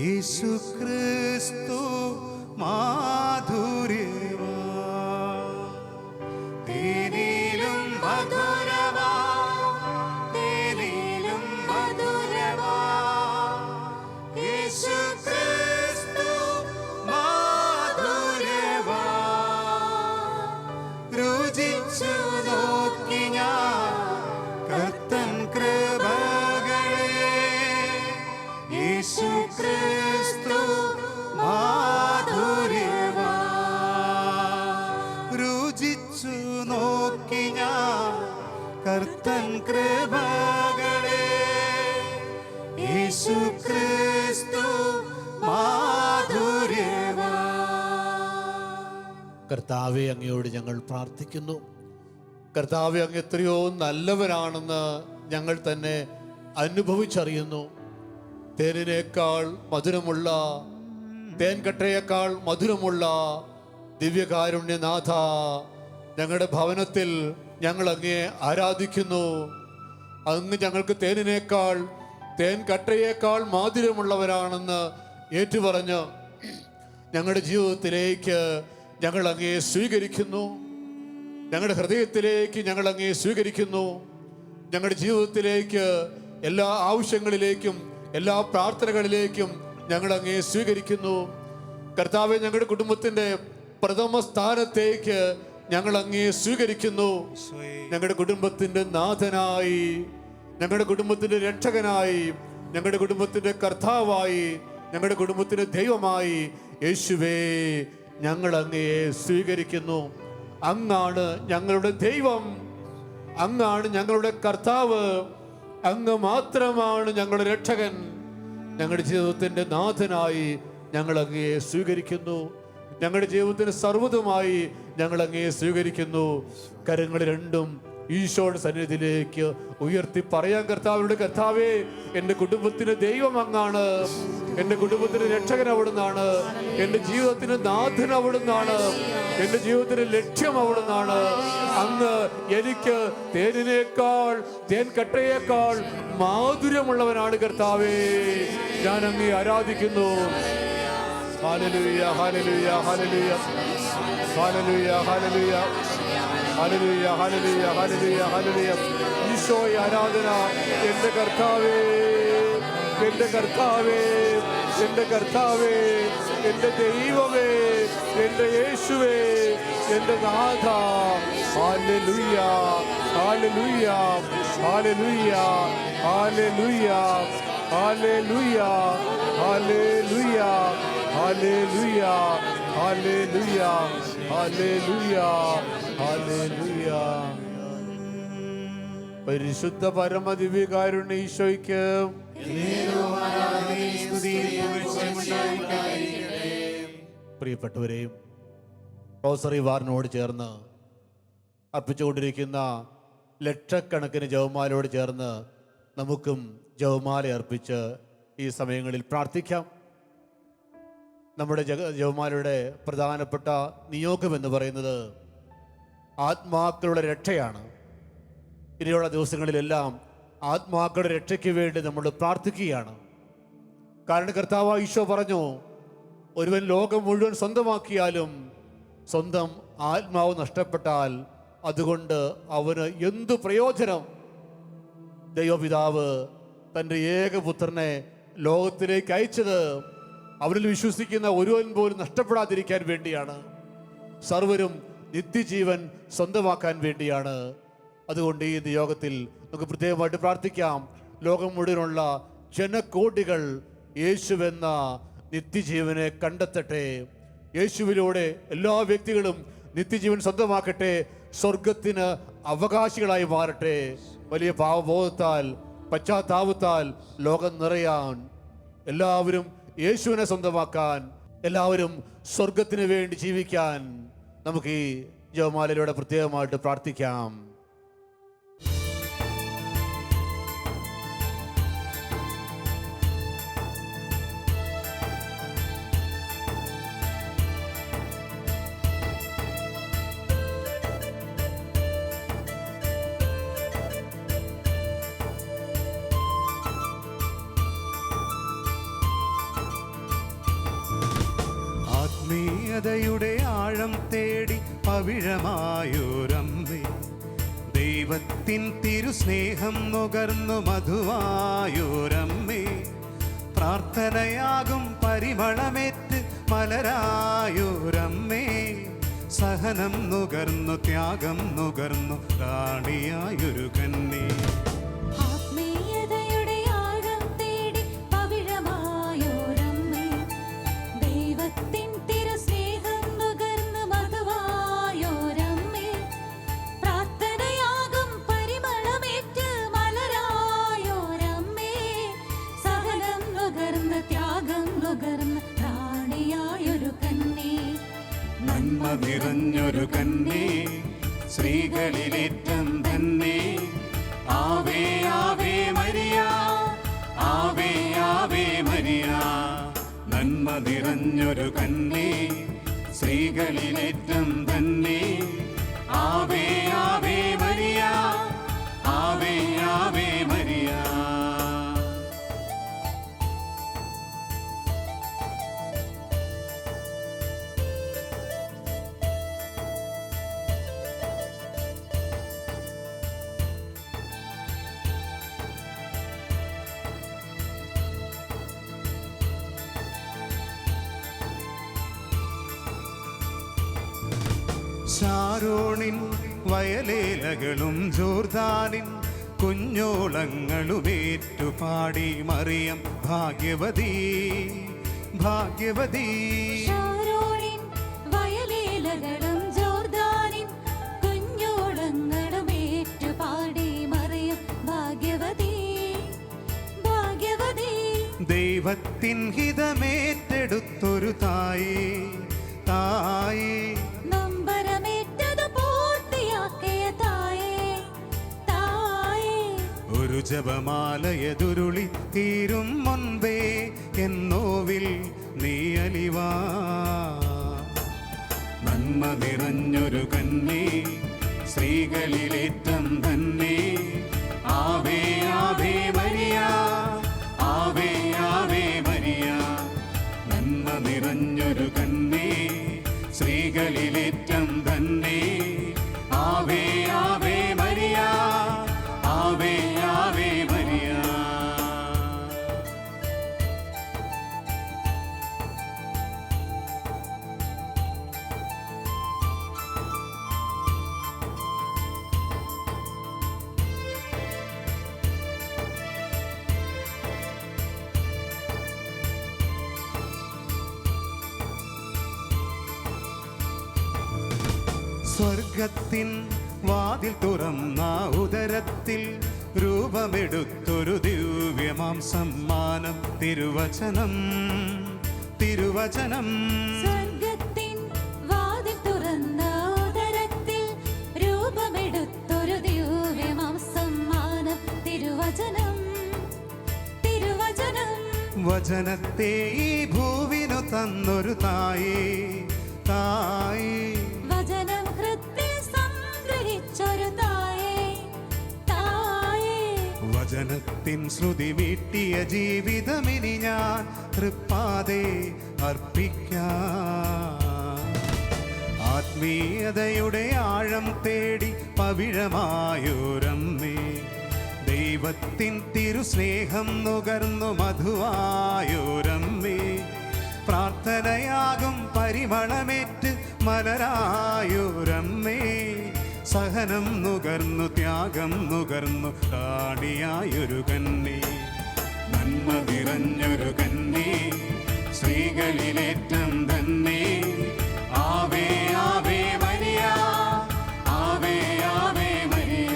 S4: യേശു ക്രിസ്തു മാധുര്യമാ. തേനിലും മധുരമാ, തേനിലും മധുരമാ, യേശു ക്രിസ്തു മാധുര്യമാ. രുചിച്ചു നോക്കി ഞാൻ കർത്തൻ കൃപകളെ, യേശു ക്രിസ്തു മാധുര്യമാ. രുചിച്ചു നോക്കി ഞാൻ കർത്തൻ കൃപകളെ, യേശു ക്രിസ്തു മാധുര്യമാ.
S6: കർത്താവെ, അങ്ങയോട് ഞങ്ങൾ പ്രാർത്ഥിക്കുന്നു. കർത്താവെ, അങ്ങ് എത്രയോ നല്ലവരാണെന്ന് ഞങ്ങൾ തന്നെ അനുഭവിച്ചറിയുന്നു. തേനിനേക്കാൾ മധുരമുള്ള, തേൻകട്ടയേക്കാൾ മധുരമുള്ള ദിവ്യകാരുണ്യനാഥ, ഞങ്ങളുടെ ഭവനത്തിൽ ഞങ്ങൾ അങ്ങയെ ആരാധിക്കുന്നു. അങ്ങ് ഞങ്ങൾക്ക് തേനിനേക്കാൾ, തേൻകട്ടയേക്കാൾ മാധുര്യമുള്ളവരാണെന്ന് ഏറ്റുപറഞ്ഞ് ഞങ്ങളുടെ ജീവിതത്തിലേക്ക് ഞങ്ങൾ അങ്ങയെ സ്വീകരിക്കുന്നു. ഞങ്ങളുടെ ഹൃദയത്തിലേക്ക് ഞങ്ങൾ അങ്ങയെ സ്വീകരിക്കുന്നു. ഞങ്ങളുടെ ജീവിതത്തിലേക്ക് എല്ലാ ആവശ്യങ്ങളിലേക്കും എല്ലാ പ്രാർത്ഥനകളിലേക്കും ഞങ്ങൾ അങ്ങേ സ്വീകരിക്കുന്നു. കർത്താവെ, ഞങ്ങളുടെ കുടുംബത്തിന്റെ പ്രഥമ സ്ഥാനത്തേക്ക് ഞങ്ങൾ അങ്ങേ സ്വീകരിക്കുന്നു. ഞങ്ങളുടെ കുടുംബത്തിന്റെ നാഥനായി, ഞങ്ങളുടെ കുടുംബത്തിന്റെ രക്ഷകനായി, ഞങ്ങളുടെ കുടുംബത്തിന്റെ കർത്താവായി, ഞങ്ങളുടെ കുടുംബത്തിന്റെ ദൈവമായി യേശുവേ ഞങ്ങൾ അങ്ങയെ സ്വീകരിക്കുന്നു. അങ്ങാണ് ഞങ്ങളുടെ ദൈവം, അങ്ങാണ് ഞങ്ങളുടെ കർത്താവ്, അങ്ങ് മാത്രമാണ് ഞങ്ങളുടെ രക്ഷകൻ. ഞങ്ങളുടെ ജീവിതത്തിന്റെ നാഥനായി ഞങ്ങൾ അങ്ങയെ സ്വീകരിക്കുന്നു. ഞങ്ങളുടെ ജീവിതത്തിന് സർവ്വതുമായി ഞങ്ങൾ അങ്ങയെ സ്വീകരിക്കുന്നു. കരങ്ങൾ രണ്ടും ഈശോയുടെ സന്നിധിയിലേക്ക് ഉയർത്തി പറയാൻ കർത്താവിനോട്, കർത്താവേ, എൻ്റെ കുടുംബത്തിന് ദൈവം അങ്ങാണ്, എൻ്റെ കുടുംബത്തിന് രക്ഷകൻ അവിടുന്നാണ്, എൻ്റെ ജീവിതത്തിന് നാഥൻ അവിടുന്നാണ്, എൻ്റെ ജീവിതത്തിന് ലക്ഷ്യം അവിടുന്നാണ്. അങ്ങ് എനിക്ക് തേനിനേക്കാൾ, തേൻ കട്ടയേക്കാൾ മാധുര്യമുള്ളവനാണ് കർത്താവേ. ഞാൻ അങ്ങേ ആരാധിക്കുന്നു. Hallelujah, hallelujah, hallelujah, hallelujah, hallelujah, hallelujah, hallelujah, hallelujah, hallelujah. ഈശോയെ ആരാധന. എൻ്റെ കർത്താവേ, എൻ്റെ കർത്താവേ, എൻ്റെ കർത്താവേ, എൻ്റെ ദൈവമേ, എൻ്റെ യേശുവേ, എൻ്റെ നാഥ. Hallelujah, hallelujah, hallelujah, hallelujah, hallelujah, hallelujah, hallelujah, hallelujah, hallelujah, hallelujah. പരിശുദ്ധ പരമദിവ്യകാരുണ്യ ഈശോയ്ക്ക് പ്രിയപ്പെട്ടവരെയും റോസറി വാറിനോട് ചേർന്ന് അർപ്പിച്ചുകൊണ്ടിരിക്കുന്ന ലക്ഷക്കണക്കിന് ജപമാലയോട് ചേർന്ന് നമുക്കും ജപമാല അർപ്പിച്ച് ഈ സമയങ്ങളിൽ പ്രാർത്ഥിക്കാം. നമ്മുടെ ജപമാലയുടെ പ്രധാനപ്പെട്ട നിയോഗം എന്ന് പറയുന്നത് ആത്മാക്കളുടെ രക്ഷയാണ്. ഇനിയുള്ള ദിവസങ്ങളിലെല്ലാം ആത്മാക്കളുടെ രക്ഷയ്ക്ക് വേണ്ടി നമ്മൾ പ്രാർത്ഥിക്കുകയാണ്. കാരണം കർത്താവായ ഈശോ പറഞ്ഞു, ഒരുവൻ ലോകം മുഴുവൻ സ്വന്തമാക്കിയാലും സ്വന്തം ആത്മാവ് നഷ്ടപ്പെട്ടാൽ അതുകൊണ്ട് അവന് എന്തു പ്രയോജനം? ദൈവപിതാവ് തൻ്റെ ഏകപുത്രനെ ലോകത്തിലേക്ക് അയച്ചത് അവരിൽ വിശ്വസിക്കുന്ന ഒരുവൻ പോലും നഷ്ടപ്പെടാതിരിക്കാൻ വേണ്ടിയാണ്. സർവരും നിത്യജീവൻ സ്വന്തമാക്കാൻ വേണ്ടിയാണ്. അതുകൊണ്ട് ഈ നിയോഗത്തിൽ നമുക്ക് പ്രത്യേകമായിട്ട് പ്രാർത്ഥിക്കാം. ലോകം മുഴുവനുള്ള ജനകോടികൾ യേശുവെന്ന നിത്യജീവനെ കണ്ടെത്തട്ടെ. യേശുവിലൂടെ എല്ലാ വ്യക്തികളും നിത്യജീവൻ സ്വന്തമാക്കട്ടെ, സ്വർഗത്തിന് അവകാശികളായി മാറട്ടെ. വലിയ പാവബോധത്താൽ, പശ്ചാത്താപത്താൽ ലോകം നിറയാൻ, എല്ലാവരും യേശുവിനെ സ്വന്തമാക്കാൻ, എല്ലാവരും സ്വർഗത്തിന് വേണ്ടി ജീവിക്കാൻ നമുക്ക് ഈ ജപമാലയിലൂടെ പ്രത്യേകമായിട്ട് പ്രാർത്ഥിക്കാം.
S4: ആത്മീയതയുടെ ആഴം തേടി പവിഴമായോരമ്മേ, ദൈവത്തിൻ തിരുസ്നേഹം നുകർന്നു മധുവായോരമ്മേ, പ്രാർത്ഥനയാകും പരിമളമേറ്റ് മലരായോരമ്മേ, സഹനം നുകർന്നു ത്യാഗം നുകർന്നു റാണിയായൊരു കന്യേ.
S5: ആത്മീയതയുടെ ആഴം തേടി പവിഴമായോരമ്മേ, ദൈവത്തിൻ തിരുസ്നേഹം നുകർന്നു മധുവായോരമ്മേ, പ്രാർത്ഥനയാകും പരിമളമേറ്റ് മലരായോരമ്മേ, സഹനം നുകർന്ന് ത്യാഗം നുകർന്ന് റാണിയായൊരു കന്യേ.
S4: നന്മ നിറഞ്ഞൊരു കന്യേ, സ്ത്രീകളിലേറ്റം തന്നെ, ആവേ ആവേ മരിയ, ആവേ ആവേ മരിയ. നന്മ നിറഞ്ഞൊരു കന്യേ, സ്ത്രീകളിലേറ്റം തന്നെ, ആവേ ആവേ മരിയ, ആവേ ആവേ മരിയ. ഷാരോണിൻ വയലേലകളും ജോർദാനിൻ കുഞ്ഞോളങ്ങളുമേറ്റുപാടി മറിയം ഭാഗ്യവതി ഭാഗ്യവതി.
S5: ഷാരോണിൻ വയലേലകളും ജോർദാനിൻ കുഞ്ഞോളങ്ങളും ഏറ്റുപാടി മറിയം ഭാഗ്യവതി ഭാഗ്യവതി.
S4: ദൈവത്തിൻ ഹിതമേറ്റെടുത്തൊരു തായേ തായേ,
S5: നൊമ്പരമേറ്റത് പൂർത്തിയാക്കിയ തായേ തായേ.
S4: ഒരു ജപമാലയതുരുളി തീരും മുൻപേ എന്നോവിൽ നീ അലിവാ. നന്മ നിറഞ്ഞൊരു കന്യേ, സ്ത്രീകളിലേറ്റം തന്നെ. ആവേ ആവേ മരിയ, ആവേ ആവേ മരിയ. നന്മ നിറഞ്ഞൊരു കന്യേ, സ്ത്രീകളിലേറ്റം തന്നെ. ആവേ ആവേ മരിയ, ആവേ ആവേ മരിയ. സ്വർഗത്തിൻ വാതിൽ തുറന്ന ഉദരത്തിൽ രൂപമെടുത്തൊരു ദിവ്യമാം സമ്മാനം തിരുവചനം തിരുവചനം.
S5: സ്വർഗത്തിൻ വാതിൽ തുറന്ന ഉദരത്തിൽ രൂപമെടുത്തൊരു ദിവ്യമാം സമ്മാനം തിരുവചനം തിരുവചനം.
S4: വചനത്തെ ഈ ഭൂവിനു തന്നൊരു തായേ തായേ.
S5: വചനം ഹൃത്തിൽ സംഗ്രഹിച്ചൊരു തായേ തായേ.
S4: വചനത്തിൻ ശ്രുതി മീട്ടിയ ജീവിതമിനി ഞാൻ തൃപ്പാതെ അർപ്പിക്കാം. ആത്മീയതയുടെ ആഴം തേടി പവിഴമായോരമ്മേ, ദൈവത്തിൻ തിരുസ്നേഹം നുകർന്നു മധുവായോരമ്മേ. പ്രാർത്ഥനയാകും പരിമളമേറ്റ് മലരായോരമ്മേ, സഹനം നുകർന്നു ത്യാഗം നുകർന്നു കാണിയായൊരു കന്യേ. നന്മ നിറഞ്ഞൊരു കന്യേ, സ്ത്രീകളിലേറ്റം തന്നെ. ആവേ ആവേ മരിയ, ആവേ ആവേ മരിയ.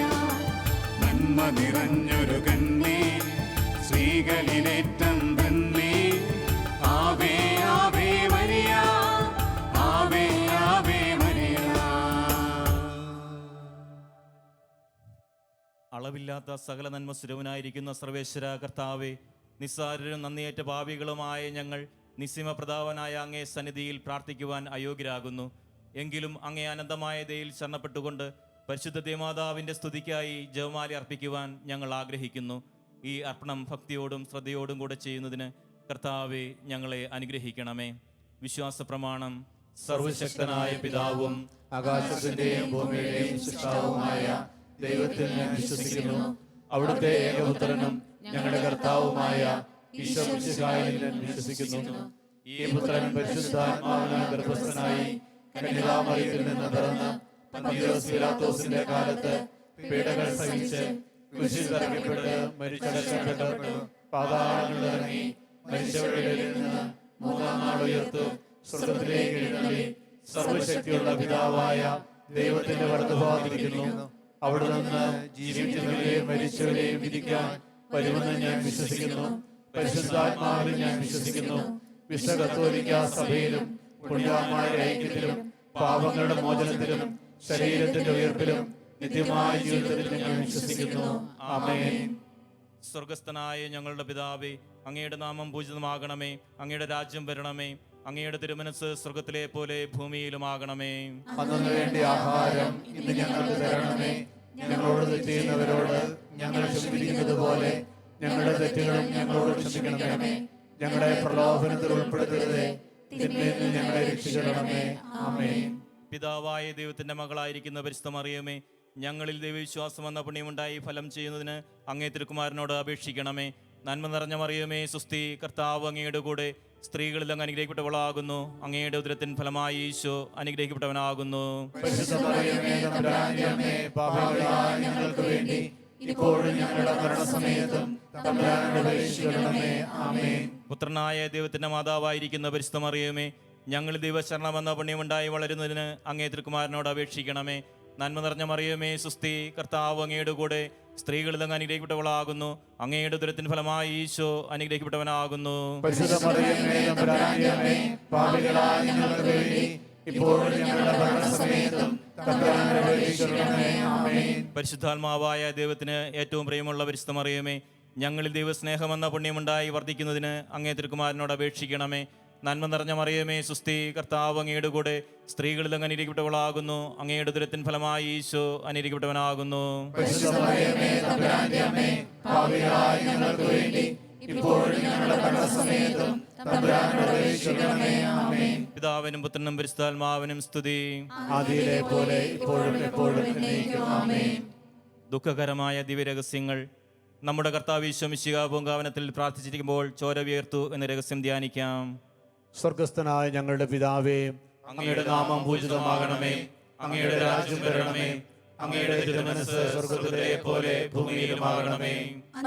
S4: നന്മ നിറഞ്ഞൊരു കന്യേ, സ്ത്രീകളിലേറ്റം തന്നെ. ആവേ ആവേ മരിയ, ആവേ ആവേ മരിയ.
S7: അളവില്ലാത്ത സകല നന്മ സുരവനായിരിക്കുന്ന സർവേശ്വര കർത്താവെ, നിസ്സാരരും നന്ദിയേറ്റ പാപികളുമായ ഞങ്ങൾ നിസ്സീമപ്രതാപനായ അങ്ങേ സന്നിധിയിൽ പ്രാർത്ഥിക്കുവാൻ അയോഗ്യരാകുന്നു. എങ്കിലും അങ്ങേ അനന്തമായ ദയയിൽ ശരണപ്പെട്ടുകൊണ്ട് പരിശുദ്ധ ദേവമാതാവിൻ്റെ സ്തുതിക്കായി ജപമാല അർപ്പിക്കുവാൻ ഞങ്ങൾ ആഗ്രഹിക്കുന്നു. ഈ അർപ്പണം ഭക്തിയോടും ശ്രദ്ധയോടും കൂടെ ചെയ്യുന്നതിന് കർത്താവെ ഞങ്ങളെ അനുഗ്രഹിക്കണമേ. വിശ്വാസ പ്രമാണം. സർവശക്തനായ പിതാവും
S6: ആകാശത്തിന്റെയും ഭൂമിയുടെയും സൃഷ്ടാവുമായ ദൈവത്തിൽ ഞാൻ വിശ്വസിക്കുന്നു. അവിടുത്തെ ഏകപുത്രനും ഞങ്ങളുടെ കർത്താവുമായ ഈശോ മിശിഹായിൽ ഞാൻ വിശ്വസിക്കുന്നു. ഈ പുത്രൻ പരിശുദ്ധാത്മാവിനാൽ ഗർഭസ്ഥനായി കന്യകാമറിയത്തിൽ നിന്ന് പിറന്ന് പന്തിയോസ് പീലാത്തോസിന്റെ കാലത്ത് പീഡകൾ സഹിച്ച് കുരിശിൽ തറയ്ക്കപ്പെട്ട് മരിച്ചടക്കപ്പെട്ടു പാതാളങ്ങളിൽ ഇറങ്ങി മരിച്ചവരുടെ നിന്ന് മൂന്നാം നാൾ ഉയർത്തു സ്വർഗ്ഗത്തിലേക്ക് എഴുന്നള്ളി സർവശക്തിയുള്ള പിതാവായ ദൈവത്തിന്റെ വലതുഭാഗത്തിരിക്കുന്നു. അവിടെ നിന്ന് ജീവിച്ചവരെയും മരിച്ചവരെയും വിധിക്കാൻ വരുമെന്ന് ഞാൻ വിശ്വസിക്കുന്നു. പരിശുദ്ധാത്മാവിൽ ഞാൻ വിശ്വസിക്കുന്നു. വിശുദ്ധ കത്തോലിക്കാ സഭയിലും പുണ്യവാന്മാരുടെ ഐക്യത്തിലും പാപങ്ങളുടെ മോചനത്തിലും ശരീരത്തിന്റെ ഉയർപ്പിലും നിത്യമായ ജീവിതത്തിൽ ഞാൻ വിശ്വസിക്കുന്നു. ആമേൻ.
S7: സ്വർഗസ്ഥനായ ഞങ്ങളുടെ പിതാവേ, അങ്ങയുടെ നാമം പൂജിതമാകണമേ. അങ്ങയുടെ രാജ്യം വരണമേ. അങ്ങയുടെ തിരുമനസ് സ്വർഗത്തിലെ പോലെ ഭൂമിയിലുമാകണമേ.
S6: അന്നു വേണ്ടി ആഹാരം ഇന്ന് ഞങ്ങൾക്ക് തരണമേ. ഞങ്ങളോട് തെറ്റ് ചെയ്യുന്നവരോട് ഞങ്ങൾ ക്ഷമിക്കുന്നത് പോലെ ഞങ്ങളുടെ തെറ്റുകളും ഞങ്ങളോട് ക്ഷമിക്കണമേ. ഞങ്ങളെ പ്രലോഭനത്തിൽ ഉൾപ്പെടുത്തരുതേ, തിന്മയിൽ നിന്ന് ഞങ്ങളെ രക്ഷിക്കണമേ. ആമേൻ.
S7: പിതാവായ ദൈവത്തിന്റെ മകളായിരിക്കുന്ന പരിശുദ്ധ മറിയമേ, ഞങ്ങളിൽ ദൈവവിശ്വാസം എന്ന പുണ്യമുണ്ടായി ഫലം ചെയ്യുന്നതിന് അങ്ങേ തിരുക്കുമാരനോട് അപേക്ഷിക്കണമേ. നന്മ നിറഞ്ഞ മറിയമേ സുസ്തി, കർത്താവ് അങ്ങയുടെ കൂടെ സ്ത്രീകളിൽ അങ്ങ് അനുഗ്രഹിക്കപ്പെട്ടവളാകുന്നു. അങ്ങയുടെ ഉദരത്തിൻ ഫലമായി ഈശോ അനുഗ്രഹിക്കപ്പെട്ടവനാകുന്നു.
S6: പരിശുദ്ധ മറിയമേ തമ്പുരാന്റെ അമ്മേ, പാപികളായ ഞങ്ങൾക്ക് വേണ്ടി ഇപ്പോഴും ഞങ്ങളുടെ മരണസമയത്തും തമ്പുരാനോട് അപേക്ഷിക്കണമേ. ആമേൻ.
S7: പുത്രനായ ദൈവത്തിന്റെ മാതാവായിരിക്കുന്ന പരിശുദ്ധ മറിയമേ, ഞങ്ങൾ ദൈവശരണമെന്ന പുണ്യമുണ്ടായി വളരുന്നതിന് അങ്ങേ തിരുക്കുമാരനോട് അപേക്ഷിക്കണമേ. നന്മ നിറഞ്ഞ മറിയമേ സുസ്തി, കർത്താവ് അങ്ങയുടെ കൂടെ സ്ത്രീകളിൽ അങ്ങ് അനുഗ്രഹിക്കപ്പെട്ടവളാകുന്നു. അങ്ങയുടെ ഉദരത്തിൻ ഫലമായി ഈശോ അനുഗ്രഹിക്കപ്പെട്ടവനാകുന്നു.
S6: പരിശുദ്ധ മറിയമേ തമ്പുരാന്റെ അമ്മേ, പാപികളായ ഞങ്ങൾക്ക് വേണ്ടി ഇപ്പോഴും ഞങ്ങളുടെ മരണസമയത്തും തമ്പുരാനോട് അപേക്ഷിക്കണമേ. ആമേൻ.
S7: പരിശുദ്ധാത്മാവായ ദൈവത്തിന് ഏറ്റവും പ്രിയമുള്ള പരിശുദ്ധ മറിയമേ, ഞങ്ങളിൽ ദൈവസ്നേഹമെന്ന പുണ്യമുണ്ടായി വർദ്ധിക്കുന്നതിന് അങ്ങേ തിരുക്കുമാരനോട് അപേക്ഷിക്കണമേ. നന്മ നിറഞ്ഞ മറിയമേ സുസ്തി, കർത്താവ് അങ്ങയുടെ കൂടെ സ്ത്രീകളിൽ അങ്ങ് അനുഗ്രഹിക്കപ്പെട്ടവളാകുന്നു. അങ്ങയുടെ ഉദരത്തിൻ ഫലമായി ഈശോ അനുഗ്രഹിക്കപ്പെട്ടവനാകുന്നു.
S6: പരിശുദ്ധ മറിയമേ തമ്പുരാന്റെ അമ്മേ, പാപികളായ ഞങ്ങൾക്ക് വേണ്ടി ഇപ്പോഴും ഞങ്ങളുടെ മരണസമയത്തും തമ്പുരാനോട് അപേക്ഷിക്കണമേ. ആമേൻ.
S7: പിതാവിനും പുത്രനും പരിശുദ്ധാത്മാവിനും സ്തുതി.
S6: ആദിയിലെ പോലെ ഇപ്പോഴും എപ്പോഴും എന്നേക്കും. ആമേൻ.
S7: ദുഃഖകരമായ ദിവ്യരഹസ്യങ്ങൾ. നമ്മുടെ കർത്താവ് ഈശോ മിശിഹാ പൂങ്കാവനത്തിൽ പ്രാർത്ഥിച്ചിരിക്കുമ്പോൾ ചോര വിയർത്തു എന്ന രഹസ്യം ധ്യാനിക്കാം.
S6: സ്വർഗസ്ഥനായ ഞങ്ങളുടെ പിതാവേ,
S7: അങ്ങയുടെ നാമം പൂജിതമാകണമേ. അങ്ങയുടെ രാജ്യം വരണമേ. അങ്ങയുടെ തിരുമനസ്സ് സ്വർഗ്ഗത്തിലെ പോലെ ഭൂമിയിലുമാകണമേ.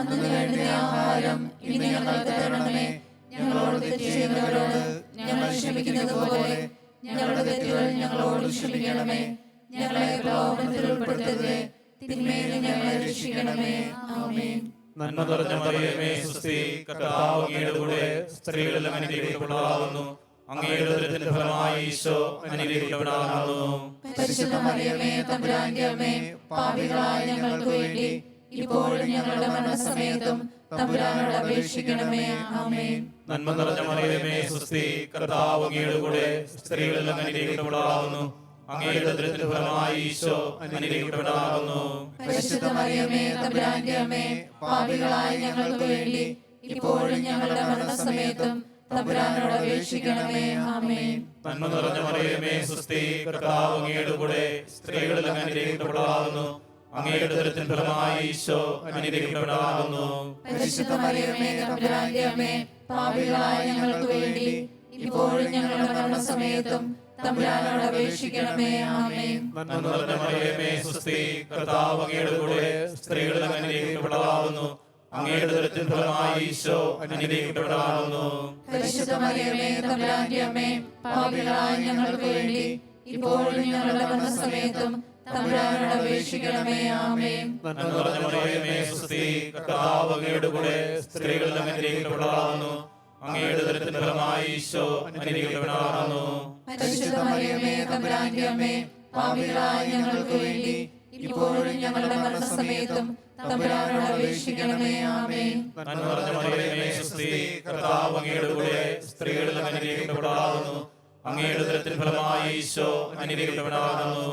S5: അന്നു വേണ്ട ആഹാരം ഇന്ന് ഞങ്ങൾക്ക് തരണമേ. ഞങ്ങളോട് തെറ്റ് ചെയ്യുന്നവരോട് ഞങ്ങൾ ക്ഷമിക്കുന്നത് പോലെ ഞങ്ങളുടെ തെറ്റുകൾ ഞങ്ങളോട് ക്ഷമിക്കണമേ. ഞങ്ങളെ പ്രലോഭനത്തിൽ ഉൾപ്പെടുത്തരുതേ, തിന്മയിൽ ഞങ്ങളെ രക്ഷിക്കണമേ. ആമേൻ.
S7: നന്മ നിറഞ്ഞ മറിയമേ സുസ്തി, കർത്താവ് അങ്ങയുടെ കൂടെ സ്ത്രീകളിൽ അങ്ങ് അനുഗ്രഹിക്കപ്പെട്ടവളാകുന്നു. അങ്ങയുടെ ഉദരത്തിൻ ഫലമായി ഈശോ അനുഗ്രഹിക്കപ്പെട്ടവനാകുന്നു.
S5: പരിശുദ്ധ മറിയമേ തമ്പുരാന്റെ അമ്മേ, പാപികളായ ഞങ്ങൾക്ക് വേണ്ടി ഇപ്പോഴും ഞങ്ങളുടെ മരണസമയത്തും തമ്പുരാനോട് അപേക്ഷിക്കണമേ. ആമേൻ.
S7: നന്മ നിറഞ്ഞ മറിയമേ സുസ്തി, കർത്താവ് അങ്ങയുടെ കൂടെ സ്ത്രീകളിൽ അങ്ങ് അനുഗ്രഹിക്കപ്പെട്ടവളാകുന്നു. അങ്ങയുടെ ഉദരത്തിൻ ഫലമായി ഈശോ അനുഗ്രഹിക്കപ്പെട്ടവനാകുന്നു.
S5: പരിശുദ്ധ മറിയമേ തമ്പുരാന്റെ അമ്മേ, പാപികളായ ഞങ്ങൾക്ക് വേണ്ടി ഇപ്പോഴും ഞങ്ങളുടെ മരണസമയത്തും തമ്പുരാനോട് അപേക്ഷിക്കണമേ. ആമേൻ.
S7: നന്മ നിറഞ്ഞ മറിയമേ സുസ്തി, കർത്താവ് അങ്ങയുടെ കൂടെ സ്ത്രീകളിൽ അങ്ങ് അനുഗ്രഹിക്കപ്പെട്ടവളാകുന്നു. അങ്ങയുടെ ഉദരത്തിൻ ഫലമായി ഈശോ അനുഗ്രഹിക്കപ്പെട്ടവനാകുന്നു.
S5: പരിശുദ്ധ മറിയമേ തമ്പുരാന്റെ അമ്മേ, പാപികളായ ഞങ്ങൾക്ക് വേണ്ടി ഇപ്പോഴും ഞങ്ങളുടെ മരണസമയത്തും തമ്പുരാനോട് അപേക്ഷിക്കണമേ. ആമേൻ.
S7: നന്മ നിറഞ്ഞ മറിയമേ സുസ്തി, കർത്താവ് അങ്ങയുടെ കൂടെ സ്ത്രീകളിൽ അങ്ങ് അനുഗ്രഹിക്കപ്പെട്ടവളാകുന്നു. അങ്ങയുടെ ഉദരത്തിൻ ഫലമായി ഈശോ അനുഗ്രഹിക്കപ്പെട്ടവനാകുന്നു.
S5: പരിശുദ്ധ മറിയമേ തമ്പുരാന്റെ അമ്മേ, പാപികളായ ഞങ്ങൾക്ക് വേണ്ടി ഇപ്പോഴും ഞങ്ങളുടെ മരണസമയത്തും തമ്പുരാനോട് അപേക്ഷിക്കണമേ. ആമേൻ.
S7: നന്മ നിറഞ്ഞ മറിയമേ സുസ്തി, കർത്താവ് അങ്ങയുടെ കൂടെ സ്ത്രീകളിൽ അങ്ങ് അനുഗ്രഹിക്കപ്പെട്ടവളാകുന്നു. അങ്ങയുടെ ഉദരത്തിൻ ഫലമായി ഈശോ അനുഗ്രഹിക്കപ്പെട്ടവനാകുന്നു.
S5: പരിശുദ്ധ മറിയമേ തമ്പുരാന്റെ അമ്മേ, പാപികളായ ഞങ്ങൾക്ക് വേണ്ടി ഇപ്പോഴും ഞങ്ങളുടെ മരണസമയത്തും തമ്പുരാനോട് അപേക്ഷിക്കണമേ. ആമേൻ.
S7: നന്മ നിറഞ്ഞ മറിയമേ സുസ്തി, കർത്താവ് അങ്ങയുടെ കൂടെ സ്ത്രീകളിൽ അങ്ങ് അനുഗ്രഹിക്കപ്പെട്ടവളാകുന്നു. അങ്ങയുടെ ഉദരത്തിൻ ഫലമായി ഈശോ അനുഗ്രഹിക്കപ്പെട്ടവനാകുന്നു.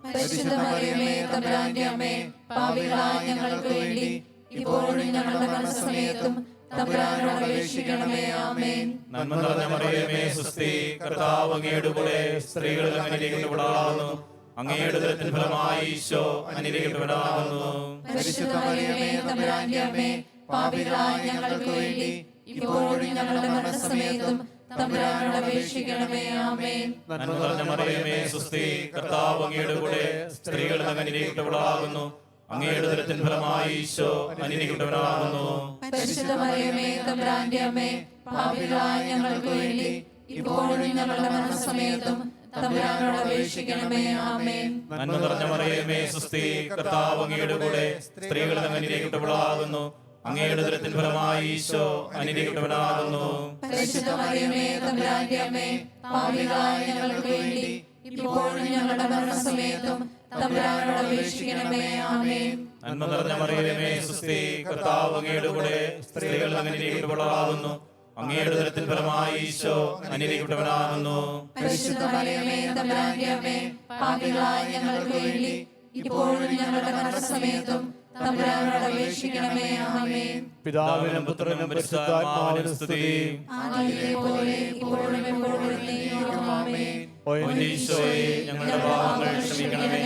S5: പരിശുദ്ധ മറിയമേ തമ്പുരാന്റെ അമ്മേ, പാപികളായ ഞങ്ങൾക്ക് വേണ്ടി ഇപ്പോഴും ഞങ്ങളുടെ മരണസമയത്തും തമ്പുരാനോട് അപേക്ഷിക്കണമേ. ആമേൻ.
S7: നന്മ നിറഞ്ഞ മറിയമേ സുസ്തി, കർത്താവ് അങ്ങയുടെ കൂടെ സ്ത്രീകളിൽ അങ്ങ് അനുഗ്രഹിക്കപ്പെട്ടവളാകുന്നു. അങ്ങയുടെ ഉദരത്തിൻ ഫലമായി ഈശോ അനുഗ്രഹിക്കപ്പെട്ടവനാകുന്നു.
S5: പരിശുദ്ധ മറിയമേ തമ്പുരാന്റെ അമ്മേ, പാപികളായ ഞങ്ങൾക്ക് വേണ്ടി ഇപ്പോഴും ഞങ്ങളുടെ മരണസമയത്തും തമ്പുരാനോട് അപേക്ഷിക്കണമേ. ആമേൻ.
S7: നന്മ നിറഞ്ഞ മറിയമേ സുസ്തി, കർത്താവ് അങ്ങയുടെ കൂടെ സ്ത്രീകളിൽ അങ്ങ് അനുഗ്രഹിക്കപ്പെട്ടവളാകുന്നു. അങ്ങയുടെ ഉദരത്തിൻ ഫലമായി ഈശോ അനുഗ്രഹിക്കപ്പെട്ടവനാകുന്നു.
S5: പരിശുദ്ധ മറിയമേ തമ്പുരാന്റെ അമ്മേ, പാപികളായ ഞങ്ങൾക്ക് വേണ്ടി ഇപ്പോഴും ഞങ്ങളുടെ മരണസമയത്തും തമ്പുരാനോട് അപേക്ഷിക്കണമേ. ആമേൻ.
S7: നന്മ നിറഞ്ഞ മറിയമേ സുസ്തി, കർത്താവ് അങ്ങയുടെ കൂടെ സ്ത്രീകളിൽ അങ്ങ് അനുഗ്രഹിക്കപ്പെട്ടവളാകുന്നു. അങ്ങയുടെ ഉദരത്തിൻ ഫലമായി ഈശോ അനുഗ്രഹിക്കപ്പെട്ടവനാകുന്നു.
S5: പരിശുദ്ധ മറിയമേ തമ്പുരാന്റെ അമ്മേ, പാപികളായ ഞങ്ങൾക്ക് വേണ്ടി ഇപ്പോഴും ഞങ്ങളുടെ മരണസമയത്തും തമ്പുരാനോട് അപേക്ഷിക്കണമേ. ആമേൻ.
S7: നന്മ നിറഞ്ഞ മറിയമേ സുസ്തി, കർത്താവ് അങ്ങയുടെ കൂടെ സ്ത്രീകളിൽ അങ്ങ് അനുഗ്രഹിക്കപ്പെട്ടവളാകുന്നു. അങ്ങയുടെ ഉദരത്തിൻ ഫലമായി ഈശോ അനുഗ്രഹിക്കപ്പെട്ടവനാകുന്നു.
S5: പരിശുദ്ധ മറിയമേ തമ്പുരാന്റെ അമ്മേ, പാപികളായ ഞങ്ങൾക്ക് വേണ്ടി ഇപ്പോഴും ഞങ്ങളുടെ മരണസമയത്തും തമ്പുരാനോട് അപേക്ഷിക്കണമേ. ആമേൻ.
S6: പിതാവിനും പുത്രനും പരിശുദ്ധാത്മാവിനും സ്തുതി.
S5: ആദിയിലെ പോലെ ഇപ്പോഴും എപ്പോഴും എന്നേക്കും. ആമേൻ.
S6: ഓ
S7: ഈശോയെ, ഞങ്ങളുടെ പാപങ്ങൾ ക്ഷമിക്കണമേ.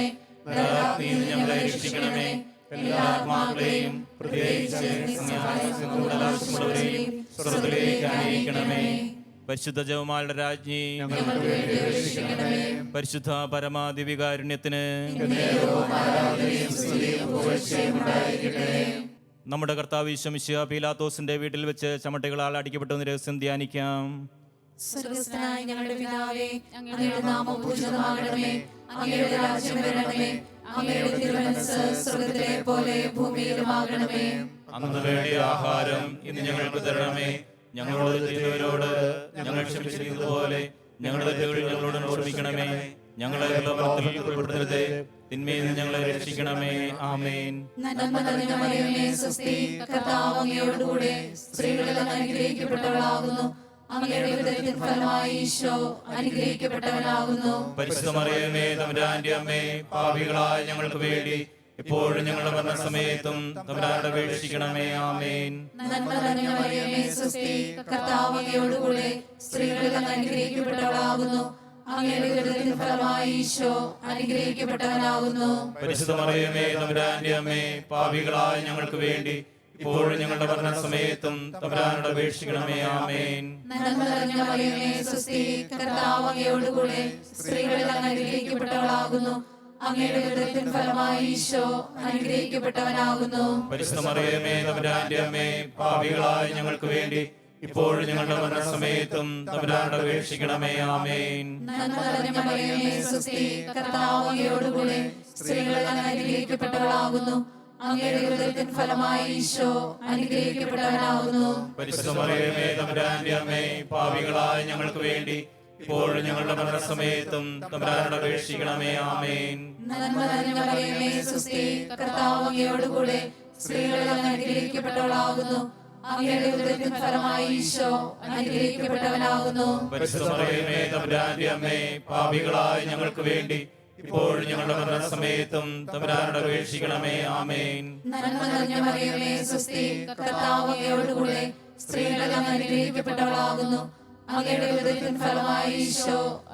S7: നരകാഗ്നിയിൽ ഞങ്ങളെ രക്ഷിക്കണമേ.
S5: എല്ലാ ആത്മാക്കളെയും പ്രത്യേകിച്ച് ആവശ്യമുള്ളവരെയും സ്വർഗ്ഗത്തിലേക്ക് ആനയിക്കണമേ.
S7: പരിശുദ്ധ ജപമാലയുടെ രാജ്ഞി,
S5: ഞങ്ങൾക്ക് വേണ്ടി അപേക്ഷിക്കണമേ.
S7: പരിശുദ്ധ പരമാദിവികാരുണ്യത്തിന്
S5: ആരാധനയും സ്തുതിയും പുകഴ്ചയും ഉണ്ടായിരിക്കട്ടെ.
S7: നമ്മുടെ കർത്താവ് ഈശോ മിശിഹാ പീലാത്തോസിന്റെ വീട്ടിൽ വെച്ച് ചമട്ടകളാൽ അടിക്കപ്പെട്ട രഹസ്യം ധ്യാനിക്കാം.
S5: സ്വർഗ്ഗസ്ഥനായ ഞങ്ങളുടെ പിതാവേ, അങ്ങയുടെ നാമം പൂജിതമാകണമേ. അങ്ങയുടെ രാജ്യം വരണമേ. അങ്ങയുടെ തിരുമനസ്സ് സ്വർഗ്ഗത്തിലെ പോലെ ഭൂമിയിലുമാകണമേ.
S7: അന്ന് വേണ്ടിയ ആഹാരം ഇന്ന് ഞങ്ങൾക്ക് തരണമേ. ഞങ്ങളോട് ചെയ്യുന്നവരോട് ഞങ്ങൾ ക്ഷമിച്ചിരിക്കുന്നതുപോലെ ഞങ്ങളുടെ തെറ്റുകൾ ഞങ്ങളോട് ക്ഷമിക്കണമേ. ഞങ്ങളെ പ്രലോഭനത്തിൽ ഉൾപ്പെടുത്തരുതേ, തിന്മയിൽ നിന്ന് ഞങ്ങളെ രക്ഷിക്കണമേ. ആമേൻ.
S5: നന്മ നിറഞ്ഞ മറിയമേ, സ്വസ്തി, കർത്താവ് അങ്ങയോടുകൂടെ സ്ത്രീകളിൽ അങ്ങ് അനുഗ്രഹിക്കപ്പെട്ടവളാകുന്നു. അങ്ങയുടെ ഉദരത്തിൻ ഫലമായി ഈശോ അനുഗ്രഹിക്കപ്പെട്ടവനാകുന്നു.
S7: പരിശുദ്ധ മറിയമേ, തമ്പുരാന്റെ അമ്മേ, പാപികളായ ഞങ്ങൾക്ക് വേണ്ടി ഇപ്പോഴും ഞങ്ങളുടെ മരണസമയത്തും തമ്പുരാനോട് അപേക്ഷിക്കണമേ. ആമേൻ.
S5: നന്മ നിറഞ്ഞ മറിയമേ, സ്വസ്തി, കർത്താവ് അങ്ങയോടുകൂടെ സ്ത്രീകളിൽ അങ്ങ് അനുഗ്രഹിക്കപ്പെട്ടവളാകുന്നു. അങ്ങയുടെ ഉദരത്തിൻ ഫലമായി ഈശോ അനുഗ്രഹിക്കപ്പെട്ടവനാകുന്നു.
S7: പരിശുദ്ധ മറിയമേ, തമ്പുരാന്റെ അമ്മേ, പാപികളായ ഞങ്ങൾക്ക് വേണ്ടി ഇപ്പോഴും ഞങ്ങളുടെ മരണസമയത്തും തമ്പുരാനോട് അപേക്ഷിക്കണമേ. ആമേൻ.
S5: നന്മ നിറഞ്ഞ മറിയമേ, സ്വസ്തി, കർത്താവ് അങ്ങയോടുകൂടെ സ്ത്രീകളിൽ അങ്ങ് അനുഗ്രഹിക്കപ്പെട്ടവളാകുന്നു. അങ്ങയുടെ ഉദരത്തിൻ ഫലമായി ഈശോ അനുഗ്രഹിക്കപ്പെട്ടവനാകുന്നു.
S7: പരിശുദ്ധ മറിയമേ, തമ്പുരാന്റെ അമ്മേ, പാപികളായ ഞങ്ങൾക്ക് വേണ്ടി ഇപ്പോഴും ഞങ്ങളുടെ മരണസമയത്തും തമ്പുരാനോട് അപേക്ഷിക്കണമേ. ആമേൻ.
S5: നന്മ നിറഞ്ഞ മറിയമേ, സ്വസ്തി, കർത്താവ് അങ്ങയോടുകൂടെ സ്ത്രീകളിൽ അങ്ങ് അനുഗ്രഹിക്കപ്പെട്ടവളാകുന്നു. അങ്ങയുടെ ഉദരത്തിൻ ഫലമായി ഈശോ അനുഗ്രഹിക്കപ്പെട്ടവനാകുന്നു.
S7: പരിശുദ്ധ മറിയമേ, തമ്പുരാന്റെ അമ്മേ, പാപികളായ ഞങ്ങൾക്ക് വേണ്ടി ഇപ്പോഴും ഞങ്ങളുടെ മരണസമയത്തും തമ്പുരാനോട് അപേക്ഷിക്കണമേ. ആമേൻ.
S5: നന്മ നിറഞ്ഞ മറിയമേ, സ്വസ്തി, കർത്താവ് അങ്ങയോടുകൂടെ സ്ത്രീകളിൽ അങ്ങ് അനുഗ്രഹിക്കപ്പെട്ടവളാകുന്നു. അങ്ങയുടെ ഉദരത്തിൻ ഫലമായി ഈശോ അനുഗ്രഹിക്കപ്പെട്ടവനാകുന്നു.
S7: പരിശുദ്ധ മറിയമേ, തമ്പുരാന്റെ അമ്മേ, പാപികളായ ഞങ്ങൾക്ക് വേണ്ടി ഇപ്പോഴും ഞങ്ങളുടെ മരണസമയത്തും തമ്പുരാനോട് അപേക്ഷിക്കണമേ. ആമേൻ.
S5: നന്മ നിറഞ്ഞ മറിയമേ, സ്വസ്തി, കർത്താവ് അങ്ങയോടുകൂടെ സ്ത്രീകളിൽ അങ്ങ് അനുഗ്രഹിക്കപ്പെട്ടവളാകുന്നു. അങ്ങയുടെ ഉദരത്തിൻ ഫലമായി ഈശോ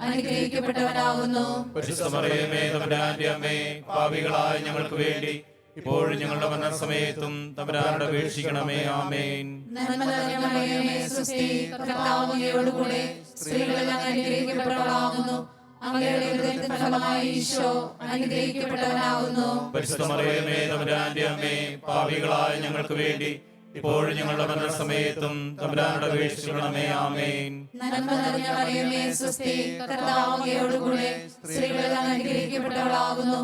S5: അനുഗ്രഹിക്കപ്പെട്ടവനാകുന്നു.
S7: പരിശുദ്ധ മറിയമേ, തമ്പുരാന്റെ അമ്മേ, പാപികളായ ഞങ്ങൾക്ക് വേണ്ടി ഇപ്പോഴും ഞങ്ങളുടെ മരണസമയത്തും തമ്പുരാനോട് അപേക്ഷിക്കണമേ. ആമേൻ.
S5: നന്മ നിറഞ്ഞ മറിയമേ, സ്വസ്തി, കർത്താവ് അങ്ങയോടുകൂടെ സ്ത്രീകളിൽ അങ്ങ് അനുഗ്രഹിക്കപ്പെട്ടവളാകുന്നു. അങ്ങയുടെ ഉദരത്തിൻ ഫലമായി ഈശോ അനുഗ്രഹിക്കപ്പെട്ടവനാകുന്നു.
S7: പരിശുദ്ധ മറിയമേ, തമ്പുരാന്റെ അമ്മേ, പാപികളായ ഞങ്ങൾക്ക് വേണ്ടി ഇപ്പോഴും ഞങ്ങളുടെ മരണസമയത്തും തമ്പുരാനോട് അപേക്ഷിക്കണമേ. ആമേൻ.
S5: നന്മ നിറഞ്ഞ മറിയമേ, സ്വസ്തി, കർത്താവ് അങ്ങയോടുകൂടെ സ്ത്രീകളിൽ അങ്ങ് അനുഗ്രഹിക്കപ്പെട്ടവളാകുന്നു.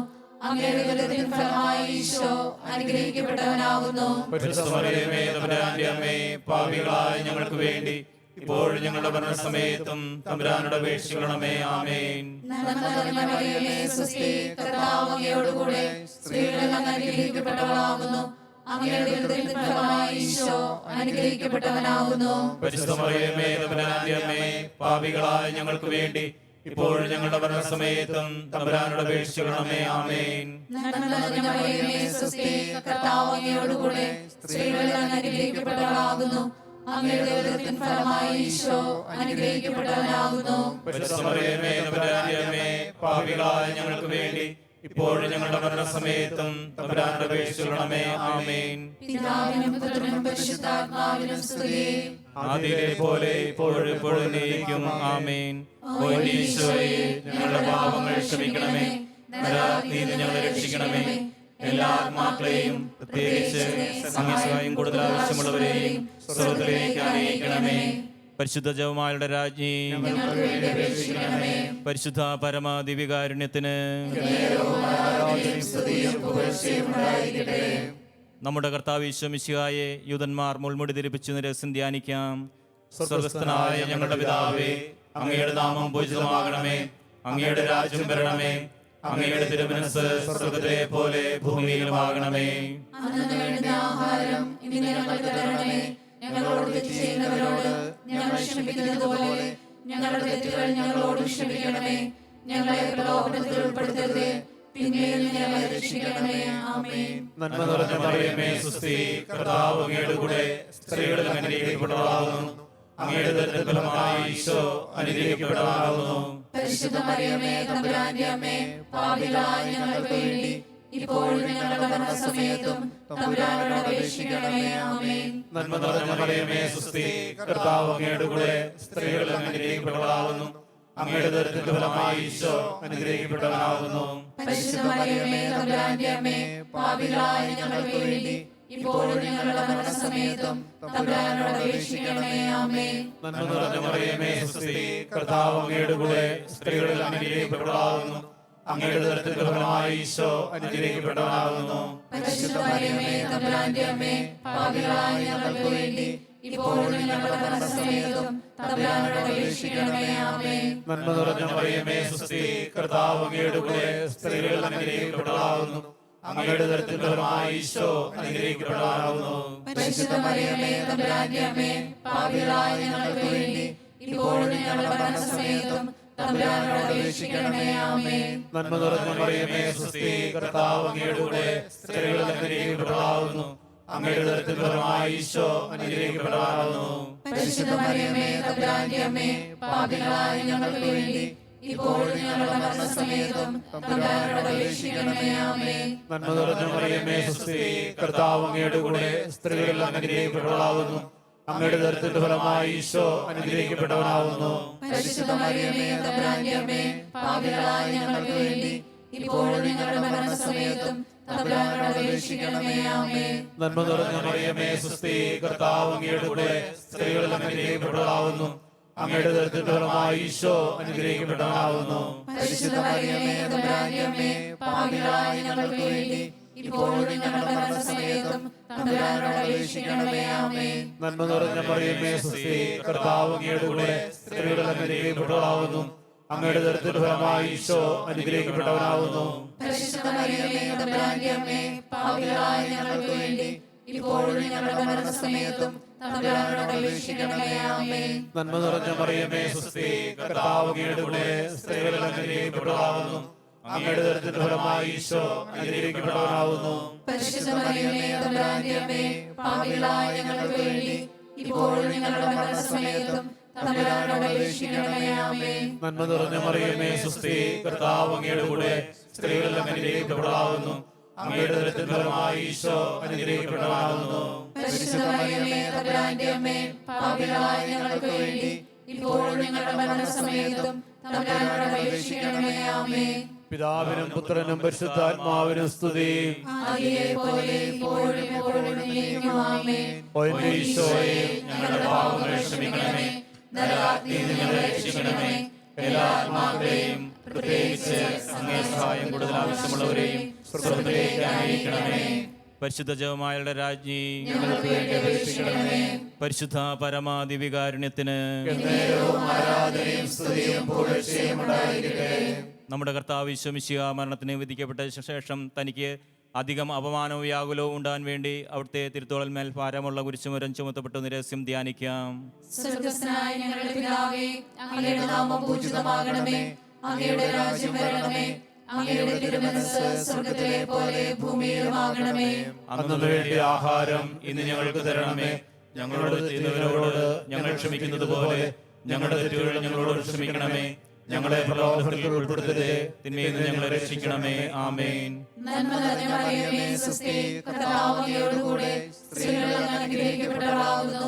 S5: അങ്ങയുടെ ഉദരത്തിൻ ഫലമായി ഈശോ അനുഗ്രഹിക്കപ്പെട്ടവനാകുന്നു.
S7: പരിശുദ്ധ മറിയമേ, തമ്പുരാന്റെ അമ്മേ, പാപികളായ ഞങ്ങൾക്ക് വേണ്ടി ഇപ്പോഴും ഞങ്ങളുടെ മരണസമയത്തും തമ്പുരാനോട് അപേക്ഷിക്കണമേ. ആമേൻ.
S5: നന്മ നിറഞ്ഞ മറിയമേ, സ്വസ്തി, കർത്താവ് അങ്ങയോടുകൂടെ സ്ത്രീകളിൽ അങ്ങ് അനുഗ്രഹിക്കപ്പെട്ടവളാകുന്നു. അങ്ങയുടെ ഉദരത്തിൻ ഫലമായി ഈശോ അനുഗ്രഹിക്കപ്പെട്ടവനാകുന്നു.
S7: പരിശുദ്ധ മറിയമേ, തമ്പുരാന്റെ അമ്മേ, പാപികളായ ഞങ്ങൾക്ക് വേണ്ടി ഇപ്പോഴും ഞങ്ങളുടെ മരണസമയത്തും തമ്പുരാനോട് അപേക്ഷിക്കണമേ. ആമേൻ.
S5: നന്മ നിറഞ്ഞ മറിയമേ, സ്വസ്തി, കർത്താവ് അങ്ങയോടുകൂടെ സ്ത്രീകളിൽ അങ്ങ് അനുഗ്രഹിക്കപ്പെട്ടവളാകുന്നു. അങ്ങയുടെ ഉദരത്തിൻ ഫലമായി ഈശോ അനുഗ്രഹിക്കപ്പെട്ടവനാകുന്നു.
S7: പരിശുദ്ധ മറിയമേ, തമ്പുരാന്റെ അമ്മേ, പാപികളായ ഞങ്ങൾക്ക് വേണ്ടി ഇപ്പോഴും ഞങ്ങളുടെ മരണസമയത്തും തമ്പുരാനോട് അപേക്ഷിക്കണമേ. ആമേൻ.
S5: പിതാവിനും പുത്രനും പരിശുദ്ധാത്മാവിനും സ്തുതി.
S7: ആദിയിലെ പോലെ ഇപ്പോഴും എപ്പോഴും എന്നേക്കും. ആമേൻ. ഓ എന്റെ ഈശോയെ, ഞങ്ങളുടെ പാപങ്ങൾ ക്ഷമിക്കണമേ. നരകാഗ്നിയിൽ നിന്ന് ഞങ്ങളെ രക്ഷിക്കണമേ. എല്ലാ ആത്മാക്കളെയും പ്രത്യേകിച്ച് അങ്ങേ സഹായം കൂടുതൽ ആവശ്യമുള്ളവരെയും സ്വർഗ്ഗത്തിലേക്ക് ആനയിക്കണമേ. പരിശുദ്ധ ജപമാലയുടെ രാജ്ഞി,
S5: ഞങ്ങൾക്ക് വേണ്ടി അപേക്ഷിക്കണമേ.
S7: പരിശുദ്ധ പരമാദിവികാരുണ്യത്തിന്
S5: സ്തുതിയും പുകഴ്ചയും ഉണ്ടായിരിക്കട്ടെ.
S7: നമ്മുടെ കർത്താവ് ഈശോ മിശിഹായെ യൂതന്മാർ മുൾമുടി ധരിപ്പിച്ചു രഹസ്യം ധ്യാനിക്കാം. സ്വർഗ്ഗസ്ഥനായ ഞങ്ങളുടെ പിതാവേ, അങ്ങയുടെ നാമം പൂജിതമാകണമേ. അങ്ങയുടെ രാജ്യം വരണമേ. അങ്ങയുടെ തിരുമനസ്സ് സ്വർഗ്ഗത്തിലെ പോലെ ഭൂമിയിലുമാകണമേ.
S5: അന്നു വേണ്ടുന്ന ആഹാരം ഇന്ന് ഞങ്ങൾക്ക് തരണമേ. ഞങ്ങളോട് തെറ്റ് ചെയ്യുന്നവരോട് ഞങ്ങൾ ക്ഷമിക്കുന്നത് പോലെ ഞങ്ങളുടെ തെറ്റുകൾ ഞങ്ങളോട് ക്ഷമിക്കണമേ. ഞങ്ങളെ പ്രലോഭനത്തിൽ ഉൾപ്പെടുത്തരുതേ, പിന്നെയും ഞങ്ങളെ രക്ഷിക്കണമേ. ആമേൻ.
S6: നന്മ നിറഞ്ഞ
S7: മറിയമേ, സ്വസ്തി, കർത്താവ് അങ്ങയുടെ കൂടെ സ്ത്രീകളിൽ അനുഗ്രഹിക്കപ്പെട്ടവളാകുന്നു. അങ്ങയുടെ ഉദരത്തിൻ ഫലമായി ഈശോ അനുഗ്രഹിക്കപ്പെട്ടവനാകുന്നു.
S5: പരിശുദ്ധ മറിയമേ, തമ്പുരാന്റെ അമ്മേ, പാപികളായ ഞങ്ങൾക്ക് വേണ്ടി ഇപ്പോഴും ഞങ്ങളുടെ മരണസമയത്തും തമ്പുരാനോട് അപേക്ഷിക്കണമേ. ആമേൻ.
S6: നന്മ നിറഞ്ഞ മറിയമേ സുസ്ഥി, കർത്താവ് അങ്ങയുടെ കൂടെ സ്ത്രീകൾ അനുഗ്രഹിക്കപ്പെട്ടവളാകുന്നു. അങ്ങയുടെ ഉദരത്തിന്റെ ഫലമായി ഈശോ അനുഗ്രഹിക്കപ്പെട്ടവനാകുന്നു.
S5: പരിശുദ്ധ മറിയമേ തമ്പുരാന്റെ അമ്മേ, പാപികളായ ഞങ്ങൾക്ക് വേണ്ടി ഇപ്പോഴും ഞങ്ങളുടെ മരണസമയത്തും തമ്പുരാനോട് അപേക്ഷിക്കണമേ. ആമേൻ.
S6: നന്മ നിറഞ്ഞ മറിയമേ സുസ്ഥി, കർത്താവ് അങ്ങയുടെ കൂടെ സ്ത്രീകൾ അനുഗ്രഹിക്കപ്പെട്ടവളാകുന്നു. അങ്ങയുടെ ഉദരത്തിന്റെ ഫലമായി ഈശോ അനുഗ്രഹിക്കപ്പെട്ടവനാകുന്നു.
S5: പരിശുദ്ധ മറിയമേ തമ്പുരാന്റെ അമ്മേ, പാപികളായ ഞങ്ങൾക്ക് വേണ്ടി ഇപ്പോഴും ഞങ്ങളുടെ മരണസമയത്തും തമ്പുരാനോട് അപേക്ഷിക്കണമേ. ആമേൻ.
S6: നന്മ നിറഞ്ഞ മറിയമേ സുസ്ഥി, കർത്താവ് അങ്ങയുടെ കൂടെ സ്ത്രീകൾ അനുഗ്രഹിക്കപ്പെട്ടവളാകുന്നു. അങ്ങയുടെ ഉദരത്തിന്റെ ഫലമായി ഈശോ അനുഗ്രഹിക്കപ്പെട്ടവനാകുന്നു.
S5: പരിശുദ്ധ മറിയമേ തമ്പുരാന്റെ അമ്മേ, പാപികളായ ഞങ്ങൾക്ക് വേണ്ടി ഇപ്പോഴും ഞങ്ങളുടെ മരണസമയത്തും തമ്പുരാനോട് അപേക്ഷിക്കണമേ. ആമേൻ.
S6: നന്മ നിറഞ്ഞ മറിയമേ സുസ്ഥി, കർത്താവ് അങ്ങയുടെ കൂടെ സ്ത്രീകൾ അനുഗ്രഹിക്കപ്പെട്ടവളാകുന്നു. അങ്ങയുടെ ഉദരത്തിന്റെ ഫലമായി ഈശോ അനുഗ്രഹിക്കപ്പെട്ടവനാകുന്നു.
S5: പരിശുദ്ധ മറിയമേ തമ്പുരാന്റെ അമ്മേ, പാപികളായ ഞങ്ങൾക്ക് വേണ്ടി ഇപ്പോഴും ഞങ്ങളുടെ മരണസമയത്തും തമ്പുരാനോട് അപേക്ഷിക്കണമേ. ആമേൻ.
S6: നന്മ നിറഞ്ഞ മറിയമേ സുസ്ഥി, കർത്താവ് അങ്ങയുടെ കൂടെ സ്ത്രീകൾ അനുഗ്രഹിക്കപ്പെട്ടവളാകുന്നു. അങ്ങയുടെ ഉദരത്തിന്റെ ഫലമായി ഈശോ അനുഗ്രഹിക്കപ്പെട്ടവനാകുന്നു.
S5: പരിശുദ്ധ മറിയമേ തമ്പുരാന്റെ അമ്മേ, പാപികളായ ഞങ്ങൾക്ക് വേണ്ടി ഇപ്പോഴും ഞങ്ങളുടെ മരണസമയത്തും തമ്പുരാനോട് അപേക്ഷിക്കണമേ. ആമേൻ.
S6: നന്മ നിറഞ്ഞ മറിയമേ സുസ്ഥി, കർത്താവ് അങ്ങയുടെ കൂടെ സ്ത്രീകൾ അനുഗ്രഹിക്കപ്പെട്ടവളാകുന്നു. അങ്ങയുടെ ഉദരത്തിന്റെ ഫലമായി ഈശോ അനുഗ്രഹിക്കപ്പെട്ടവനാകുന്നു.
S5: പരിശുദ്ധ മറിയമേ തമ്പുരാന്റെ അമ്മേ, പാപികളായ ഞങ്ങൾക്ക് വേണ്ടി ഇപ്പോഴും ഞങ്ങളുടെ മരണസമയത്തും തമ്പുരാനോട് അപേക്ഷിക്കണമേ. ആമേൻ.
S6: നന്മ നിറഞ്ഞ മറിയമേ സുസ്ഥി, കർത്താവ് അങ്ങയുടെ കൂടെ സ്ത്രീകൾ അനുഗ്രഹിക്കപ്പെട്ടവളാകുന്നു. അങ്ങയുടെ ഉദരത്തിന്റെ ഫലമായി ഈശോ അനുഗ്രഹിക്കപ്പെട്ടവനാകുന്നു.
S5: പരിശുദ്ധ മറിയമേ തമ്പുരാന്റെ അമ്മേ, പാപികളായ ഞങ്ങൾക്ക് വേണ്ടി ഇപ്പോഴും ഞങ്ങളുടെ മരണസമയത്തും തമ്പുരാനോട് അപേക്ഷിക്കണമേ. ആമേൻ.
S6: നന്മ നിറഞ്ഞ മറിയമേ സുസ്ഥി, കർത്താവ് അങ്ങയുടെ കൂടെ സ്ത്രീകൾ അനുഗ്രഹിക്കപ്പെട്ടവളാകുന്നു. അങ്ങയുടെ ഉദരത്തിന്റെ ഫലമായി ഈശോ അനുഗ്രഹിക്കപ്പെട്ടവനാകുന്നു.
S5: പരിശുദ്ധ മറിയമേ തമ്പുരാന്റെ അമ്മേ, പാപികളായ ഞങ്ങൾക്ക് വേണ്ടി ഇപ്പോഴും ഞങ്ങളുടെ മരണസമയത്തും തമ്പുരാനോട് അപേക്ഷിക്കണമേ. ആമേൻ.
S6: നന്മ നിറഞ്ഞ മറിയമേ സുസ്ഥി, കർത്താവ് അങ്ങയുടെ കൂടെ സ്ത്രീകൾ അനുഗ്രഹിക്കപ്പെട്ടവളാകുന്നു. അങ്ങയുടെ ഉദരത്തിന്റെ ഫലമായി ഈശോ അനുഗ്രഹിക്കപ്പെട്ടവനാകുന്നു.
S5: പരിശുദ്ധ മറിയമേ തമ്പുരാന്റെ അമ്മേ, പാപികളായ ഞങ്ങൾക്ക് വേണ്ടി ഇപ്പോഴും ഞങ്ങളുടെ മരണസമയത്തും തമ്പുരാനോട് അപേക്ഷിക്കണമേ. ആമേൻ.
S6: പിതാവിനും പുത്രനും പരിശുദ്ധാത്മാവിനും സ്തുതി.
S5: ആദിയിലെ പോലെ ഇപ്പോഴും എപ്പോഴും എന്നേക്കും. ആമേൻ.
S6: ഓ എന്റെ ഈശോയെ,
S5: ഞങ്ങളുടെ പാപങ്ങൾ ക്ഷമിക്കണമേ. നരകാഗ്നിയിൽ നിന്ന് ഞങ്ങളെ രക്ഷിക്കണമേ. എല്ലാ ആത്മാക്കളെയും പ്രത്യേകിച്ച് അങ്ങേ സഹായം കൂടുതൽ ആവശ്യമുള്ളവരെയും സ്വർഗ്ഗത്തിലേക്ക് അയക്കണമേ.
S7: പരിശുദ്ധ ജപമാലയുടെ രാജ്ഞി,
S5: ഞങ്ങൾക്ക് വേണ്ടി അപേക്ഷിക്കണമേ.
S7: പരിശുദ്ധ പരമാദിവികാരുണ്യത്തിന്
S6: എന്നേരവും ആരാധനയും സ്തുതിയും പുകഴ്ചയും ഉണ്ടായിരിക്കട്ടെ.
S7: നമ്മുടെ കർത്താവ് ഈശോ മിശിഹാ മരണത്തിന് വിധിക്കപ്പെട്ട ശേഷം തനിക്ക് അധികം അപമാനവും വ്യാകുലവും ഉണ്ടാകാൻ വേണ്ടി അവിടുത്തെ തിരുത്തോളന്മേൽ ഭാരമുള്ള കുരിശുമരം ചുമത്തപ്പെട്ട നിരസ്യം ധ്യാനിക്കാം.
S5: സ്വർഗ്ഗസ്ഥനായ ഞങ്ങളുടെ പിതാവേ, അങ്ങയുടെ നാമം പൂജിതമാകണമേ. അങ്ങയുടെ രാജ്യം വരണമേ. അങ്ങയുടെ തിരുമനസ്സ് സ്വർഗ്ഗത്തിലെ പോലെ ഭൂമിയിലുമാകണമേ.
S6: അന്നു വേണ്ടിയ ആഹാരം ഇന്ന് ഞങ്ങൾക്ക് തരണമേ.
S7: ഞങ്ങളോട് ചെയ്യുന്നവരോട് ഞങ്ങൾ ക്ഷമിക്കുന്നത് പോലെ ഞങ്ങളുടെ തെറ്റുകൾ ഞങ്ങളോട് ക്ഷമിക്കണമേ. ഞങ്ങളെ പ്രലോഭനത്തിൽ ഉൾപ്പെടുത്തരുതേ, തിന്മയിൽ നിന്ന് ഞങ്ങളെ രക്ഷിക്കണമേ. ആമേൻ.
S5: നന്മ നിറഞ്ഞ മറിയമേ സുസ്ഥി, കർത്താവ് അങ്ങയോടുകൂടെ സ്ത്രീകൾ അങ്ങ് അനുഗ്രഹിക്കപ്പെട്ടവളാകുന്നു.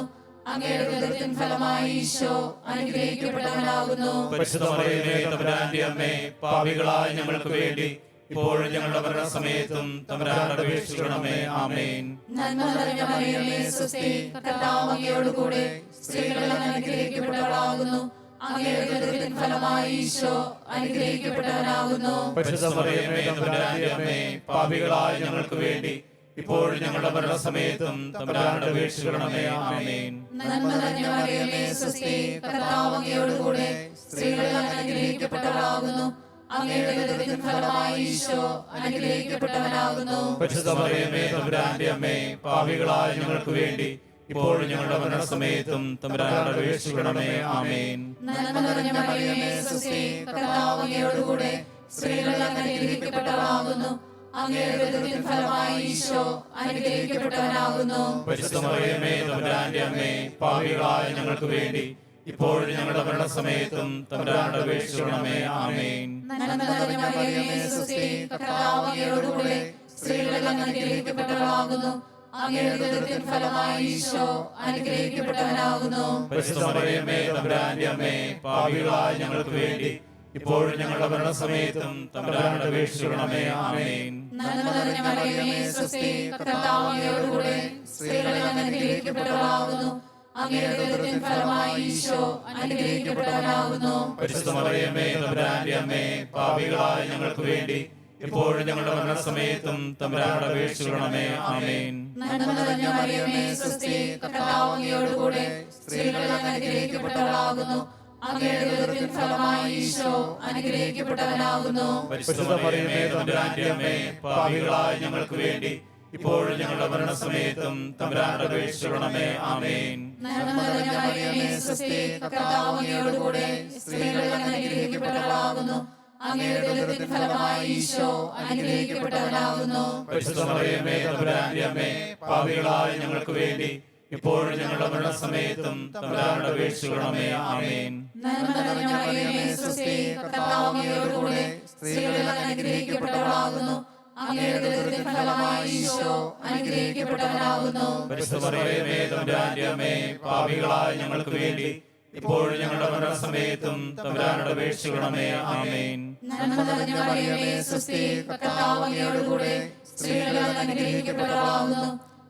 S5: അങ്ങയുടെ ഉദരത്തിൻ ഫലമായി ഈശോ അനുഗ്രഹിക്കപ്പെട്ടവനാകുന്നു.
S6: പരിശുദ്ധ മറിയമേ തമ്പുരാന്റെ അമ്മേ, പാപികളായ ഞങ്ങൾക്ക് വേണ്ടി ഇപ്പോഴും ഞങ്ങളുടെ മരണസമയത്തും തമ്പുരാനോട് അപേക്ഷിക്കണമേ. ആമേൻ.
S5: നന്മ നിറഞ്ഞ മറിയമേ സുസ്ഥി, കർത്താവ് അങ്ങയോടുകൂടെ സ്ത്രീകൾ അങ്ങ് അനുഗ്രഹിക്കപ്പെട്ടവളാകുന്നു. അങ്ങയുടെ ഉദരത്തിൻ ഫലമായി ഈശോ അനുഗ്രഹിക്കപ്പെട്ടവനാകുന്നു.
S6: പരിശുദ്ധ മറിയമേ തമ്പുരാന്റെ അമ്മേ, പാപികളായ ഞങ്ങൾക്ക് വേണ്ടി ഇപ്പോഴും ഞങ്ങളുടെ മരണസമയത്തും തമ്പുരാനോട് അപേക്ഷിക്കണമേ. ആമേൻ.
S5: നന്മ നിറഞ്ഞ മറിയമേ സുസ്ഥി, കർത്താവ് അങ്ങയോടുകൂടെ സ്ത്രീകൾ അങ്ങ് അനുഗ്രഹിക്കപ്പെട്ടവളാകുന്നു. അങ്ങയുടെ ഉദരത്തിൻ ഫലമായി ഈശോ അനുഗ്രഹിക്കപ്പെട്ടവനാകുന്നു.
S6: പരിശുദ്ധ മറിയമേ തമ്പുരാന്റെ അമ്മേ, പാപികളായ ഞങ്ങൾക്ക് വേണ്ടി ഇപ്പോഴും ഞങ്ങളുടെ മരണസമയത്തും തമ്പുരാനോട് അപേക്ഷിക്കണമേ. ആമേൻ.
S5: നന്മ നിറഞ്ഞ മറിയമേ സുസ്ഥി, കർത്താവ് അങ്ങയോടുകൂടെ സ്ത്രീകൾ അങ്ങ് അനുഗ്രഹിക്കപ്പെട്ടവളാകുന്നു. അങ്ങയുടെ ഉദരത്തിൻ ഫലമായി ഈശോ അനുഗ്രഹിക്കപ്പെട്ടവനാകുന്നു.
S6: പരിശുദ്ധ മറിയമേ തമ്പുരാന്റെ അമ്മേ, പാപികളായ ഞങ്ങൾക്ക് വേണ്ടി
S7: ഇപ്പോഴും ഞങ്ങളുടെ മരണസമയത്തും തമ്പുരാനോട് അപേക്ഷിക്കണമേ. ആമേൻ.
S5: നന്മ നിറഞ്ഞ മറിയമേ, സ്വസ്തി, കർത്താവ് അങ്ങയോടുകൂടെ സ്ത്രീകളിൽ അങ്ങ് അനുഗ്രഹിക്കപ്പെട്ടവളാകുന്നു. അങ്ങയുടെ ഉദരത്തിൻ ഫലമായി ഈശോ അനുഗ്രഹിക്കപ്പെട്ടവനാകുന്നു.
S7: പരിശുദ്ധ മറിയമേ, തമ്പുരാന്റെ അമ്മേ, പാപികളായ ഞങ്ങൾക്ക് വേണ്ടി ഇപ്പോഴും ഞങ്ങളുടെ മരണസമയത്തും തമ്പുരാനോട് അപേക്ഷിക്കണമേ. ആമേൻ.
S5: നന്മ നിറഞ്ഞ മറിയമേ, സ്വസ്തി, കർത്താവ് അങ്ങയോടുകൂടെ സ്ത്രീകളിൽ അങ്ങ് അനുഗ്രഹിക്കപ്പെട്ടവളാകുന്നു. അങ്ങയുടെ ഉദരത്തിൻ ഫലമായി ഈശോ അനുഗ്രഹിക്കപ്പെട്ടവനാകുന്നു.
S7: പരിശുദ്ധ മറിയമേ, തമ്പുരാന്റെ അമ്മേ, പാപികളായ ഞങ്ങൾക്ക് വേണ്ടി ഇപ്പോഴും ഞങ്ങളുടെ മരണസമയത്തും തമ്പുരാനോട് അപേക്ഷിക്കണമേ. ആമേൻ.
S5: നന്മ നിറഞ്ഞ മറിയമേ, സ്വസ്തി, കർത്താവ് അങ്ങയോടുകൂടെ സ്ത്രീകളിൽ അങ്ങ് അനുഗ്രഹിക്കപ്പെട്ടവളാകുന്നു. അങ്ങയുടെ ഉദരത്തിൻ ഫലമായി ഈശോ അനുഗ്രഹിക്കപ്പെട്ടവനാകുന്നു.
S7: പരിശുദ്ധ മറിയമേ, തമ്പുരാന്റെ അമ്മേ, പാപികളായ ഞങ്ങൾക്ക് വേണ്ടി ഇപ്പോഴും ഞങ്ങളുടെ മരണസമയത്തും തമ്പുരാനോട് അപേക്ഷിക്കണമേ. ആമേൻ.
S5: നന്മ നിറഞ്ഞ മറിയമേ, സ്വസ്തി, കർത്താവ് അങ്ങയോടുകൂടെ സ്ത്രീകളിൽ അങ്ങ് അനുഗ്രഹിക്കപ്പെട്ടവളാകുന്നു. അങ്ങയുടെ ഉദരത്തിൻ ഫലമായി ഈശോ അനുഗ്രഹിക്കപ്പെട്ടവനാകുന്നു.
S7: പരിശുദ്ധ മറിയമേ, തമ്പുരാന്റെ അമ്മേ, പാപികളായ ഞങ്ങൾക്ക് വേണ്ടി ഇപ്പോഴും ഞങ്ങളുടെ മരണസമയത്തും തമ്പുരാനോട് അപേക്ഷിക്കണമേ. ആമേൻ.
S5: നന്മ നിറഞ്ഞ മറിയമേ, സ്വസ്തി, കർത്താവ് അങ്ങയോടുകൂടെ സ്ത്രീകളിൽ അങ്ങ് അനുഗ്രഹിക്കപ്പെട്ടവളാകുന്നു. അങ്ങയുടെ ഉദരത്തിൻ ഫലമായി ഈശോ അനുഗ്രഹിക്കപ്പെട്ടവനാകുന്നു.
S7: പരിശുദ്ധ മറിയമേ, തമ്പുരാന്റെ അമ്മേ, പാപികളായ ഞങ്ങൾക്ക് വേണ്ടി ഇപ്പോഴും ഞങ്ങളുടെ മരണസമയത്തും തമ്പുരാനോട് അപേക്ഷിക്കണമേ. ആമേൻ.
S5: നന്മ നിറഞ്ഞ മറിയമേ, സ്വസ്തി, കർത്താവ് അങ്ങയോടുകൂടെ സ്ത്രീകളിൽ അങ്ങ് അനുഗ്രഹിക്കപ്പെട്ടവളാകുന്നു.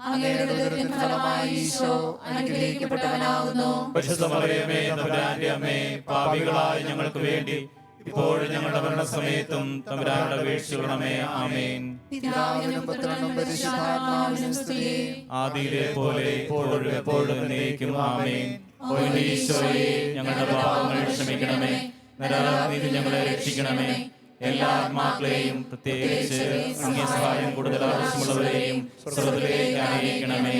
S5: അങ്ങയുടെ ഉദരത്തിൻ ഫലമായി ഈശോ അനുഗ്രഹിക്കപ്പെട്ടവനാകുന്നു.
S7: പരിശുദ്ധ മറിയമേ, തമ്പുരാന്റെ അമ്മേ, പാപികളായ ഞങ്ങൾക്ക് വേണ്ടി ഇപ്പോഴും ഞങ്ങളുടെ മരണസമയത്തും തമ്പുരാനോട് അപേക്ഷിക്കണമേ. ആമേൻ.
S5: പിതാവിനും പുത്രനും പരിശുദ്ധാത്മാവിനും സ്തുതി.
S7: ആദിയിലെ പോലെ ഇപ്പോഴും എപ്പോഴും എന്നേക്കും. ആമേൻ. ഓ ഈശോയെ, ഞങ്ങളുടെ പാപങ്ങൾ ക്ഷമിക്കണമേ. നരകാഗ്നിയിൽ ഞങ്ങളെ രക്ഷിക്കണമേ. എല്ലാ ആത്മാക്കളെയും പ്രത്യേകിച്ച് അങ്ങേ സഹായം കൂടുതൽ ആവശ്യമുള്ളവരെയും സ്വർഗ്ഗത്തിലേക്ക് ആനയിക്കണമേ.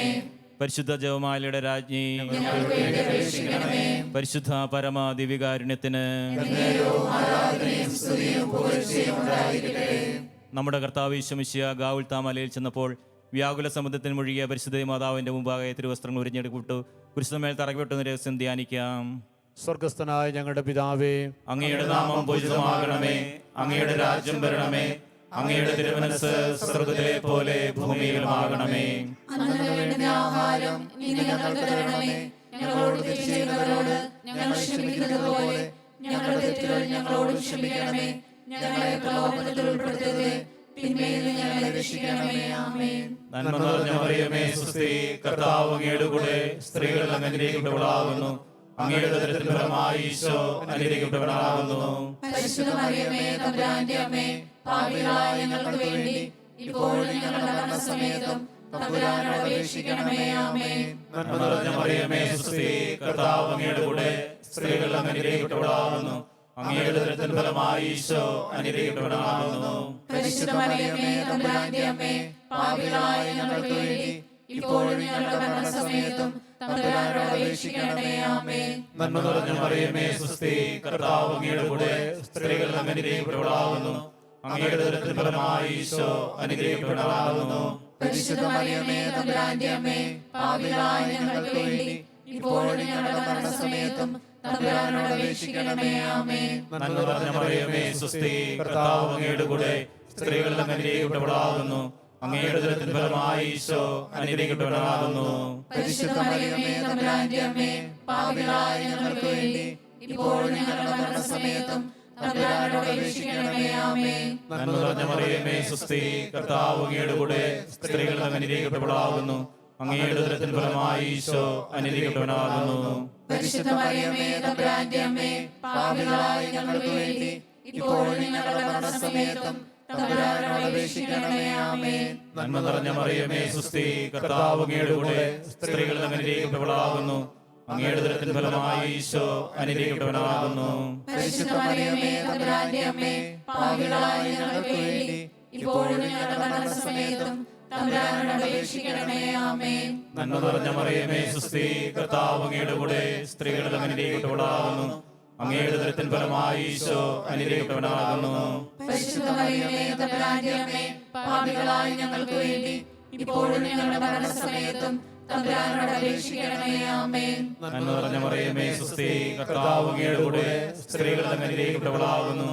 S7: പരിശുദ്ധ ജപമാലയുടെ രാജ്ഞി, പരിശുദ്ധ പരമ ദിവ്യകാരുണ്യത്തിന് നമ്മുടെ കർത്താവ് യേശു മിശിഹാ ഗാവുൽത്താ മലയിൽ ചെന്നപ്പോൾ വ്യാകുല സമുദ്രത്തിൽ മുഴുകിയ പരിശുദ്ധ മാതാവിന്റെ മുമ്പാകെ തിരുവസ്ത്രങ്ങൾ ഉരിഞ്ഞെടുക്കപ്പെട്ടു. കുരിശുമേൽ തറക്കപ്പെട്ടു രഹസ്യം ധ്യാനിക്കാം.
S6: സ്വർഗസ്ഥനായ ഞങ്ങളുടെ പിതാവേ,
S7: അങ്ങയുടെ നാമം പൂജിതമാകണമേ. അങ്ങയുടെ രാജ്യം വരണമേ. അങ്ങയുടെ തിരുമനസ്സ് സ്വർഗ്ഗത്തിലെ പോലെ ഭൂമിയിലുമാകണമേ.
S5: അന്നു വേണ്ടുന്ന ആഹാരം ഇന്ന് ഞങ്ങൾക്ക് തരണമേ. ഞങ്ങളോട് തെറ്റ് ചെയ്യുന്നവരോട് ഞങ്ങൾ ക്ഷമിക്കുന്നത് പോലെ ഞങ്ങളുടെ തെറ്റുകൾ ഞങ്ങളോട് ക്ഷമിക്കണമേ. ഞങ്ങളെ പ്രലോഭനത്തിൽ ഉൾപ്പെടുത്തരുതേ, തിന്മയിൽ നിന്ന് ഞങ്ങളെ രക്ഷിക്കണമേ. ആമേൻ.
S7: നന്മ നിറഞ്ഞ മറിയമേ, സ്വസ്തി, കർത്താവ് അങ്ങയുടെ കൂടെ സ്ത്രീകളിൽ അങ്ങ് അനുഗ്രഹിക്കപ്പെട്ടവളാകുന്നു. അങ്ങയുടെ ഉദരത്തിൻ ഫലമായി ഈശോ അനുഗ്രഹിക്കപ്പെട്ടവനാകുന്നു.
S5: പരിശുദ്ധ മറിയമേ, തമ്പുരാന്റെ അമ്മേ, പാപികളായ ഞങ്ങൾക്ക് വേണ്ടി ഇപ്പോഴും ഞങ്ങളുടെ മരണസമയത്തും തമ്പുരാനോട് അപേക്ഷിക്കണമേ. ആമേൻ.
S7: നന്മ നിറഞ്ഞ മറിയമേ, സ്വസ്തി, കർത്താവ് അങ്ങയുടെ കൂടെ സ്ത്രീകളിൽ അങ്ങ് അനുഗ്രഹിക്കപ്പെട്ടവളാകുന്നു. അങ്ങയുടെ ഉദരത്തിൻ ഫലമായി ഈശോ അനുഗ്രഹിക്കപ്പെട്ടവനാകുന്നു.
S5: പരിശുദ്ധ മറിയമേ, തമ്പുരാന്റെ അമ്മേ, പാപികളായ ഞങ്ങൾക്ക് വേണ്ടി ഇപ്പോഴും ഞങ്ങളുടെ മരണസമയത്തും തമ്പുരാനോട് അപേക്ഷിക്കണമേ. ആമേൻ.
S7: നന്മ നിറഞ്ഞ മറിയമേ, സ്വസ്തി, കർത്താവ് അങ്ങയുടെ കൂടെ സ്ത്രീകളിൽ അങ്ങ് അനുഗ്രഹിക്കപ്പെട്ടവളാകുന്നു. അങ്ങയുടെ ഉദരത്തിൻ ഫലമായി ഈശോ അനുഗ്രഹിക്കപ്പെട്ടവനാകുന്നു.
S5: പരിശുദ്ധ മറിയമേ, തമ്പുരാന്റെ അമ്മേ, പാപികളായ ഞങ്ങൾക്ക് വേണ്ടി ഇപ്പോഴും ഞങ്ങളുടെ മരണസമയത്തും തമ്പുരാനോട് അപേക്ഷിക്കണമേ. ആമേൻ.
S7: നന്മ നിറഞ്ഞ മറിയമേ, സ്വസ്തി, കർത്താവ് അങ്ങയുടെ കൂടെ സ്ത്രീകളിൽ അങ്ങ് അനുഗ്രഹിക്കപ്പെട്ടവളാകുന്നു. അങ്ങയുടെ ഉദരത്തിൻ ഫലമായി ഈശോ അനുഗ്രഹിക്കപ്പെട്ടവനാകുന്നു.
S5: പരിശുദ്ധ മറിയമേ, തമ്പുരാന്റെ അമ്മേ, പാപികളായ ഞങ്ങൾക്ക് വേണ്ടി ഇപ്പോഴും ഞങ്ങളുടെ മരണസമയത്തും തമ്പുരാനോട് അപേക്ഷിക്കണമേ. ആമേൻ.
S7: നന്മ നിറഞ്ഞ മറിയമേ, സ്വസ്തി, കർത്താവ് അങ്ങയുടെ കൂടെ സ്ത്രീകളിൽ അങ്ങ് അനുഗ്രഹിക്കപ്പെട്ടവളാകുന്നു. അങ്ങയുടെ ഉദരത്തിൻ ഫലമായി ഈശോ അനുഗ്രഹിക്കപ്പെട്ടവനാകുന്നു.
S5: പരിശുദ്ധ മറിയമേ, തമ്പുരാന്റെ അമ്മേ, പാപികളായ ഞങ്ങൾക്ക് വേണ്ടി ഇപ്പോഴും ഞങ്ങളുടെ മരണസമയത്തും തമ്പുരാനോട് അപേക്ഷിക്കണമേ. ആമേൻ.
S7: നന്മ നിറഞ്ഞ മറിയമേ, സ്വസ്തി, കർത്താവ് അങ്ങയുടെ കൂടെ സ്ത്രീകളിൽ അങ്ങ് അനുഗ്രഹിക്കപ്പെട്ടവളാകുന്നു. അങ്ങയുടെ ഉദരത്തിൻ ഫലമായി ഈശോ അനുഗ്രഹിക്കപ്പെട്ടവനാകുന്നു.
S5: പരിശുദ്ധ മറിയമേ, തമ്പുരാന്റെ അമ്മേ, പാപികളായ ഞങ്ങൾക്ക് വേണ്ടി ഇപ്പോഴും ഞങ്ങളുടെ മരണസമയത്തും തമ്പുരാനോട് അപേക്ഷിക്കണമേ. ആമേൻ.
S7: നന്മ നിറഞ്ഞ മറിയമേ, സ്വസ്തി, കർത്താവ് അങ്ങയുടെ കൂടെ സ്ത്രീകളിൽ അങ്ങ് അനുഗ്രഹിക്കപ്പെട്ടവളാകുന്നു. അങ്ങയുടെ ഉദരത്തിൻ ഫലമായി ഈശോ അനുഗ്രഹിക്കപ്പെട്ടവനാകുന്നു.
S5: പരിശുദ്ധ മറിയമേ, തമ്പുരാന്റെ അമ്മേ, പാപികളായ ഞങ്ങൾക്ക് വേണ്ടി ഇപ്പോഴും ഞങ്ങളുടെ മരണസമയത്തും തമ്പുരാനോട് അപേക്ഷിക്കണമേ. ആമേൻ.
S7: നന്മ നിറഞ്ഞ മറിയമേ സുസ്ഥി, കർത്താവ് അങ്ങയുടെ കൂടെ, സ്ത്രീകൾ അങ്ങ് അനുഗ്രഹിക്കപ്പെട്ടവളാകുന്നു.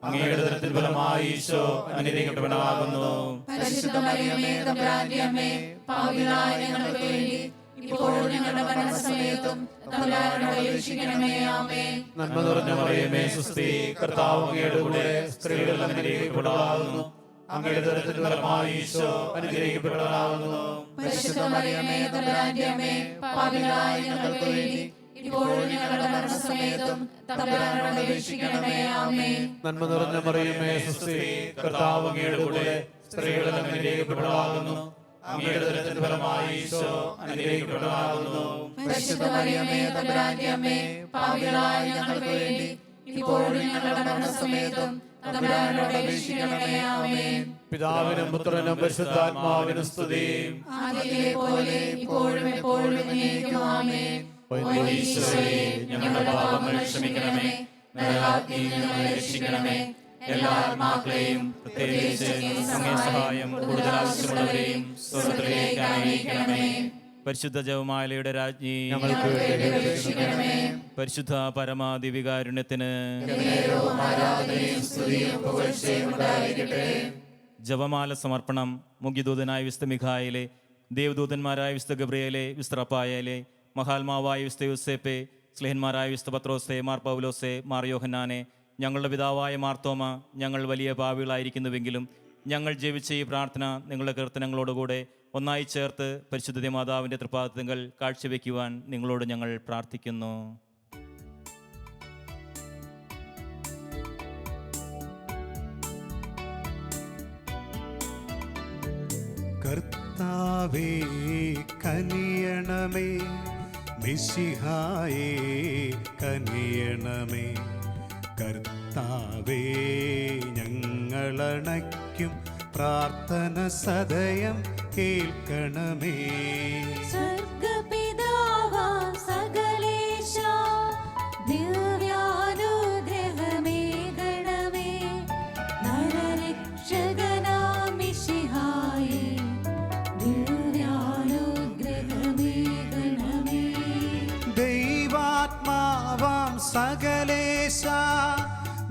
S7: അങ്ങയുടെ ഉദരത്തിൻ ഫലമായി ഈശോ അനുഗ്രഹിക്കപ്പെട്ടവനാകുന്നു.
S5: പരിശുദ്ധ മറിയമേ തമ്പുരാന്റെ അമ്മേ, പാപികളായ ഞങ്ങൾക്ക് വേണ്ടി ഇപ്പോഴും ഞങ്ങളുടെ മരണസമയത്തും തമ്പുരാനോട് അപേക്ഷിക്കണമേ. ആമേൻ.
S7: നന്മ നിറഞ്ഞ മറിയമേ സുസ്ഥി, കർത്താവ് അങ്ങയുടെ കൂടെ, സ്ത്രീകൾ അങ്ങ് അനുഗ്രഹിക്കപ്പെട്ടവളാകുന്നു. അങ്ങയുടെ ഉദരത്തിൻ ഫലമായി ഈശോ അനുഗ്രഹിക്കപ്പെട്ടവനാകുന്നു.
S5: പരിശുദ്ധ മറിയമേ തമ്പുരാന്റെ അമ്മേ, പാപികളായ ഞങ്ങൾക്ക് വേണ്ടി ഇപ്പോഴും ഞങ്ങളുടെ മരണസമയത്തും തമ്പുരാനോട് അപേക്ഷിക്കണമേ. ആമേൻ.
S6: നന്മ നിറഞ്ഞ മറിയമേ സുസ്ഥി, കർത്താവ് അങ്ങയുടെ കൂടെ, സ്ത്രീകൾ അങ്ങ് അനുഗ്രഹിക്കപ്പെട്ടവളാകുന്നു. അങ്ങയുടെ ഉദരത്തിൻ ഫലമായി ഈശോ അനുഗ്രഹിക്കപ്പെട്ടവനാകുന്നു.
S5: പരിശുദ്ധ മറിയമേ തമ്പുരാന്റെ അമ്മേ, പാപികളായ ഞങ്ങൾക്ക് വേണ്ടി ഇപ്പോഴും ഞങ്ങളുടെ മരണസമയത്തും തമ്പുരാനോട് അപേക്ഷിക്കണമേ. ആമേൻ.
S6: പിതാവിനും പുത്രനും പരിശുദ്ധാത്മാവിനും സ്തുതി.
S5: ആദിയിലെ പോലെ ഇപ്പോഴും എപ്പോഴും എന്നേക്കും. ആമേൻ.
S7: ഓ ഈശോയെ, ഞങ്ങളുടെ പാപങ്ങൾ ക്ഷമിക്കണമേ, നരകാഗ്നിയിൽ ഞങ്ങളെ രക്ഷിക്കണമേ. എല്ലാ ആത്മാക്കളെയും പ്രത്യേകിച്ച് അങ്ങേ സഹായം കൂടുതൽ ആവശ്യമുള്ളവരെയും സ്വർഗ്ഗത്തിലേക്ക് ആനയിക്കണമേ. പരിശുദ്ധ ജപമാലയുടെ രാജ്ഞി,
S6: ഞങ്ങൾക്ക് വേണ്ടി അപേക്ഷിക്കണമേ.
S7: പരിശുദ്ധ പരമാദിവികാരുണ്യത്തിന് ജപമാല സമർപ്പണം. മുഖ്യദൂതനായ വിശുദ്ധ മിഖായേലെ, ദേവദൂതന്മാരായ വിശുദ്ധ ഗബ്രിയേലെ, വിശുദ്ധ റഫായേലെ, മഹാത്മാവായ വിശുദ്ധ യൂസേപ്പെ, സ്ലേഹന്മാരായ വിശുദ്ധ പത്രോസെ, മാർ പൗലോസെ, മാർ യോഹന്നാനെ, ഞങ്ങളുടെ പിതാവായ മാർത്തോമ, ഞങ്ങൾ വലിയ പാപികളായിരിക്കുന്നുവെങ്കിലും ഞങ്ങൾ ജപിച്ച ഈ പ്രാർത്ഥന നിങ്ങളുടെ കീർത്തനങ്ങളോടുകൂടെ ഒന്നായി ചേർത്ത് പരിശുദ്ധ മാതാവിൻ്റെ തൃപ്പാദങ്ങൾ കാഴ്ചവെക്കുവാൻ നിങ്ങളോട് ഞങ്ങൾ പ്രാർത്ഥിക്കുന്നു.
S4: കർത്താവേ കനിയണമേ, മിശിഹായേ കനിയണമേ. കർത്താവേ ഞങ്ങളണയ്ക്കും പ്രാർത്ഥന സദയം കേൾക്കണമേ.
S5: സ്വർഗ്ഗപിതാവാം സകലേശാ, ദിവ്യാനുഗ്രഹമേകണമേ. നരരക്ഷകനാം മിശിഹായേ, ദിവ്യാനുഗ്രഹമേകണമേ.
S4: ദൈവാത്മാവാം സകലേശ,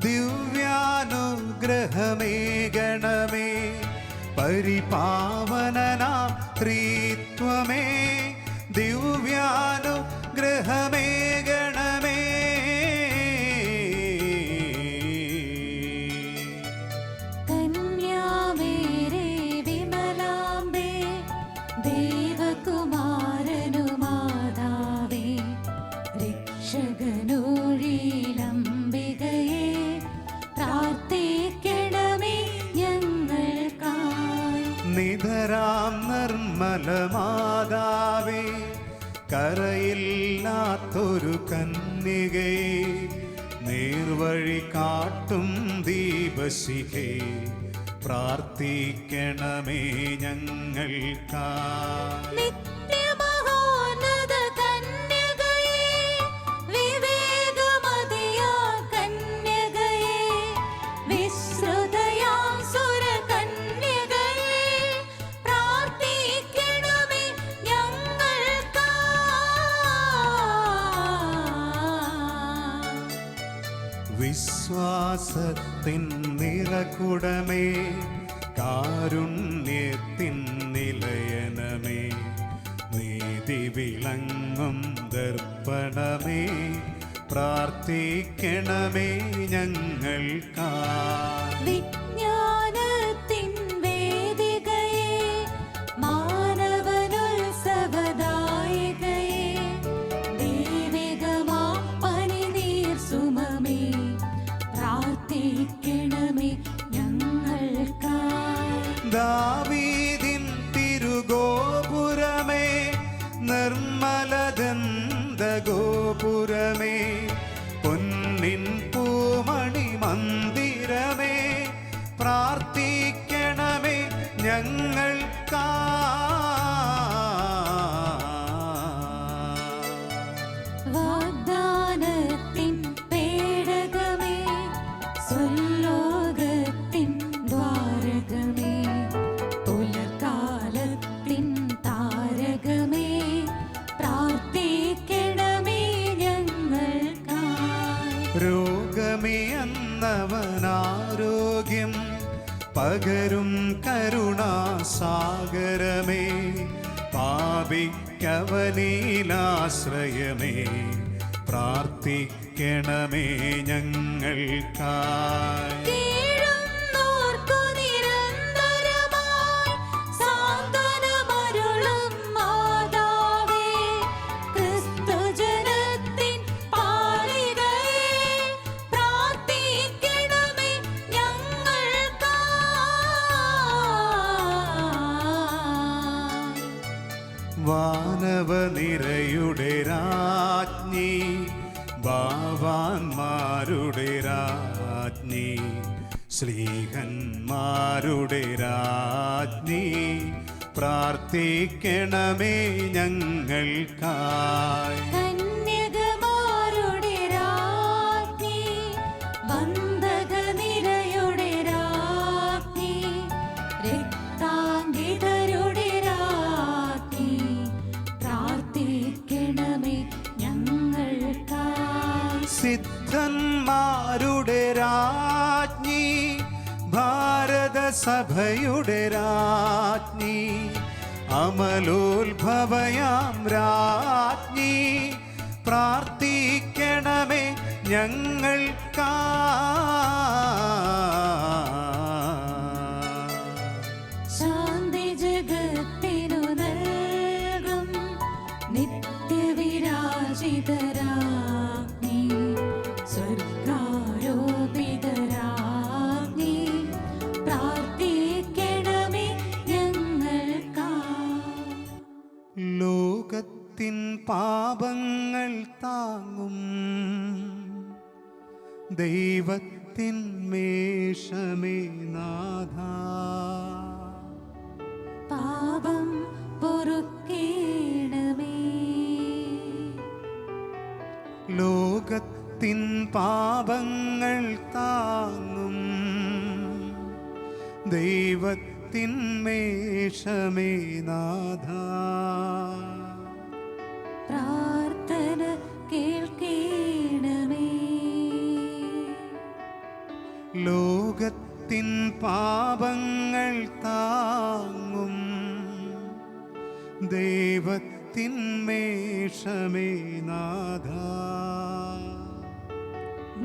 S4: ദിവ്യാനുഗ്രഹമേകണമേ. പരിപാവനനാം ത്രിത്വമേ, ദിവ്യാനുഗ്രഹമേകണമേ.
S5: കന്യാമേരെ വിമലാംബേ, ദേവകുമാരനു മാതാവേ, രക്ഷകനൂഴിലംബികയെ പ്രാർത്ഥിക്കണമേ ഞങ്ങൾക്കായി.
S4: നിധരാം നിർമ്മല മാതാവേ, കരയില്ലാത്തൊരു കന്യകയെ, നേർവഴി കാട്ടും ദീപശിഖേ, പ്രാർത്ഥിക്കണമേ ഞങ്ങൾക്കായി.
S5: നിത്യമഹോന്നത കന്യകയെ, വിവേകമതിയാ കന്യകയെ, വിശ്രുതയാം സുരകന്യകയെ, പ്രാർത്ഥിക്കണമേ ഞങ്ങൾക്കായി.
S4: വിശ്വാസത്തിൻ നിറകുടമേ, കാരുണ്യത്തിൻ നിലയനമേ, നീതി വിളങ്ങും ദർപ്പണമേ, പ്രാർത്ഥിക്കണമേ ഞങ്ങൾക്കായി.
S5: വിജ്ഞാനത്തിൻ വേദികയെ, മാനവനുത്സവദായികയെ, ദൈവികമാം പനിനീർ സുമമേ, പ്രാർത്ഥിക്കണമേ ഞങ്ങൾക്കായി.
S4: ദാവീദിൻ തിരുഗോപുരമേ, നിർമ്മലദന്ത ഗോപുരമേ, പൊന്നിൻ പൂമണി മന്ദിരമേ, രോഗമേ അന്നവനാരോഗ്യം പകരും കരുണാസാഗരമേ, പാപിക്കവനിലാശ്രയമേ, പ്രാർത്ഥിക്കണമേ ഞങ്ങൾക്കായി.
S5: കീഴുന്നോർക്കു നിരന്തരമായി സാന്ത്വനമരുളും മാതാവേ, ക്രിസ്തുജനത്തിൻ പാലികയേ, പ്രാർത്ഥിക്കണമേ ഞങ്ങൾക്കായി.
S4: വാനവനിരയുടെ രാജ്ഞി, ഭാവാന്മാരുടെ രാജ്ഞി, ശ്ലീഹന്മാരുടെ രാജ്ഞി, പ്രാർത്ഥിക്കണമേ ഞങ്ങൾക്കായി.
S5: കന്യകമാരുടെ രാജ്ഞി, ബന്ധകനിരയുടെ രാജ്ഞി, രക്താംഗിതരുടെ രാജ്ഞി, പ്രാർത്ഥിക്കണമേ ഞങ്ങൾക്കായി.
S4: സിദ്ധന്മാരുടെ രാജ്ഞി, ഭാരതസഭയുടെ രാജ്ഞി, അമലോത്ഭവയാം രാജ്ഞി, പ്രാർത്ഥിക്കണമേ ഞങ്ങൾക്കായി.
S5: ശാന്തി ജഗത്തിനു നൽകും നിത്യവിരാജിതരാജ്ഞി, സ്വർഗാരോപിതരാജ്ഞി, പ്രാർത്ഥിക്കണമേ ഞങ്ങൾക്കായി.
S4: ലോകത്തിൻ പാപങ്ങൾ താങ്ങും ദൈവത്തിൻ മേഷമേ നാഥ,
S5: പാപം പൊറുക്കേണമേ.
S4: ലോകത്തിൻ പാപങ്ങൾ താങ്ങും ദൈവത്തിൻ മേഷമേ നാഥ,
S5: പ്രാർത്ഥന കേൾക്കേണമേ.
S4: ലോകത്തിൻ പാപങ്ങൾ താങ്ങും ദൈവത്തിൻ മേഷമേ നാഥ,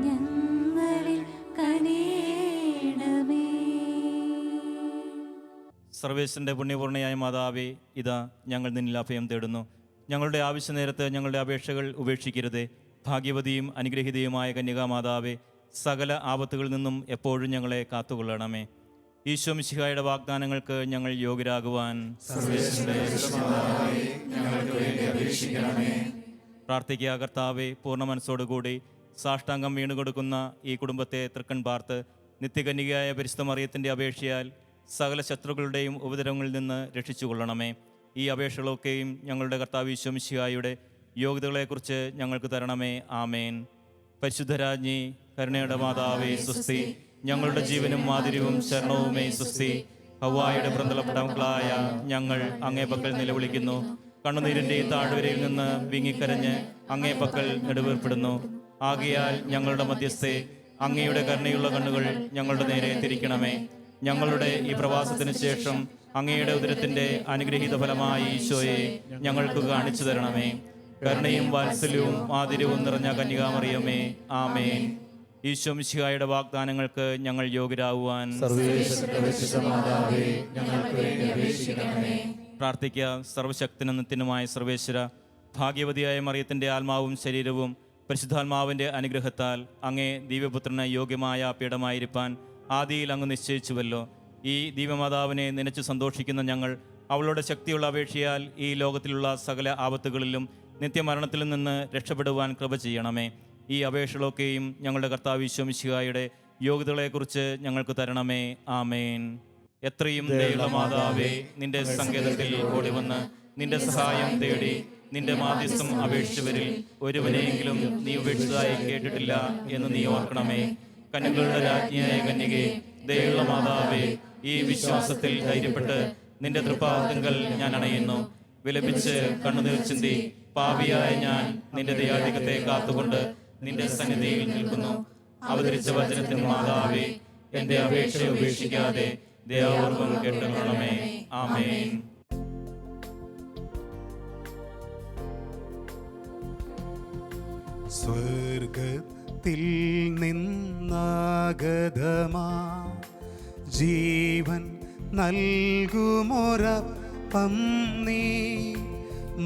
S5: ഞങ്ങളിൽ കനിയേണമേ.
S7: സർവേശ്വരൻ്റെ പുണ്യപൂർണ്ണയായ മാതാവേ, ഇതാ ഞങ്ങൾ നിന്നിൽ അഭയം തേടുന്നു. ഞങ്ങളുടെ ആവശ്യ നേരത്ത് ഞങ്ങളുടെ അപേക്ഷകൾ ഉപേക്ഷിക്കരുതേ. ഭാഗ്യവതിയും അനുഗ്രഹീതയുമായ കന്യകാമാതാവേ, സകല ആപത്തുകളിൽ നിന്നും എപ്പോഴും ഞങ്ങളെ കാത്തുകൊള്ളണമേ. ഈശോ മിശിഹായുടെ വാഗ്ദാനങ്ങൾക്ക് ഞങ്ങൾ യോഗ്യരാകുവാൻ പ്രാർത്ഥിക്കുക. കർത്താവേ, പൂർണ്ണ മനസ്സോടുകൂടി സാഷ്ടാംഗം വീണുകൊടുക്കുന്ന ഈ കുടുംബത്തെ തൃക്കൺ പാർത്ത് നിത്യകന്യകയായ പരിശുദ്ധ മറിയത്തിൻ്റെ അപേക്ഷയാൽ സകല ശത്രുക്കളുടെയും ഉപദ്രവങ്ങളിൽ നിന്ന് രക്ഷിച്ചുകൊള്ളണമേ. ഈ അപേക്ഷകളൊക്കെയും ഞങ്ങളുടെ കർത്താവ് ഈശോ മിശിഹായുടെ യോഗ്യതകളെക്കുറിച്ച് ഞങ്ങൾക്ക് തരണമേ. ആമേൻ. പരിശുദ്ധരാജ്ഞി, കരുണയുടെ മാതാവേ സ്വസ്തി. ഞങ്ങളുടെ ജീവനും മാധുര്യവും ശരണവുമേ സ്വസ്തി. ഹവ്വായുടെ പ്രന്തളപ്പെട്ട മക്കളായ ഞങ്ങൾ അങ്ങേ പക്കൽ നിലവിളിക്കുന്നു. കണ്ണുനീരിൻ്റെ ഈ താഴ്വരയിൽ നിന്ന് വിങ്ങിക്കരഞ്ഞ് അങ്ങേ പക്കൽ നെടുവേർപ്പെടുന്നു. ആകയാൽ ഞങ്ങളുടെ മധ്യസ്ഥെ അങ്ങയുടെ കരുണയുള്ള കണ്ണുകൾ ഞങ്ങളുടെ നേരെ തിരിക്കണമേ. ഞങ്ങളുടെ ഈ പ്രവാസത്തിന് ശേഷം അങ്ങയുടെ ഉദരത്തിൻ്റെ അനുഗ്രഹീത ഫലമായി ഈശോയെ ഞങ്ങൾക്ക് കാണിച്ചു തരണമേ. കരുണയും വാത്സല്യവും മാധുര്യവും നിറഞ്ഞ കന്യകാമറിയമേ, ആമേൻ. ഈശോ മിശിഹായുടെ വാഗ്ദാനങ്ങൾക്ക് ഞങ്ങൾ യോഗ്യരാകുവാൻ പ്രാർത്ഥിക്കുക. സർവശക്തനും നിത്യനുമായ സർവേശ്വര, ഭാഗ്യവതിയായ മറിയത്തിൻ്റെ ആത്മാവും ശരീരവും പരിശുദ്ധാത്മാവിൻ്റെ അനുഗ്രഹത്താൽ അങ്ങേ ദിവ്യപുത്രന് യോഗ്യമായ പീഠമായിരിക്കാൻ ആദിയിൽ അങ്ങ് നിശ്ചയിച്ചുവല്ലോ. ഈ ദിവ്യമാതാവിനെ നനച്ചു സന്തോഷിക്കുന്ന ഞങ്ങൾ അവളുടെ ശക്തിയുള്ള അപേക്ഷയാൽ ഈ ലോകത്തിലുള്ള സകല ആപത്തുകളിലും നിത്യമരണത്തിൽ നിന്ന് രക്ഷപ്പെടുവാൻ കൃപ ചെയ്യണമേ. ഈ അപേക്ഷകളൊക്കെയും ഞങ്ങളുടെ കർത്താവ് ഈശോ മിശിഹായുടെ യോഗ്യതകളെക്കുറിച്ച് ഞങ്ങൾക്ക് തരണമേ. ആമേൻ. എത്രയും ദയുള്ള മാതാവേ, നിന്റെ സങ്കേതത്തിൽ ഓടിവന്ന് നിന്റെ സഹായം തേടി നിന്റെ മാധ്യസ്ഥം അപേക്ഷിച്ചവരിൽ ഒരുവനെയെങ്കിലും നീ ഉപേക്ഷിച്ചതായി കേട്ടിട്ടില്ല എന്ന് നീ ഓർക്കണമേ. കന്യകളുടെ രാജ്ഞിയായ കന്യകേ, ദയുള്ള മാതാവേ, ഈ വിശ്വാസത്തിൽ ധൈര്യപ്പെട്ട് നിന്റെ തൃപ്പാദങ്ങൾ ഞാൻ അണയുന്നു. വിലപിച്ച് കണ്ണുനീർ ചിന്തി പാപിയായ ഞാൻ നിന്റെ ദയാധികത്തെ കാത്തുകൊണ്ട് നിന്റെ സന്നിധിയിൽ നിൽക്കുന്നു. അവതരിച്ച വചനത്തിന് മാതാവേ, എന്റെ അപേക്ഷ ഉപേക്ഷിക്കാതെ ദയാപൂർവം കേട്ടുകൊള്ളണമേ. ആമേൻ.
S4: സ്വർഗത്തിൽ നിന്നാഗതമാ ജീവൻ നൽകുമൊരപ്പം നീ,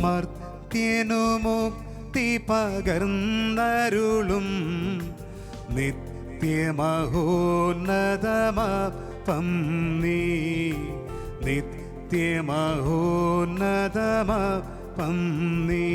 S4: മർത്യനു മുക്തി പകർന്നരുളും നിത്യമഹോന്നതമപ്പം നീ, നിത്യമഹോന്നതമപ്പം നീ.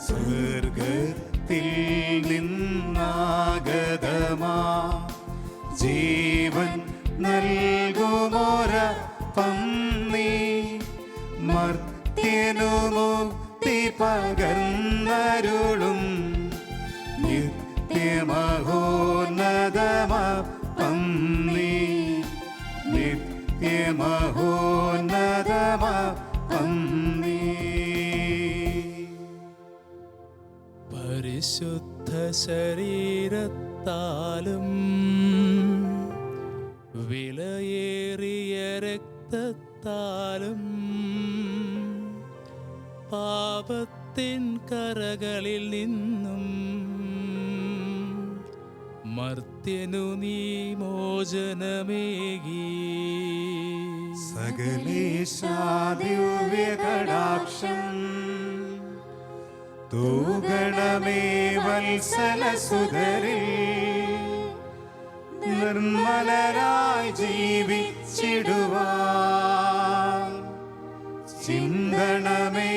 S4: സ്വർഗത്തിൽ നിന്നാഗതമാ ജീവൻ നൽകുമൊരപ്പം നീ, മർത്യനു മുക്തി പകർന്നരുളും നിത്യമഹോന്നതമപ്പം നീ, നിത്യമഹോന്നതമപ്പം നീ.
S2: പരിശുദ്ധ ശരീരത്താലും വിലയേറിയ രക്തത്താലും പാപത്തിൻ കറകളിൽ നിന്നും മർത്യനു നീ മോചനമേകി.
S4: സകലേശാ ദിവ്യകടാക്ഷം തൂഗണമേ വത്സലസുതരിൽ, നിർമ്മലരായി ജീവിച്ചിടുവാൻ ചിന്തണമേ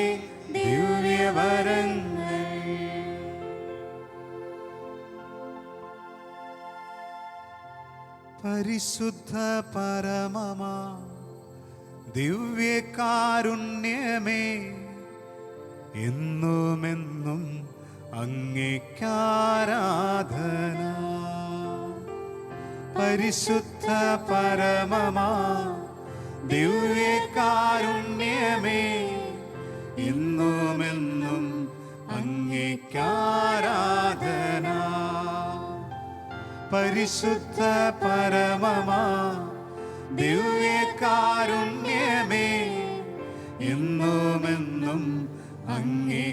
S4: ദിവ്യവരങ്ങൾ. പരിശുദ്ധ പരമമാ ദിവ്യകാരുണ്യമേ, എന്നുമെന്നും അങ്ങേക്കാരാധന. പരിശുദ്ധ പരമമാ ദിവ്യകാരുണ്യമേ, എന്നുമെന്നും അങ്ങേക്കാരാധന. പരിശുദ്ധ പരമമാ ദിവ്യകാരുണ്യമേ, എന്നുമെന്നും അങ്ങേക്കാരാധന.